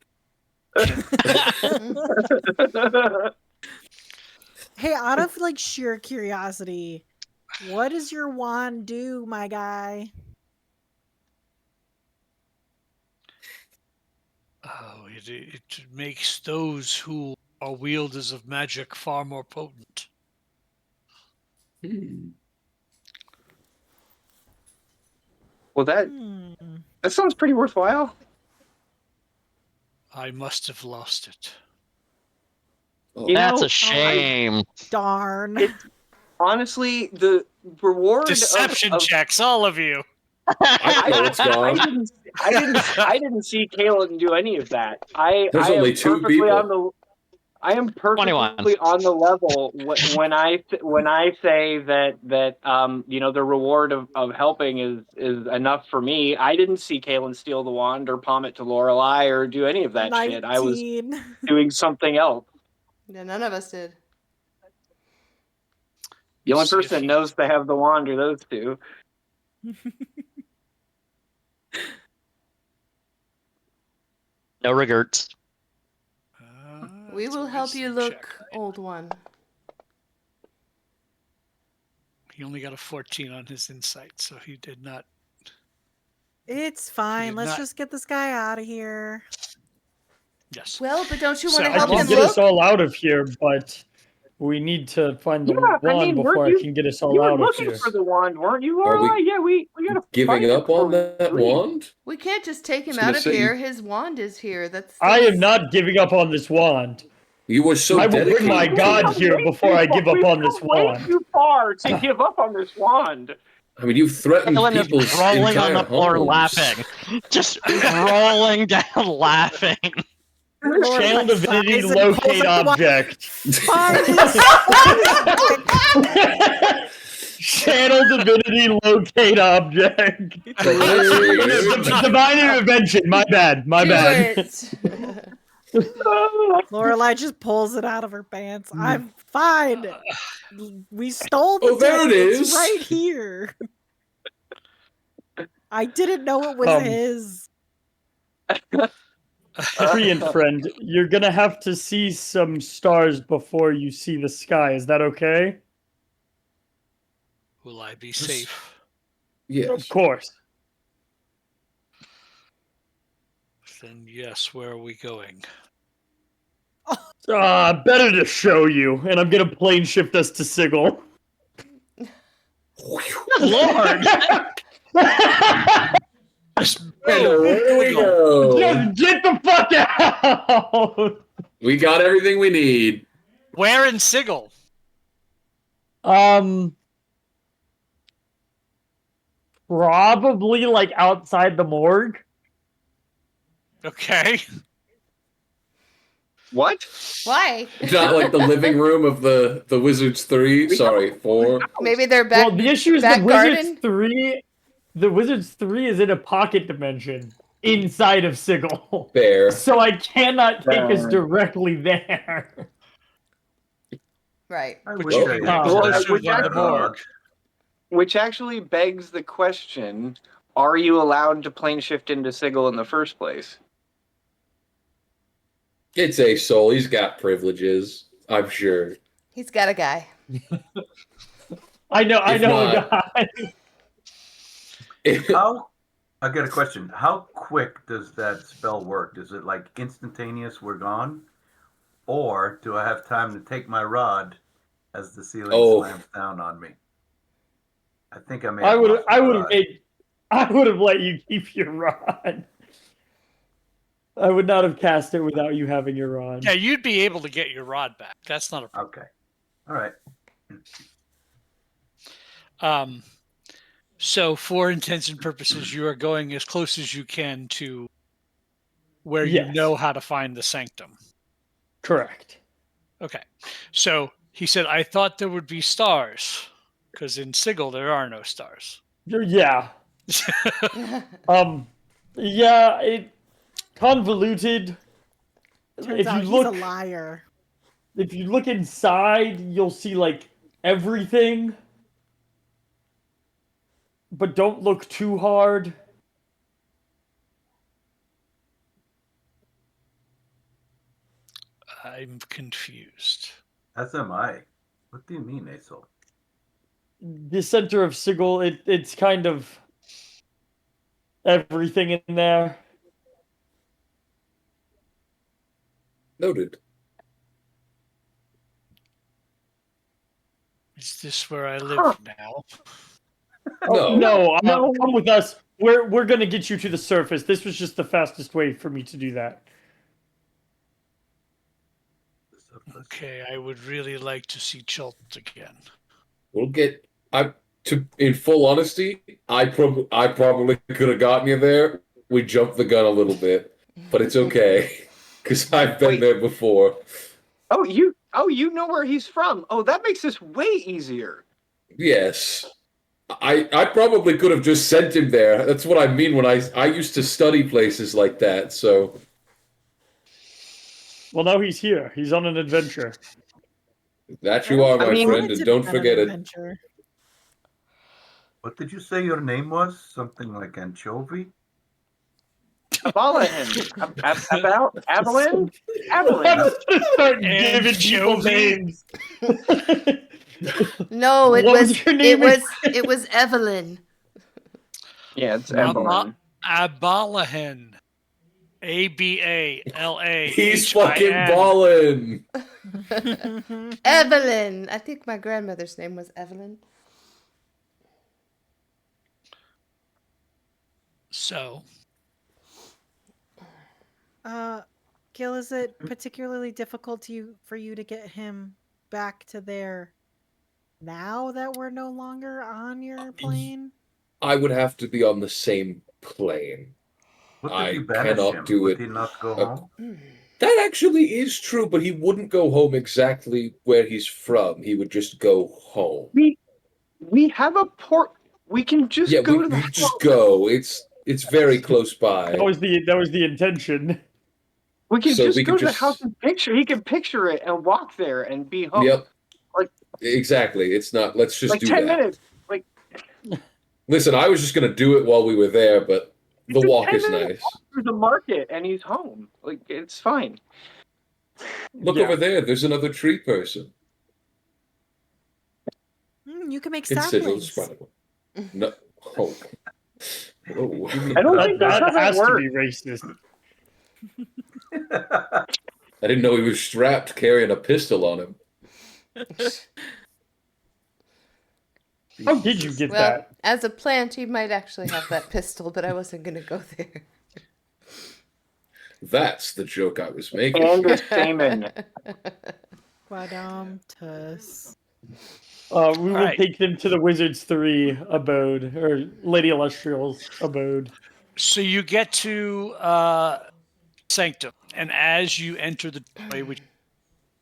Hey, out of like sheer curiosity, what does your wand do, my guy? Oh, it makes those who are wielders of magic far more potent. Well, that sounds pretty worthwhile. I must have lost it. That's a shame. Darn. Honestly, the reward deception checks, all of you. I didn't see Kaylin do any of that. There's only two people. I am perfectly on the level when I say that the reward of helping is enough for me. I didn't see Kaylin steal the wand or palm it to Lorelei or do any of that 19. shit. I was doing something else. Yeah, none of us did. The only person that knows to have the wand are those two. No regrets. We will help you look, old one. He only got a 14 on his insight, so he did not. It's fine. Let's just get this guy out of here. Yes. Well, but don't you want to help I can him get look? us all out of here, but we need to find the wand before I can get us all out of here. You were looking for the wand, weren't you, Lorelei? Yeah, we gotta giving up on that wand? We can't just take him out of here. His wand is here. I am not giving up on this wand. You were so dedicated. I will bring my god here before I give up on this wand. Way too far to give up on this wand. I mean, you've threatened people's rolling entire on the floor homes. laughing. Just rolling down laughing. Channel divinity locate object. Channel divinity locate object. Divine intervention. My bad. Lorelei just pulls it out of her pants. I'm fine. We stole the there it It's is. right here. I didn't know it was his. Brilliant friend, you're gonna have to see some stars before you see the sky. Is that okay? Will I be safe? Yes. Of course. Then yes, where are we going? Better to show you, and I'm gonna plane shift us to Sigil. Lord! There we go. Just get the fuck out! We got everything we need. Where in Sigil? Probably like outside the morgue. Okay. What? Why? Not like the living room of the Wizards 3. Sorry, 4. Maybe they're back. Well, the issue is back the Wizards garden? 3. The Wizards 3 is in a pocket dimension inside of Sigil. Fair. So I cannot take us directly there. Right. I But would you say can that. go closer than the morgue. Which actually begs the question: are you allowed to plane shift into Sigil in the first place? It's a soul. He's got privileges, I'm sure. He's got a guy. I know If a not- guy. I got a question. How quick does that spell work? Is it like instantaneous, we're gone? Or do I have time to take my rod as the ceiling slams down on me? I think I may have lost my rod. I would have let you keep your rod. I would not have cast it without you having your rod. Yeah, you'd be able to get your rod back. That's not a problem. Okay. All right. So for intents and purposes, you are going as close as you can to where you know how to find the sanctum. Correct. Okay. So he said, I thought there would be stars, because in Sigil there are no stars. Yeah. It convoluted. Turns out he's a liar. If you look inside, you'll see like everything. But don't look too hard. I'm confused. As am I. What do you mean, Acel? The center of Sigil, it's kind of everything in there. Noted. Is this where I live now? No, come with us. We're gonna get you to the surface. This was just the fastest way for me to do that. Okay, I would really like to see Chult again. We'll get. In full honesty, I probably could have gotten you there. We jumped the gun a little bit, but it's okay because I've been there before. Oh, you know where he's from. Oh, that makes this way easier. Yes. I probably could have just sent him there. That's what I mean when I used to study places like that, so. Well, now he's here. He's on an adventure. That you are, my friend, and don't forget it. What did you say your name was? Something like anchovy? Abalahin. Avalyn? Avalyn. Start giving people names. No, it was Evelyn. Yeah, it's Evelyn. Abalahin. A-B-A-L-A. He's fucking ballin'. Evelyn. I think my grandmother's name was Evelyn. So. Gil, is it particularly difficult for you to get him back to there now that we're no longer on your plane? I would have to be on the same plane. I cannot do it. Would he not go home? That actually is true, but he wouldn't go home exactly where he's from. He would just go home. We have a port. We can just go to the house. Just go. It's very close by. That was the intention. We can go to the house and picture. He can picture it and walk there and be home. Yep. Like exactly. It's not. Let's just do 10 that. minutes. Like. Listen, I was just gonna do it while we were there, but the walk is nice. Through the market and he's home. Like it's fine. Look over there. There's another tree person. You can make It's saplings. No. Oh. Oh. I don't think that has to be racist. I didn't know he was strapped carrying a pistol on him. How did you get that? As a plant, he might actually have that pistol, but I wasn't going to go there. That's the joke I was making. And a stamen. Quadamtus. We will take them to the Wizards 3 abode, or Lady Illustrial's abode. So you get to Sanctum, and as you enter the doorway,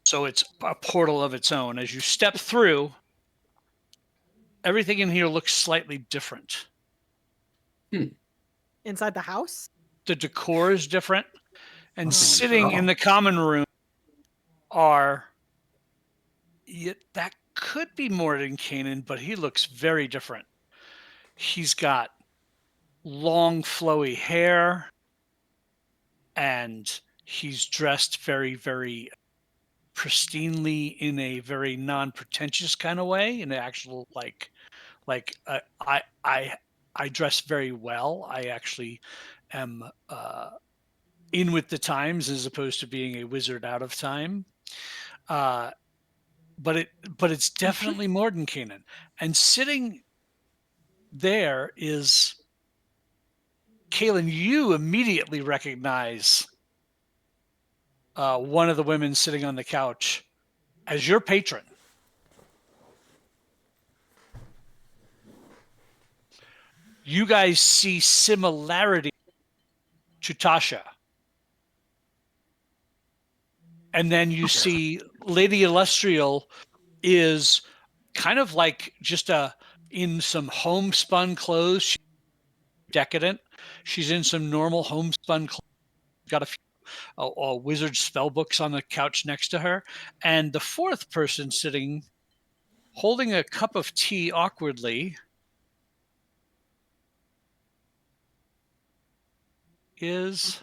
so it's a portal of its own, as you step through, everything in here looks slightly different. Inside the house? The decor is different, and sitting in the common room are that could be Mordenkainen, but he looks very different. He's got long, flowy hair, and he's dressed very, very pristinely in a very non-pretentious kind of way, in an actual I dress very well. I actually am in with the times as opposed to being a wizard out of time. Uh, but it's definitely Mordenkainen. And sitting there is Kaylin. You immediately recognize one of the women sitting on the couch as your patron. You guys see similarity to Tasha. And then you see Lady Illustrial is kind of like just in some homespun clothes. She's decadent. She's in some normal homespun clothes. Got a few wizard spell books on the couch next to her. And the fourth person sitting, holding a cup of tea awkwardly, is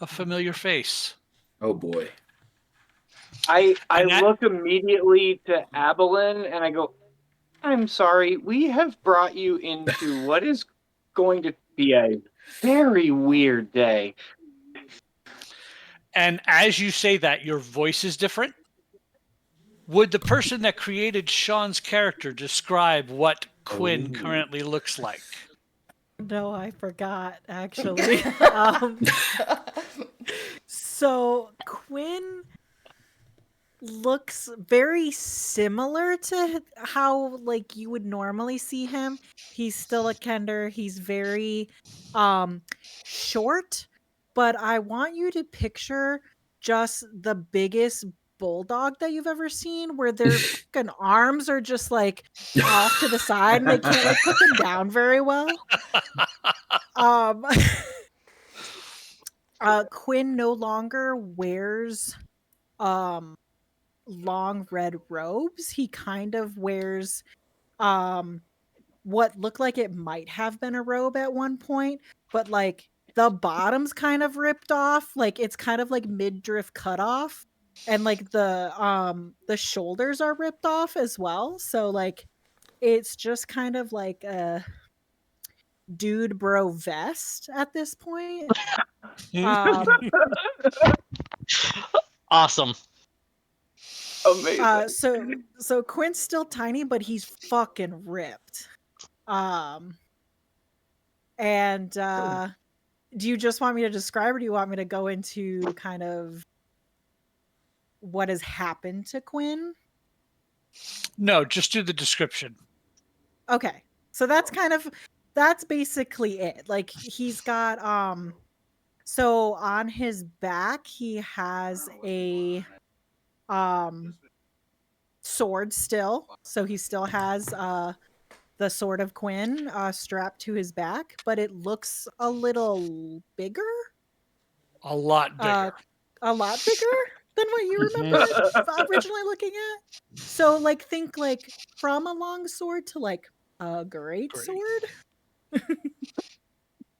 a familiar face. Oh boy. I look immediately to Abilene and I go, I'm sorry, we have brought you into what is going to be a very weird day. And as you say that, your voice is different. Would the person that created Sean's character describe what Quinn currently looks like? No, I forgot, actually. So Quinn looks very similar to how like you would normally see him. He's still a Kender. He's very short, but I want you to picture just the biggest bulldog that you've ever seen where their fucking arms are just like off to the side and they can't like put them down very well. Quinn no longer wears long red robes. He kind of wears what looked like it might have been a robe at one point, but like the bottom's kind of ripped off, like it's kind of like midriff cut off, and like the shoulders are ripped off as well. So like it's just kind of like a dude bro vest at this point. Awesome. Amazing. So Quinn's still tiny, but he's fucking ripped. And do you just want me to describe, or do you want me to go into kind of what has happened to Quinn? No, just do the description. Okay. So that's basically it. Like he's got so on his back he has a sword still. So he still has the sword of Quinn strapped to his back, but it looks a little bigger. A lot bigger. A lot bigger than what you remember originally looking at. So like think like from a long sword to like a great sword.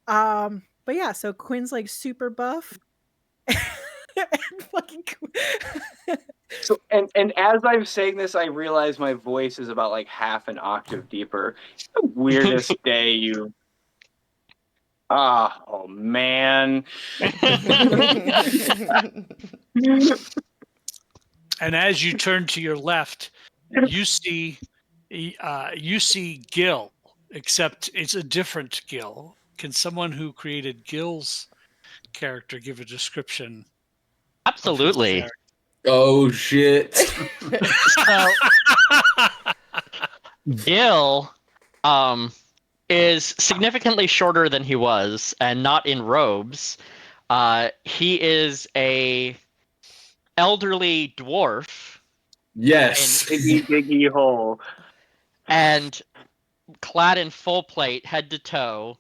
But yeah, so Quinn's like super buff. And fucking So and as I'm saying this, I realize my voice is about like half an octave deeper. The weirdest day you. Oh man. And as you turn to your left, you see Gil, except it's a different Gil. Can someone who created Gil's character give a description? Absolutely. Oh shit. So, Gil is significantly shorter than he was, and not in robes. He is a elderly dwarf. Yes. Diggy hole. And clad in full plate, head to toe.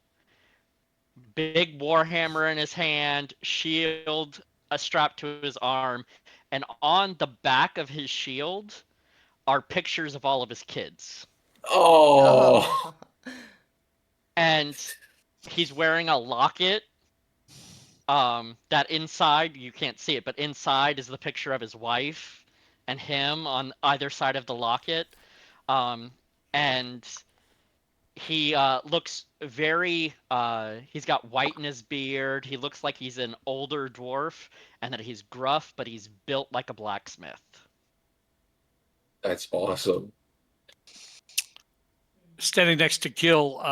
Big warhammer in his hand, shield strapped to his arm, and on the back of his shield are pictures of all of his kids. Oh, And he's wearing a locket. That inside, you can't see it, but inside is the picture of his wife and him on either side of the locket. And he looks very, he's got white in his beard. He looks like he's an older dwarf and that he's gruff, but he's built like a blacksmith. that's awesome. Standing next to Gil,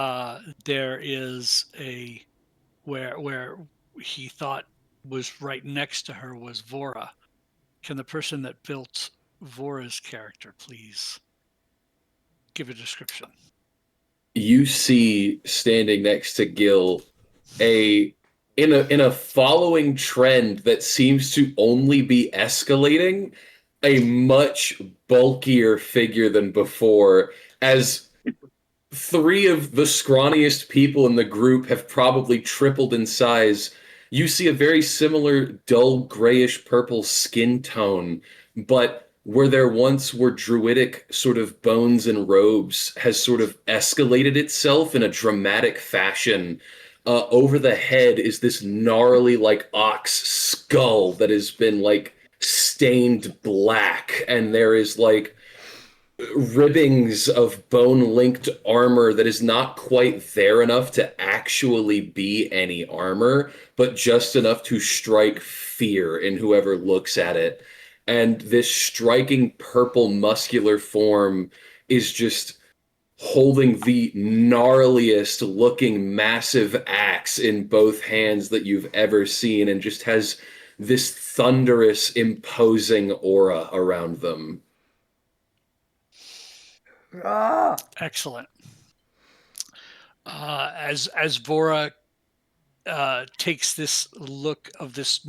there is a where he thought was right next to her was Vora. Can the person that built Vora's character please give a description? You see standing next to Gil in a following trend that seems to only be escalating, a much bulkier figure than before, as 3 of the scrawniest people in the group have probably tripled in size. You see a very similar dull grayish purple skin tone, but where there once were druidic sort of bones and robes has sort of escalated itself in a dramatic fashion. Over the head is this gnarly, like, ox skull that has been, like, stained black, and there is, like, ribbings of bone-linked armor that is not quite there enough to actually be any armor, but just enough to strike fear in whoever looks at it. And this striking purple muscular form is just holding the gnarliest looking massive axe in both hands that you've ever seen, and just has this thunderous, imposing aura around them. Excellent. As Vora takes this look of this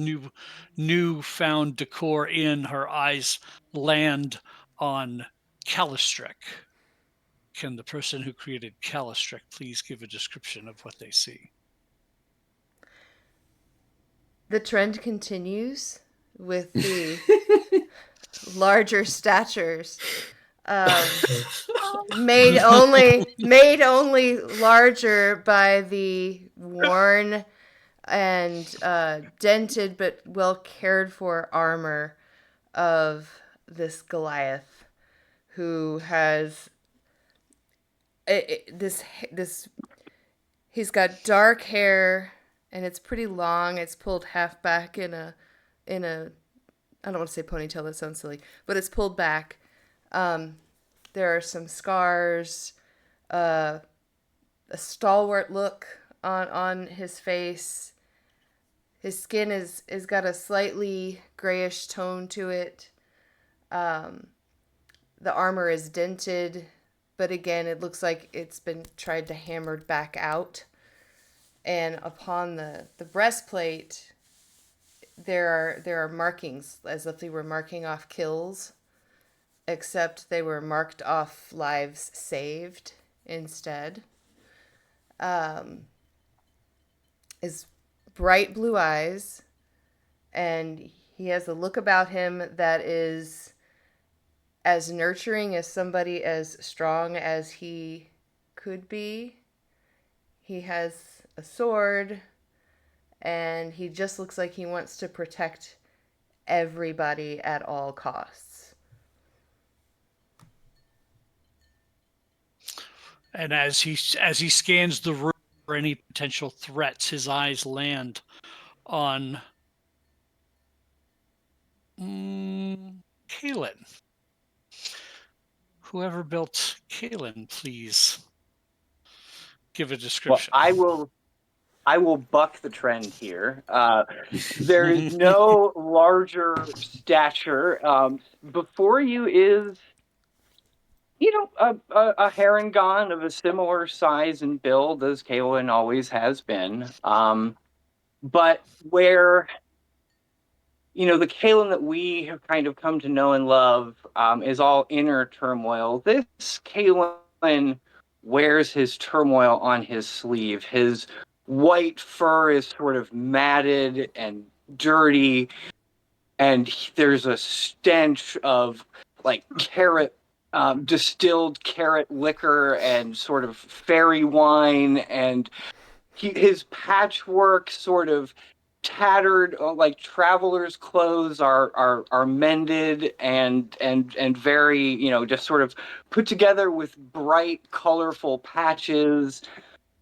newfound decor in, her eyes land on Calistrek. Can the person who created Calistrek please give a description of what they see? The trend continues with the larger statures. Made only larger by the worn and dented but well cared for armor of this Goliath, who has he's got dark hair and it's pretty long. It's pulled half back in a I don't want to say ponytail, that sounds silly, but it's pulled back. There are some scars, a stalwart look on his face. His skin is got a slightly grayish tone to it. The armor is dented, but again, it looks like it's been tried to hammered back out. And upon the breastplate, there are markings as if they were marking off kills, except they were marked off lives saved instead. His bright blue eyes, and he has a look about him that is as nurturing as somebody as strong as he could be. He has a sword, and he just looks like he wants to protect everybody at all costs. And as he scans the room for any potential threats, his eyes land on Kaelin. Whoever built Kaelin, please give a description. Well, I will buck the trend here. There is no larger stature. Before you is, a Harengon of a similar size and build as Kaelin always has been. But where, the Kaelin that we have kind of come to know and love is all inner turmoil. This Kaelin wears his turmoil on his sleeve. His white fur is sort of matted and dirty, and there's a stench of like carrot distilled carrot liquor and sort of fairy wine, and his patchwork sort of tattered like traveler's clothes are mended and very, just sort of put together with bright colorful patches.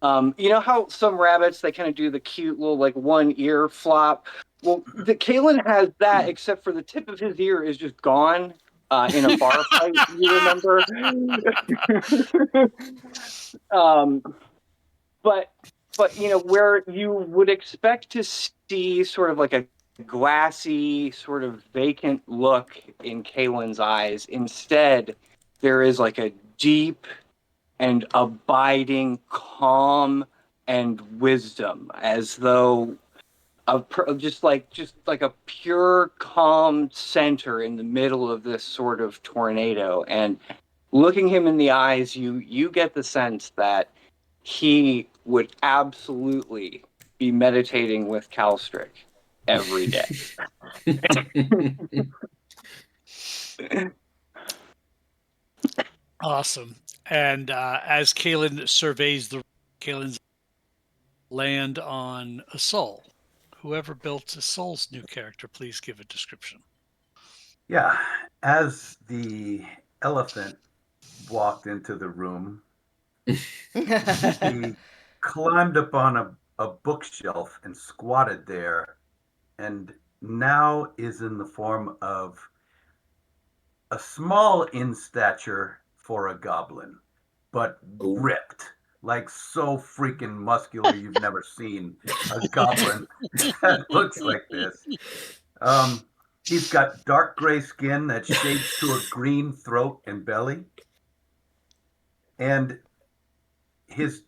You know how some rabbits, they kind of do the cute little like one ear flop? Well, Kalen has that, except for the tip of his ear is just gone in a bar fight, you remember? um, but where you would expect to see sort of like a glassy, sort of vacant look in Kalen's eyes, instead there is like a deep and abiding calm and wisdom, as though just like a pure calm center in the middle of this sort of tornado. And looking him in the eyes, you get the sense that he would absolutely be meditating with Calstrick every day. Awesome. And as Kalen surveys Kalen's land on a soul. Whoever built a soul's new character, please give a description. Yeah, as the elephant walked into the room, he climbed up on a bookshelf and squatted there, and now is in the form of a small in stature for a goblin, but ripped, like so freaking muscular you've never seen a goblin that looks like this. He's got dark gray skin that shades to a green throat and belly. And his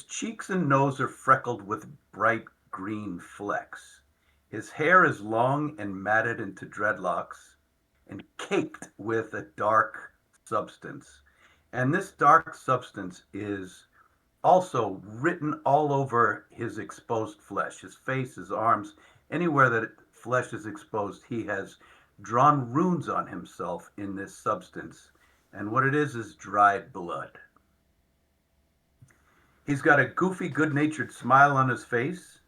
cheeks and nose are freckled with bright green flecks. His hair is long and matted into dreadlocks and caked with a dark substance. And this dark substance is also written all over his exposed flesh, his face, his arms, anywhere that flesh is exposed, he has drawn runes on himself in this substance. And what it is dried blood. He's got a goofy, good-natured smile on his face.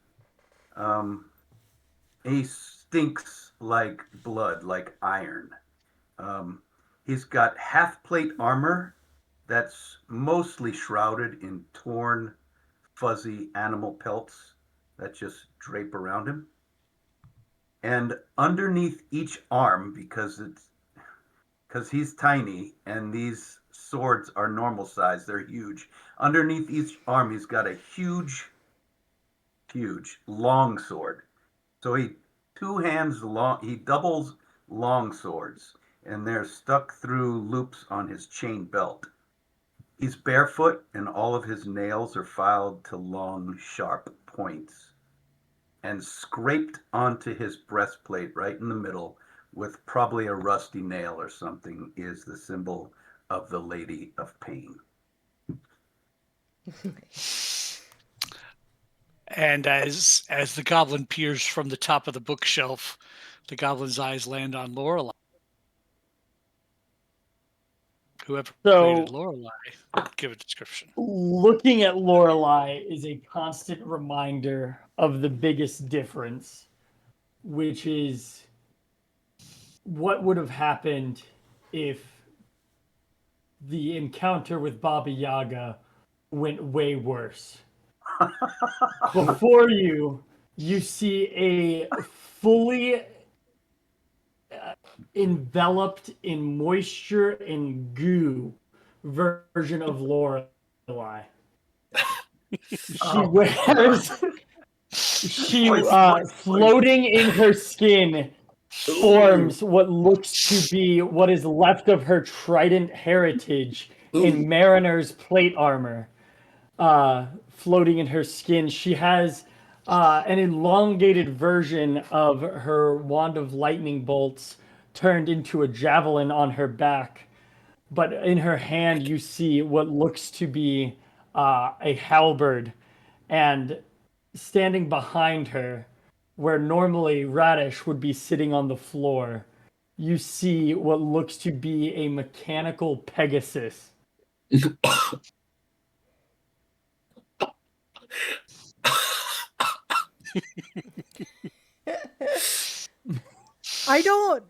He stinks like blood, like iron. He's got half-plate armor that's mostly shrouded in torn, fuzzy animal pelts that just drape around him. And underneath each arm, because he's tiny and these swords are normal size, they're huge. Underneath each arm, he's got a huge long sword. So he doubles long swords, and they're stuck through loops on his chain belt. He's barefoot, and all of his nails are filed to long, sharp points. And scraped onto his breastplate right in the middle, with probably a rusty nail or something, is the symbol of the Lady of Pain. And as the goblin peers from the top of the bookshelf, the goblin's eyes land on Lorelei. Whoever created Lorelei, give a description. Looking at Lorelei is a constant reminder of the biggest difference, which is what would have happened if the encounter with Baba Yaga went way worse. Before you see a fully enveloped in moisture and goo version of Lorelei. She floating in her skin forms what looks to be what is left of her trident heritage in Mariner's plate armor. Floating in her skin, she has an elongated version of her wand of lightning bolts turned into a javelin on her back. But in her hand, you see what looks to be a halberd. And standing behind her, where normally Radish would be sitting on the floor, you see what looks to be a mechanical Pegasus. I don't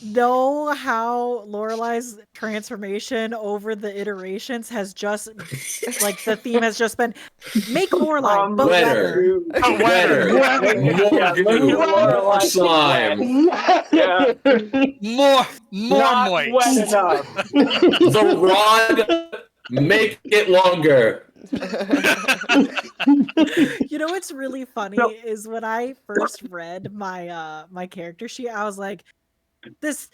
know how Lorelai's transformation over the iterations has just like the theme has just been make Lorelai but Wetter. wetter. More goo, more slime. Yeah. More Not moist. wet enough. The rod, make it longer. You know what's really funny is when I first read my my character sheet, I was like, this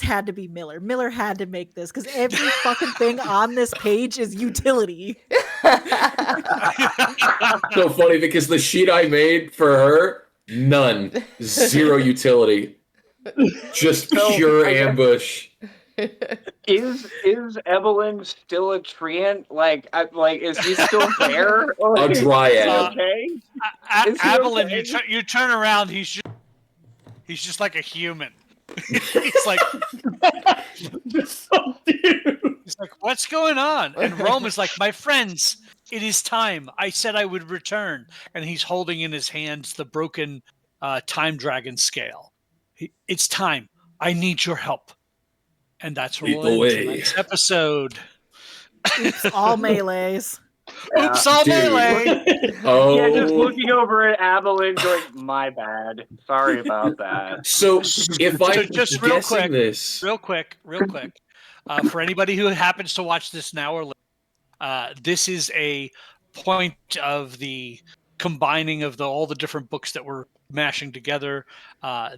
had to be Miller. Miller had to make this because every fucking thing on this page is utility. So funny because the sheet I made for her, none, 0 utility, just pure ambush. Is Evelyn still a treant? Like is he still there? Or A is he dryad. okay? Is he Avalon, okay? you turn around, he's just like a human. He's like, He's what's going on? And Rome is like, my friends, it is time. I said I would return. And he's holding in his hands the broken time dragon scale. It's time. I need your help. And that's where Lead we'll the end way. tonight's episode. Oops, all melees. Oops, all Dude. melee. Oh, Yeah, just looking over at Evelyn going, my bad. Sorry about that. so if I'm just real guessing quick, this, real quick, for anybody who happens to watch this now or later, this is a point of the combining of all the different books that we're mashing together.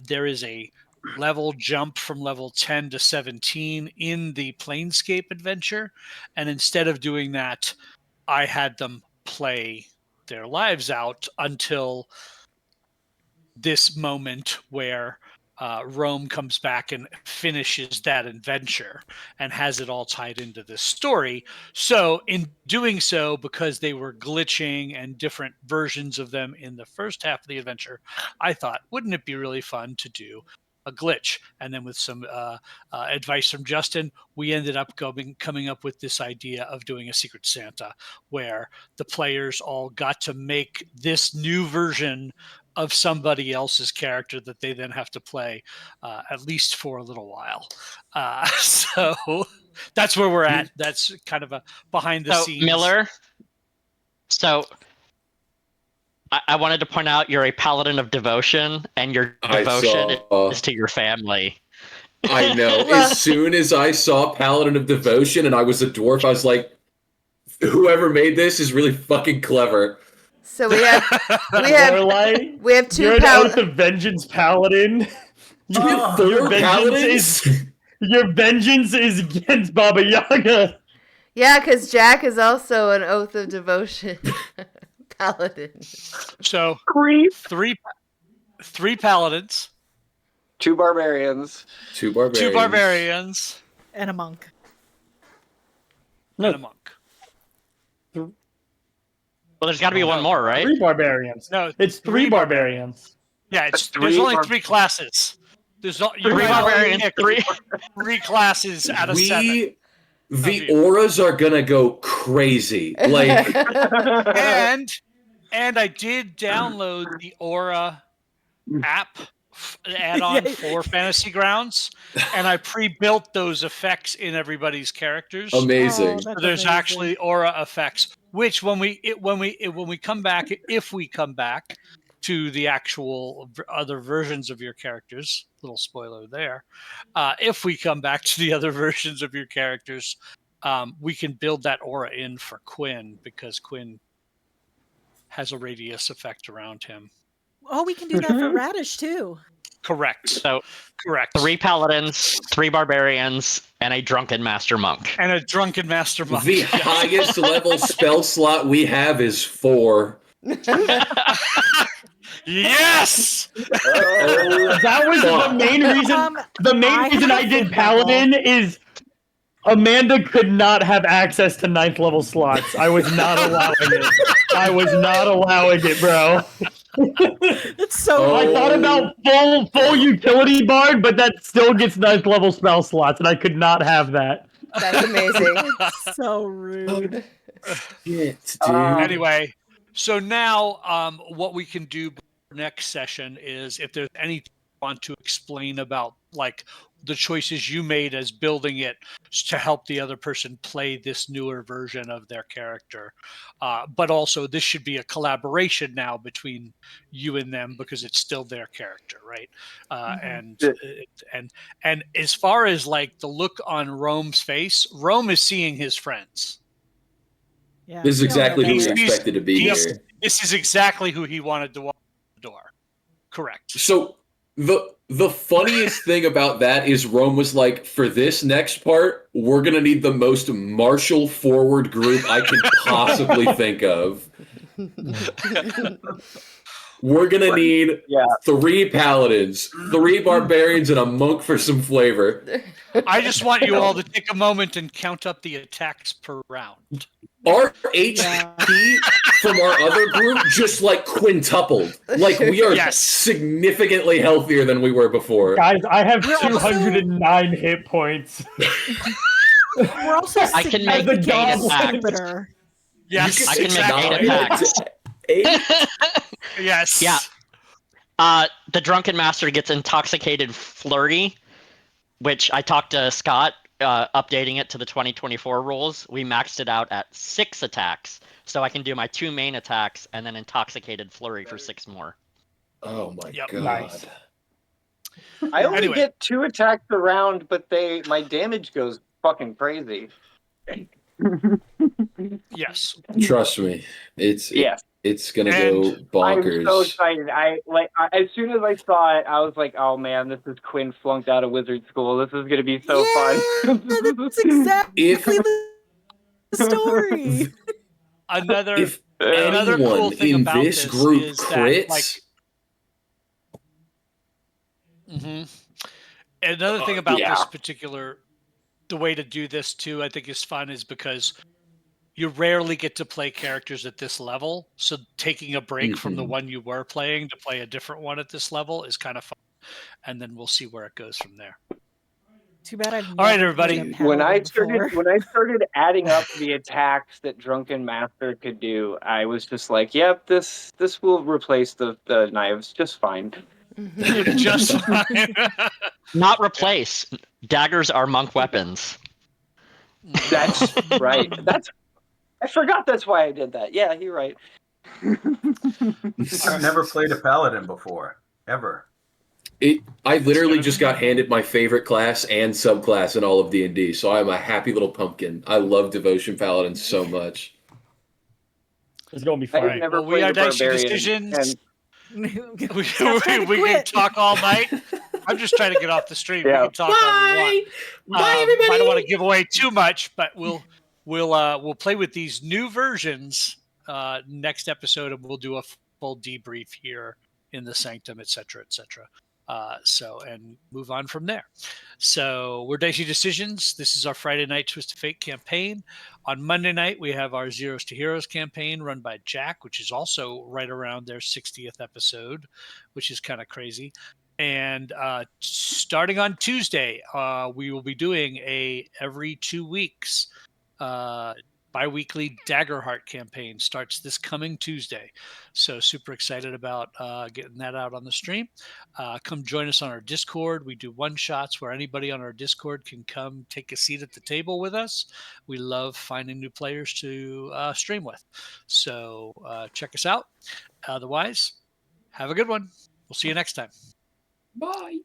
There is a level jump from level 10 to 17 in the Planescape adventure, and instead of doing that, I had them play their lives out until this moment where Rome comes back and finishes that adventure and has it all tied into this story. So in doing so, because they were glitching and different versions of them in the first half of the adventure, I thought, wouldn't it be really fun to do a glitch? And then with some advice from Justin, we ended up coming up with this idea of doing a Secret Santa where the players all got to make this new version of somebody else's character that they then have to play at least for a little while. So that's where we're at. That's kind of a behind the scenes. Miller, so I wanted to point out you're a paladin of devotion, and your devotion is to your family. I know. As soon as I saw Paladin of Devotion and I was a dwarf, I was like, whoever made this is really fucking clever. So we have two You're an Oath of Vengeance paladin. Your vengeance is against Baba Yaga. Yeah, because Jack is also an Oath of Devotion paladin. So three paladins, two barbarians, and a monk. No, and a monk. Well, there's got to be one more, right? 3 barbarians. No, it's 3 barbarians. Yeah, there's only 3 classes. There's 3 barbarians, 3 classes out of 7. The auras are gonna go crazy. Like, and I did download the Aura app add-on for Fantasy Grounds, and I pre-built those effects in everybody's characters. Amazing. So there's actually aura effects, which when we come back, if we come back to the actual other versions of your characters, little spoiler there, if we come back to the other versions of your characters, we can build that aura in for Quinn, because Quinn has a radius effect around him. Oh, we can do that for Radish too. Correct. So, correct. 3 paladins, 3 barbarians, and a drunken master monk. And a drunken master monk. The highest level spell slot we have is 4. Yes! That was the main reason. The main reason I did paladin is Amanda could not have access to 9th level slots. I was not allowing it. I was not allowing it, bro. It's so. Oh. I thought about full utility bard, but that still gets 9th level spell slots, and I could not have that. That's amazing. So rude. Shit, dude. Anyway, so now what we can do next session is if there's anything you want to explain about like the choices you made as building it to help the other person play this newer version of their character. But also this should be a collaboration now between you and them because it's still their character, right? And as far as like the look on Rome's face, Rome is seeing his friends. Yeah. This is exactly who we He's- expected to be he's- here. This is exactly who he wanted to walk the door. Correct. So the funniest thing about that is Rome was like, for this next part, we're gonna need the most martial forward group I can possibly think of. We're gonna need 3 paladins, 3 barbarians, and a monk for some flavor. I just want you all to take a moment and count up the attacks per round. Our HP from our other group just like quintupled. Like we are significantly healthier than we were before. Guys, I have 209 hit points. We're also I can make the the goblin. stupider. Yes, I can exactly. make 8 attacks. 8? Yes. Yeah. The Drunken Master gets Intoxicated Flurry, which I talked to Scott, updating it to the 2024 rules. We maxed it out at 6 attacks, so I can do my 2 main attacks and then Intoxicated Flurry for 6 more. Oh my god. Nice. I only Anyway. get 2 attacks a round, but my damage goes fucking crazy. Yes. Trust me. It's gonna go And bonkers. I'm so excited. As soon as I saw it, I was like, "Oh man, this is Quinn flunked out of wizard school. This is gonna be so fun." That's exactly If- the story. Another If another cool anyone thing in about this this group is crits, that, like, another thing about this particular, the way to do this too, I think is fun, is because you rarely get to play characters at this level. So taking a break from the one you were playing to play a different one at this level is kind of fun. And then we'll see where it goes from there. Too bad I've All right, never everybody. played a when I paladin before. started adding up the attacks that Drunken Master could do, I was just like, "Yep, this will replace the knives just fine." Just fine. Not replace. Daggers are monk weapons. That's right. I forgot that's why I did that. Yeah, you're right. I've never played a paladin before, ever. I literally just got handed my favorite class and subclass in all of D&D, so I'm a happy little pumpkin. I love Devotion Paladins so much. It's gonna be I've fine. never Well, we played are a Dicey barbarian, Decisions. and We Stop trying to can quit. talk all night. I'm just trying to get off the stream. Yeah. We can talk all we want. Bye, everybody. I don't want to give away too much, but we'll play with these new versions next episode, and we'll do a full debrief here in the Sanctum, etc., etc. And move on from there. So we're Dicey Decisions. This is our Friday night Twist of Fate campaign. On Monday night, we have our Zeros to Heroes campaign run by Jack, which is also right around their 60th episode, which is kind of crazy. And starting on Tuesday, we will be doing a every 2 weeks bi-weekly Daggerheart campaign. Starts this coming Tuesday. So super excited about getting that out on the stream. Come join us on our Discord. We do one-shots where anybody on our Discord can come take a seat at the table with us. We love finding new players to stream with. So check us out. Otherwise, have a good one. We'll see you next time. Bye.